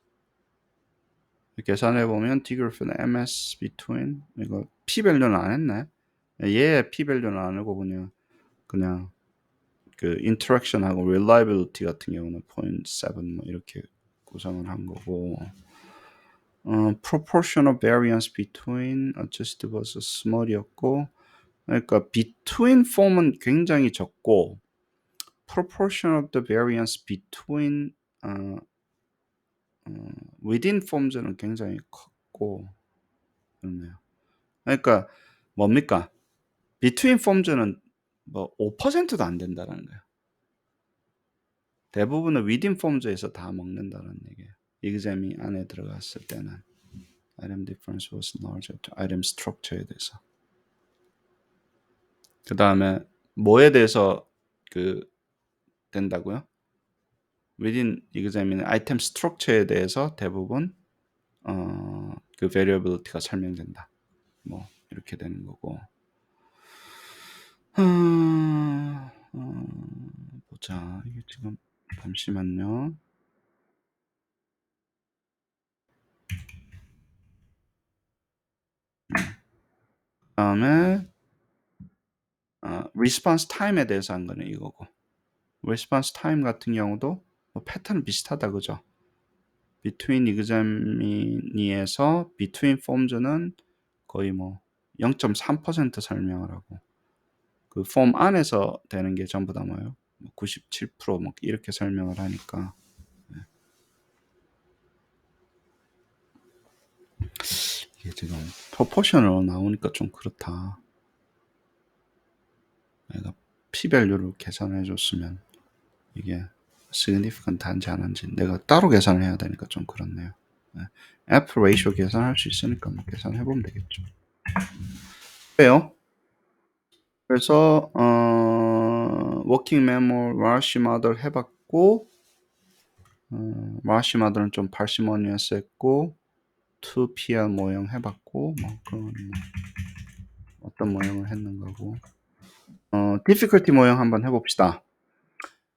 계산해 보면 degree freedom ms between 이거 p 밸류는 안 했네. 얘 p 밸류는 안 하고 그냥 그 interaction하고 reliability 같은 경우는 0.7 뭐 이렇게 구성을 한 거고. proportional variance between adjusted versus small이었고 그러니까 between form은 굉장히 적고 proportion of the variance between within forms는 굉장히 컸고 그렇네요. 그러니까 뭡니까? between forms는 뭐 5%도 안 된다는 거예요. 대부분은 within forms에서 다 먹는다는 얘기예요. exam이 안에 들어갔을 때는 item difference was larger to item structure에 대해서. 그 다음에 뭐에 대해서 된다고요? within exam은 item structure에 대해서 대부분 그 variability가 설명된다. 뭐 이렇게 되는 거고. 보자. 이게 지금 잠시만요. 그다음에 response time에 대해서 한 거는 이거고. response time 같은 경우도 뭐 패턴 비슷하다 그죠? between examine에서 between forms는 거의 뭐 0.3% 설명을 하고 그 폼 안에서 되는 게 전부 다 뭐예요? 97% 이렇게 설명을 하니까 이게 지금 프로포션으로 나오니까 좀 그렇다. 내가 P-밸류를 계산해 줬으면 이게 significant 한지 안 한지 내가 따로 계산을 해야 되니까 좀 그렇네요. F ratio 계산할 수 있으니까 계산해 보면 되겠죠. 그래요. 그래서 working memory Rashi model 해봤고 Rashi model은 좀 parsimonious 했고 2PL 모형 해봤고 그건 어떤 모형을 했는가고 difficulty 모형 한번 해봅시다.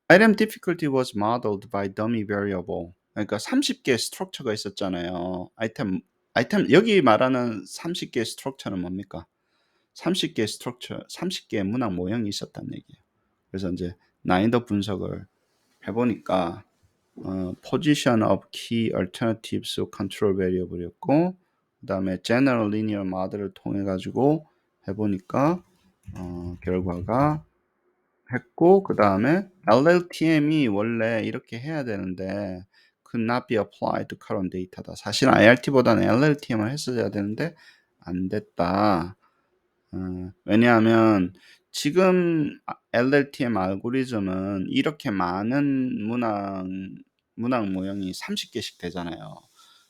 item difficulty was modeled by dummy variable. 그러니까 30개의 스트럭처가 있었잖아요. 아이템 여기 말하는 30개의 스트럭처는 뭡니까? 30개의 스트럭처, 30개의 문항 모형이 있었다는 얘기예요. 그래서 이제 난이도 분석을 해보니까 position of key alternatives control variable이었고 그 다음에 general linear model을 통해 가지고 해보니까 결과가 했고 그 다음에 LLTM이 원래 이렇게 해야 되는데 could not be applied to current data다. 사실 IRT보다는 LLTM을 했어야 되는데 안 됐다. 왜냐하면 지금 LLTM 알고리즘은 이렇게 많은 문항 모형이 30개씩 되잖아요.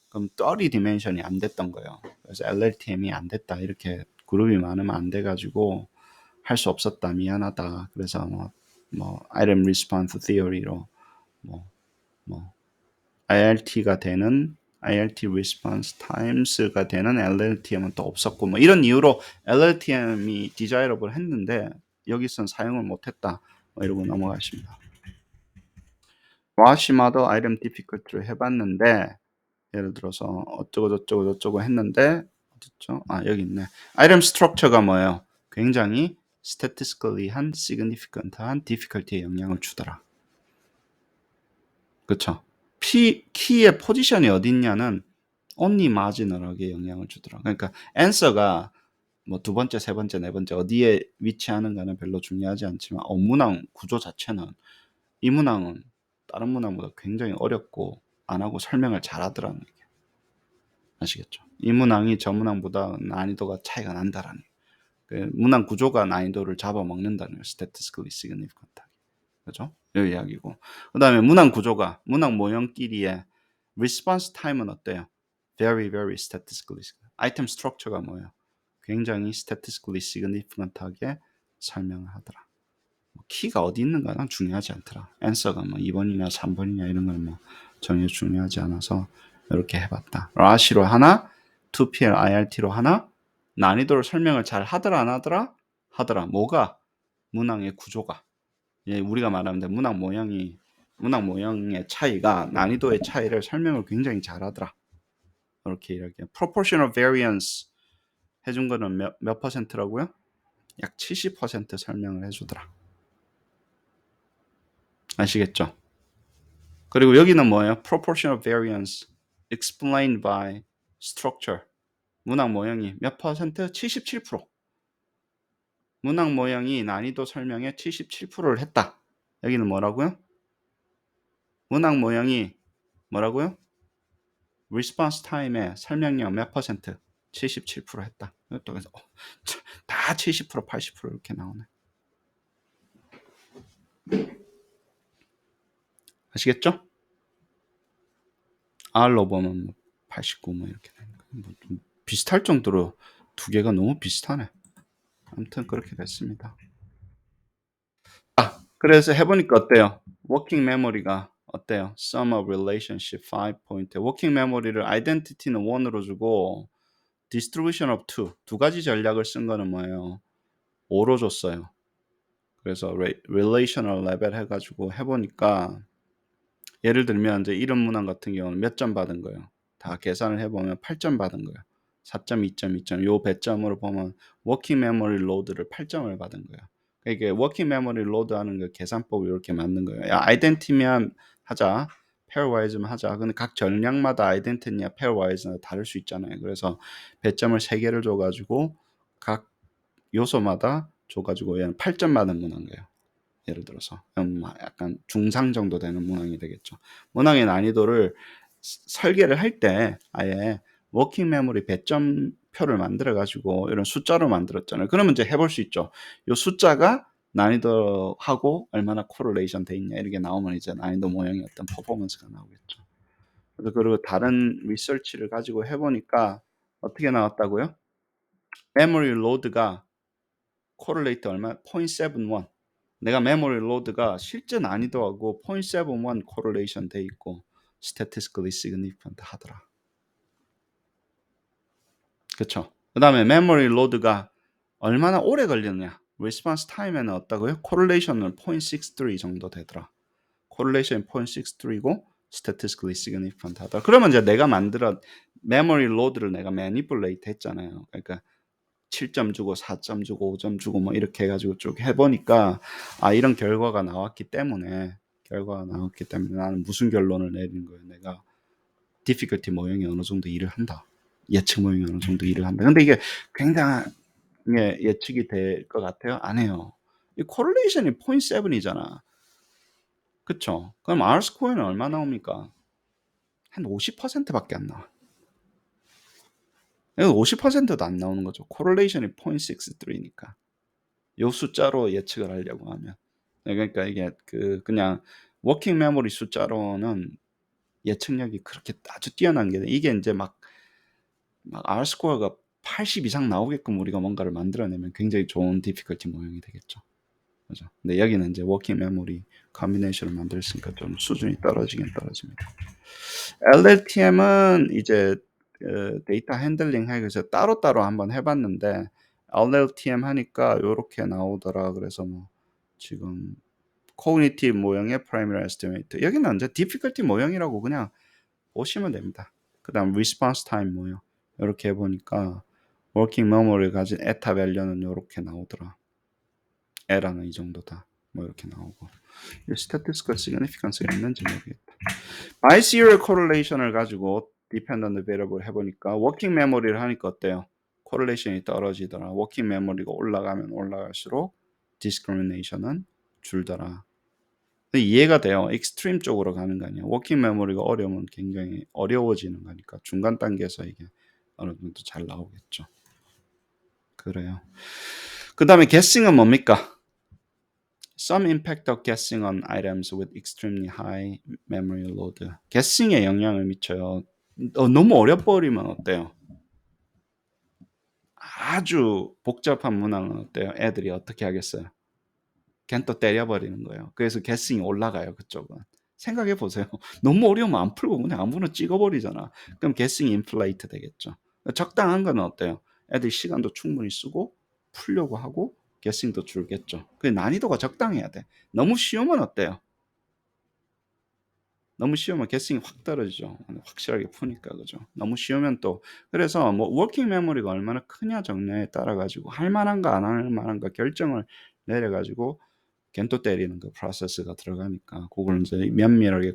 그럼 30 디멘션이 안 됐던 거예요. 그래서 LLTM이 안 됐다. 이렇게 그룹이 많으면 안 돼가지고 할 수 없었다. 미안하다. 그래서 item response theory로 IRT가 되는 IRT response times가 되는 LLTM은 또 없었고 이런 이유로 LLTM이 desirable 했는데 여기선 사용을 못했다. 이러고 넘어가십니다. Rashi model item difficulty를 해봤는데 예를 들어서 어쩌고 했는데 어딨죠? 여기 있네. item structure가 뭐예요? 굉장히 statistically 한 significant한 difficulty에 영향을 주더라. 그쵸? 키의 포지션이 어디 있냐는 only marginal하게 영향을 주더라. 그러니까 answer가 두 번째, 세 번째, 네 번째 어디에 위치하는가는 별로 중요하지 않지만 문항 구조 자체는 이 문항은 다른 문항보다 굉장히 어렵고 안 하고 설명을 잘하더라는 얘기예요. 아시겠죠? 이 문항이 저 문항보다 난이도가 차이가 난다라는 얘기예요. 그 문항 구조가 난이도를 잡아먹는다는 거예요. statistically significant. 그죠? 이 이야기고. 그 다음에 문항 구조가, 문항 모형끼리의 response time은 어때요? very, very statistically. 아이템 스트럭처가 뭐예요? 굉장히 statistically significant하게 설명을 하더라. 키가 어디 있는가는 중요하지 않더라. answer가 2번이냐 3번이냐 이런 건 전혀 중요하지 않아서 이렇게 해봤다. 라시로 하나, 2PL IRT로 하나, 난이도를 설명을 잘 하더라 안 하더라? 하더라. 뭐가? 문항의 구조가. 우리가 말하는데 문항 모형의 차이가 난이도의 차이를 설명을 굉장히 잘하더라. 이렇게 이야기해요. proportional variance 해준 거는 몇 퍼센트라고요? 약 70% 설명을 해주더라. 아시겠죠? 그리고 여기는 뭐예요? proportional variance explained by structure. 문항 모형이 몇 퍼센트? 77%. 문항 모형이 난이도 설명에 77%를 했다. 여기는 뭐라고요? 문항 모형이 뭐라고요? response time의 설명량 몇 퍼센트? 77% 했다. 또 그래서 다 70%, 80% 이렇게 나오네. 아시겠죠? R로 보면 89 이렇게 되는 거예요. 좀 비슷할 정도로 두 개가 너무 비슷하네. 아무튼 그렇게 됐습니다. 그래서 해보니까 어때요? working memory가 어때요? sum of relationship 5포인트. working memory를 identity는 1으로 주고 distribution of 2. 두 가지 전략을 쓴 거는 뭐예요? 5로 줬어요. 그래서 relational level 해가지고 해보니까 예를 들면 이제 이런 문항 같은 경우는 몇 점 받은 거예요. 다 계산을 해보면 8점 받은 거예요. 4점, 2점, 2점. 요 배점으로 보면 working memory load를 8점을 받은 거예요. 이게 working memory load 하는 거 계산법이 이렇게 맞는 거예요. 야, identity면 하자. pairwise면 하자. 근데 각 전략마다 identity냐 pairwise나 다를 수 있잖아요. 그래서 배점을 3개를 줘가지고 각 요소마다 줘가지고 얘는 8점 받은 문항인 거예요. 예를 들어서 약간 중상 정도 되는 문항이 되겠죠. 문항의 난이도를 설계를 할 때 아예 워킹 메모리 배점표를 만들어 가지고 이런 숫자로 만들었잖아요. 그러면 이제 해볼 수 있죠. 이 숫자가 난이도하고 얼마나 코릴레이션 돼 있냐 이렇게 나오면 이제 난이도 모형의 어떤 퍼포먼스가 나오겠죠. 그래서 그리고 다른 리서치를 가지고 해보니까 어떻게 나왔다고요? 메모리 로드가 코릴레이트 얼마? 0.71. 내가 메모리 로드가 실제 난이도하고 0.71 코릴레이션 돼 있고 statistically significant 하더라. 그쵸? 그 다음에 메모리 로드가 얼마나 오래 걸렸냐? response time에는 어떻다고요? correlation은 0.63 정도 되더라. correlation 0.63고 statistically significant 하더라. 그러면 이제 내가 만들어 메모리 로드를 내가 manipulate 했잖아요. 그러니까 7점 주고 4점 주고 5점 주고 뭐 이렇게 해가지고 쭉 해보니까 이런 결과가 나왔기 때문에 나는 무슨 결론을 내리는 거예요. 내가 difficulty 모형이 어느 정도 일을 한다. 예측 모형이 어느 정도 일을 한다. 근데 이게 굉장히 예측이 될 것 같아요? 안 해요. 이 correlation이 0.7이잖아. 그쵸? 그럼 R-square는 얼마 나옵니까? 한 50%밖에 안 나와. 50%도 안 나오는 거죠. correlation이 0.63니까. 요 숫자로 예측을 하려고 하면. 그러니까 이게 그냥 워킹 메모리 숫자로는 예측력이 그렇게 아주 뛰어난 게 이게 이제 막 R 스코어가 80 이상 나오게끔 우리가 뭔가를 만들어내면 굉장히 좋은 디피컬티 모형이 되겠죠. 그죠? 근데 여기는 이제 워킹 메모리 컨비네이션을 만들었으니까 좀 수준이 떨어지긴 떨어집니다. LLTM은 이제 데이터 핸들링 해서 따로따로 한번 해봤는데 LLTM 하니까 요렇게 나오더라. 그래서 뭐 지금 cognitive 모형의 primary estimate 여기는 이제 difficulty 모형이라고 그냥 보시면 됩니다. 그 다음 response time 모형 이렇게 해보니까 working memory를 가진 에타 밸류는 이렇게 나오더라. 에라는 이 정도다. 뭐 이렇게 나오고 statistical significance가 있는지 모르겠다. biserial correlation을 가지고 dependent variable 해보니까 working memory를 하니까 어때요? correlation이 떨어지더라. working memory가 올라가면 올라갈수록 discrimination은 줄더라. 이해가 돼요. 익스트림 쪽으로 가는 거 아니야. 워킹 메모리가 어려우면 굉장히 어려워지는 거니까 중간 단계에서 이게 어느 정도 잘 나오겠죠. 그래요. 그 다음에 guessing은 뭡니까? Some impact of guessing on items with extremely high memory load. guessing에 영향을 미쳐요. 너무 어려버리면 어때요? 아주 복잡한 문항은 어때요? 애들이 어떻게 하겠어요? 그냥 또 때려버리는 거예요. 그래서 guessing이 올라가요. 그쪽은. 생각해 보세요. 너무 어려우면 안 풀고 그냥 아무나 찍어버리잖아. 그럼 guessing inflate 되겠죠. 적당한 건 어때요? 애들 시간도 충분히 쓰고 풀려고 하고 guessing도 줄겠죠. 그 난이도가 적당해야 돼. 너무 쉬우면 어때요? 너무 쉬우면 guessing이 확 떨어지죠. 확실하게 푸니까 그죠. 너무 쉬우면 또 그래서 뭐 워킹 메모리가 얼마나 크냐 적냐에 따라 가지고 할 만한가 안 할 만한가 결정을 내려 가지고 겐또 때리는 그 프로세스가 들어가니까 그걸 이제 면밀하게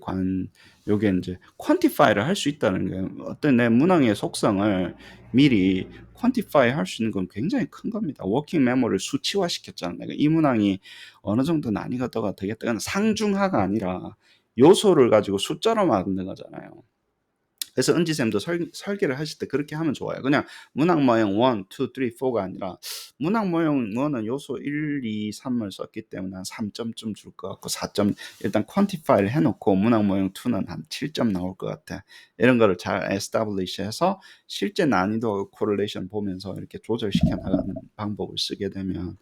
요게 이제 퀀티파이를 할 수 있다는 거예요. 어떤 내 문항의 속성을 미리 퀀티파이 할 수 있는 건 굉장히 큰 겁니다. 워킹 메모를 수치화 시켰잖아요. 내가 이 문항이 어느 정도 난이도가 되겠다. 상중하가 아니라 요소를 가지고 숫자로 만든 거잖아요. 그래서 은지쌤도 설계를 하실 때 그렇게 하면 좋아요. 그냥 문항 모형 1, 2, 3, 4가 아니라 문항 모형 1은 요소 1, 2, 3을 썼기 때문에 한 3점쯤 줄 것 같고 4점 일단 퀀티파이를 해놓고 문항 모형 2는 한 7점 나올 것 같아. 이런 거를 잘 에스타블리시 해서 실제 난이도 코릴레이션 보면서 이렇게 조절시켜 나가는 방법을 쓰게 되면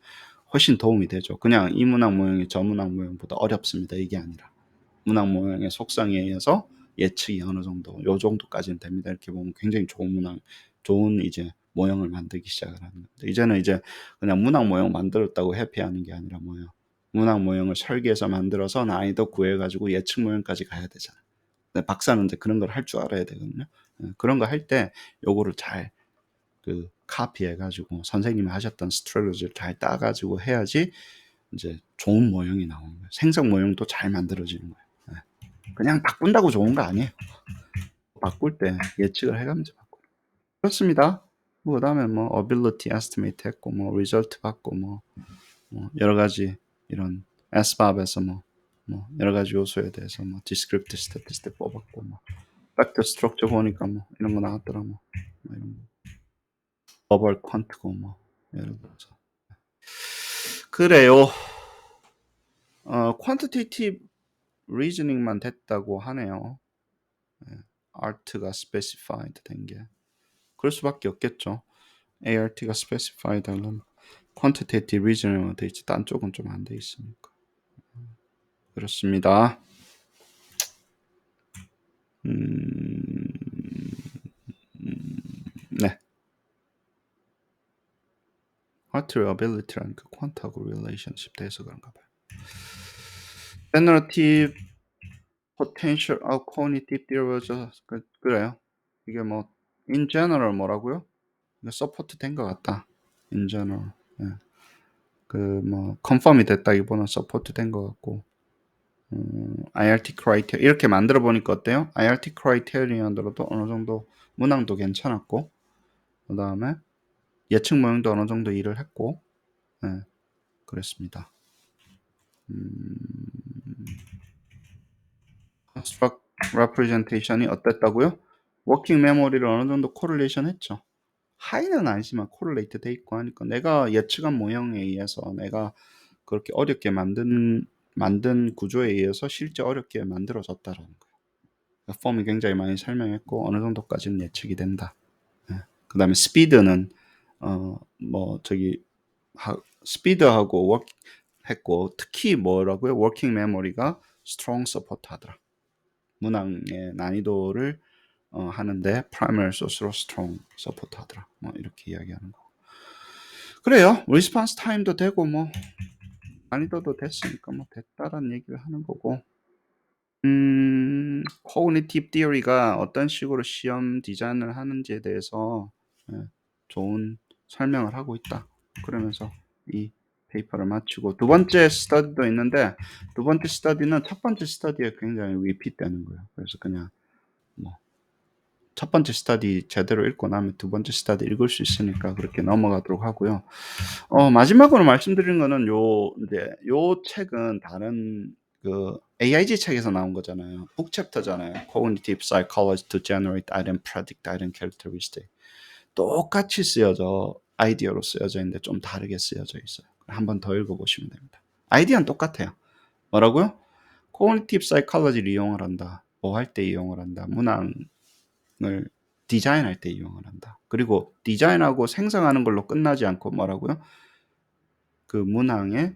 훨씬 도움이 되죠. 그냥 이 문항 모형이 저 문항 모형보다 어렵습니다. 이게 아니라 문항 모형의 속성에 의해서 예측이 어느 정도 요 정도까지는 됩니다. 이렇게 보면 굉장히 좋은 문항, 좋은 이제 모형을 만들기 시작을 하는 건데 이제는 이제 그냥 문항 모형 만들었다고 해피하는 게 아니라 뭐예요? 문항 모형을 설계해서 만들어서 난이도 구해가지고 예측 모형까지 가야 되잖아. 근데 박사는 이제 그런 걸 할 줄 알아야 되거든요. 그런 거 할 때 요거를 잘 카피해가지고 선생님이 하셨던 스트래티지를 잘 따가지고 해야지 이제 좋은 모형이 나오는 거예요. 생성 모형도 잘 만들어지는 거예요. 그냥 바꾼다고 좋은 거 아니에요. 바꿀 때 예측을 해가면서 바꿔요. 그렇습니다. 뭐 그다음에 뭐 ability estimate 했고 뭐 result 받고 뭐 여러 가지 이런 SBOB에서 뭐 여러 가지 요소에 대해서 뭐 descriptive statistic 뽑았고 뭐 factor structure 보니까 뭐 이런 거 나왔더라 뭐 이런 거 global quant고 뭐 예를 들어서 그래요. quantitative reasoning만 됐다고 하네요. art가 specified 된 게. 그럴 수밖에 없겠죠. ART가 specified 하려면 quantitative reasoning만 돼 있지 딴 쪽은 좀 안 돼 있으니까. 그렇습니다. 네. Art의 ability라는 그 퀀트하고 relationship 돼서 그런가 봐요. Generative potential of cognitive theory 그래요. 이게 뭐 in general 뭐라고요? 이거 서포트 된 것 같다. in general. 예. 그 뭐 컨펌이 됐다기보다는 서포트 된 것 같고. IRT criteria 이렇게 만들어 보니까 어때요? IRT criteria만으로도 어느 정도 문항도 괜찮았고, 그 다음에 예측 모형도 어느 정도 일을 했고, 예, 그랬습니다. construct representation이 어땠다고요? 워킹 메모리를 어느 정도 코릴레이션 했죠. 하이는 아니지만 코릴레이트 돼 있고 하니까 내가 예측한 모형에 의해서 내가 그렇게 어렵게 만든 구조에 의해서 실제 어렵게 만들어졌다라는 거예요. 폼이 굉장히 많이 설명했고 어느 정도까지는 예측이 된다. 그 다음에 스피드는 스피드하고 워킹 했고 특히 뭐라고요? 워킹 메모리가 스트롱 서포트 하더라. 문항의 난이도를 하는데 primary source로 strong 서포트 하더라. 뭐 이렇게 이야기하는 거. 그래요. 리스폰스 타임도 되고 뭐 난이도도 됐으니까 뭐 됐다라는 얘기를 하는 거고. cognitive theory가 어떤 식으로 시험 디자인을 하는지에 대해서 좋은 설명을 하고 있다. 그러면서 이 페이퍼를 마치고 두 번째 스터디도 있는데 두 번째 스터디는 첫 번째 스터디에 굉장히 리핏되는 거예요. 그래서 그냥 뭐 첫 번째 스터디 제대로 읽고 나면 두 번째 스터디 읽을 수 있으니까 그렇게 넘어가도록 하고요. 마지막으로 말씀드린 거는 요 책은 다른 그 AIG 책에서 나온 거잖아요. 북 챕터잖아요. Cognitive Psychology to Generate Item Predict Item Characteristic. 똑같이 쓰여져 아이디어로 쓰여져 있는데 좀 다르게 쓰여져 있어요. 한 번 더 읽어보시면 됩니다. 아이디어는 똑같아요. 뭐라고요? Cognitive Psychology를 이용을 한다. 뭐 할 때 이용을 한다. 문항을 디자인할 때 이용을 한다. 그리고 디자인하고 생성하는 걸로 끝나지 않고 뭐라고요? 그 문항의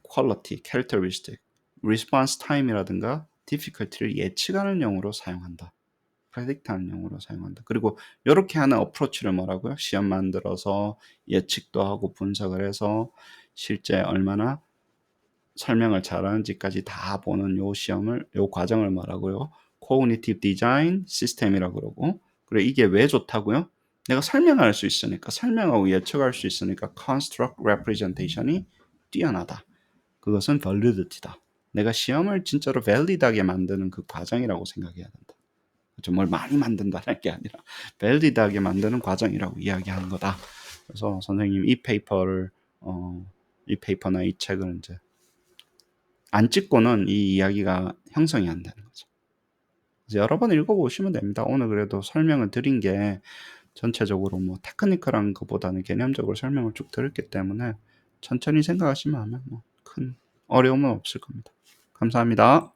quality, characteristic, response time이라든가 difficulty를 예측하는 용으로 사용한다. predict하는 용으로 사용한다. 그리고 이렇게 하는 어프로치를 뭐라고요? 시험 만들어서 예측도 하고 분석을 해서 실제 얼마나 설명을 잘하는지까지 다 보는 요 과정을 뭐라고요? cognitive design system이라고 그러고, 그리고 이게 왜 좋다고요? 내가 설명할 수 있으니까, 설명하고 예측할 수 있으니까 construct representation이 뛰어나다. 그것은 validity다. 내가 시험을 진짜로 valid하게 만드는 그 과정이라고 생각해야 된다. 그렇죠? 뭘 많이 만든다는 게 아니라 valid하게 만드는 과정이라고 이야기하는 거다. 그래서 선생님 이 페이퍼나 이 책을 이제 안 찍고는 이 이야기가 형성이 안 되는 거죠. 그래서 여러 번 읽어보시면 됩니다. 오늘 그래도 설명을 드린 게 전체적으로 뭐 테크니컬한 것보다는 개념적으로 설명을 쭉 드렸기 때문에 천천히 생각하시면 뭐 큰 어려움은 없을 겁니다. 감사합니다.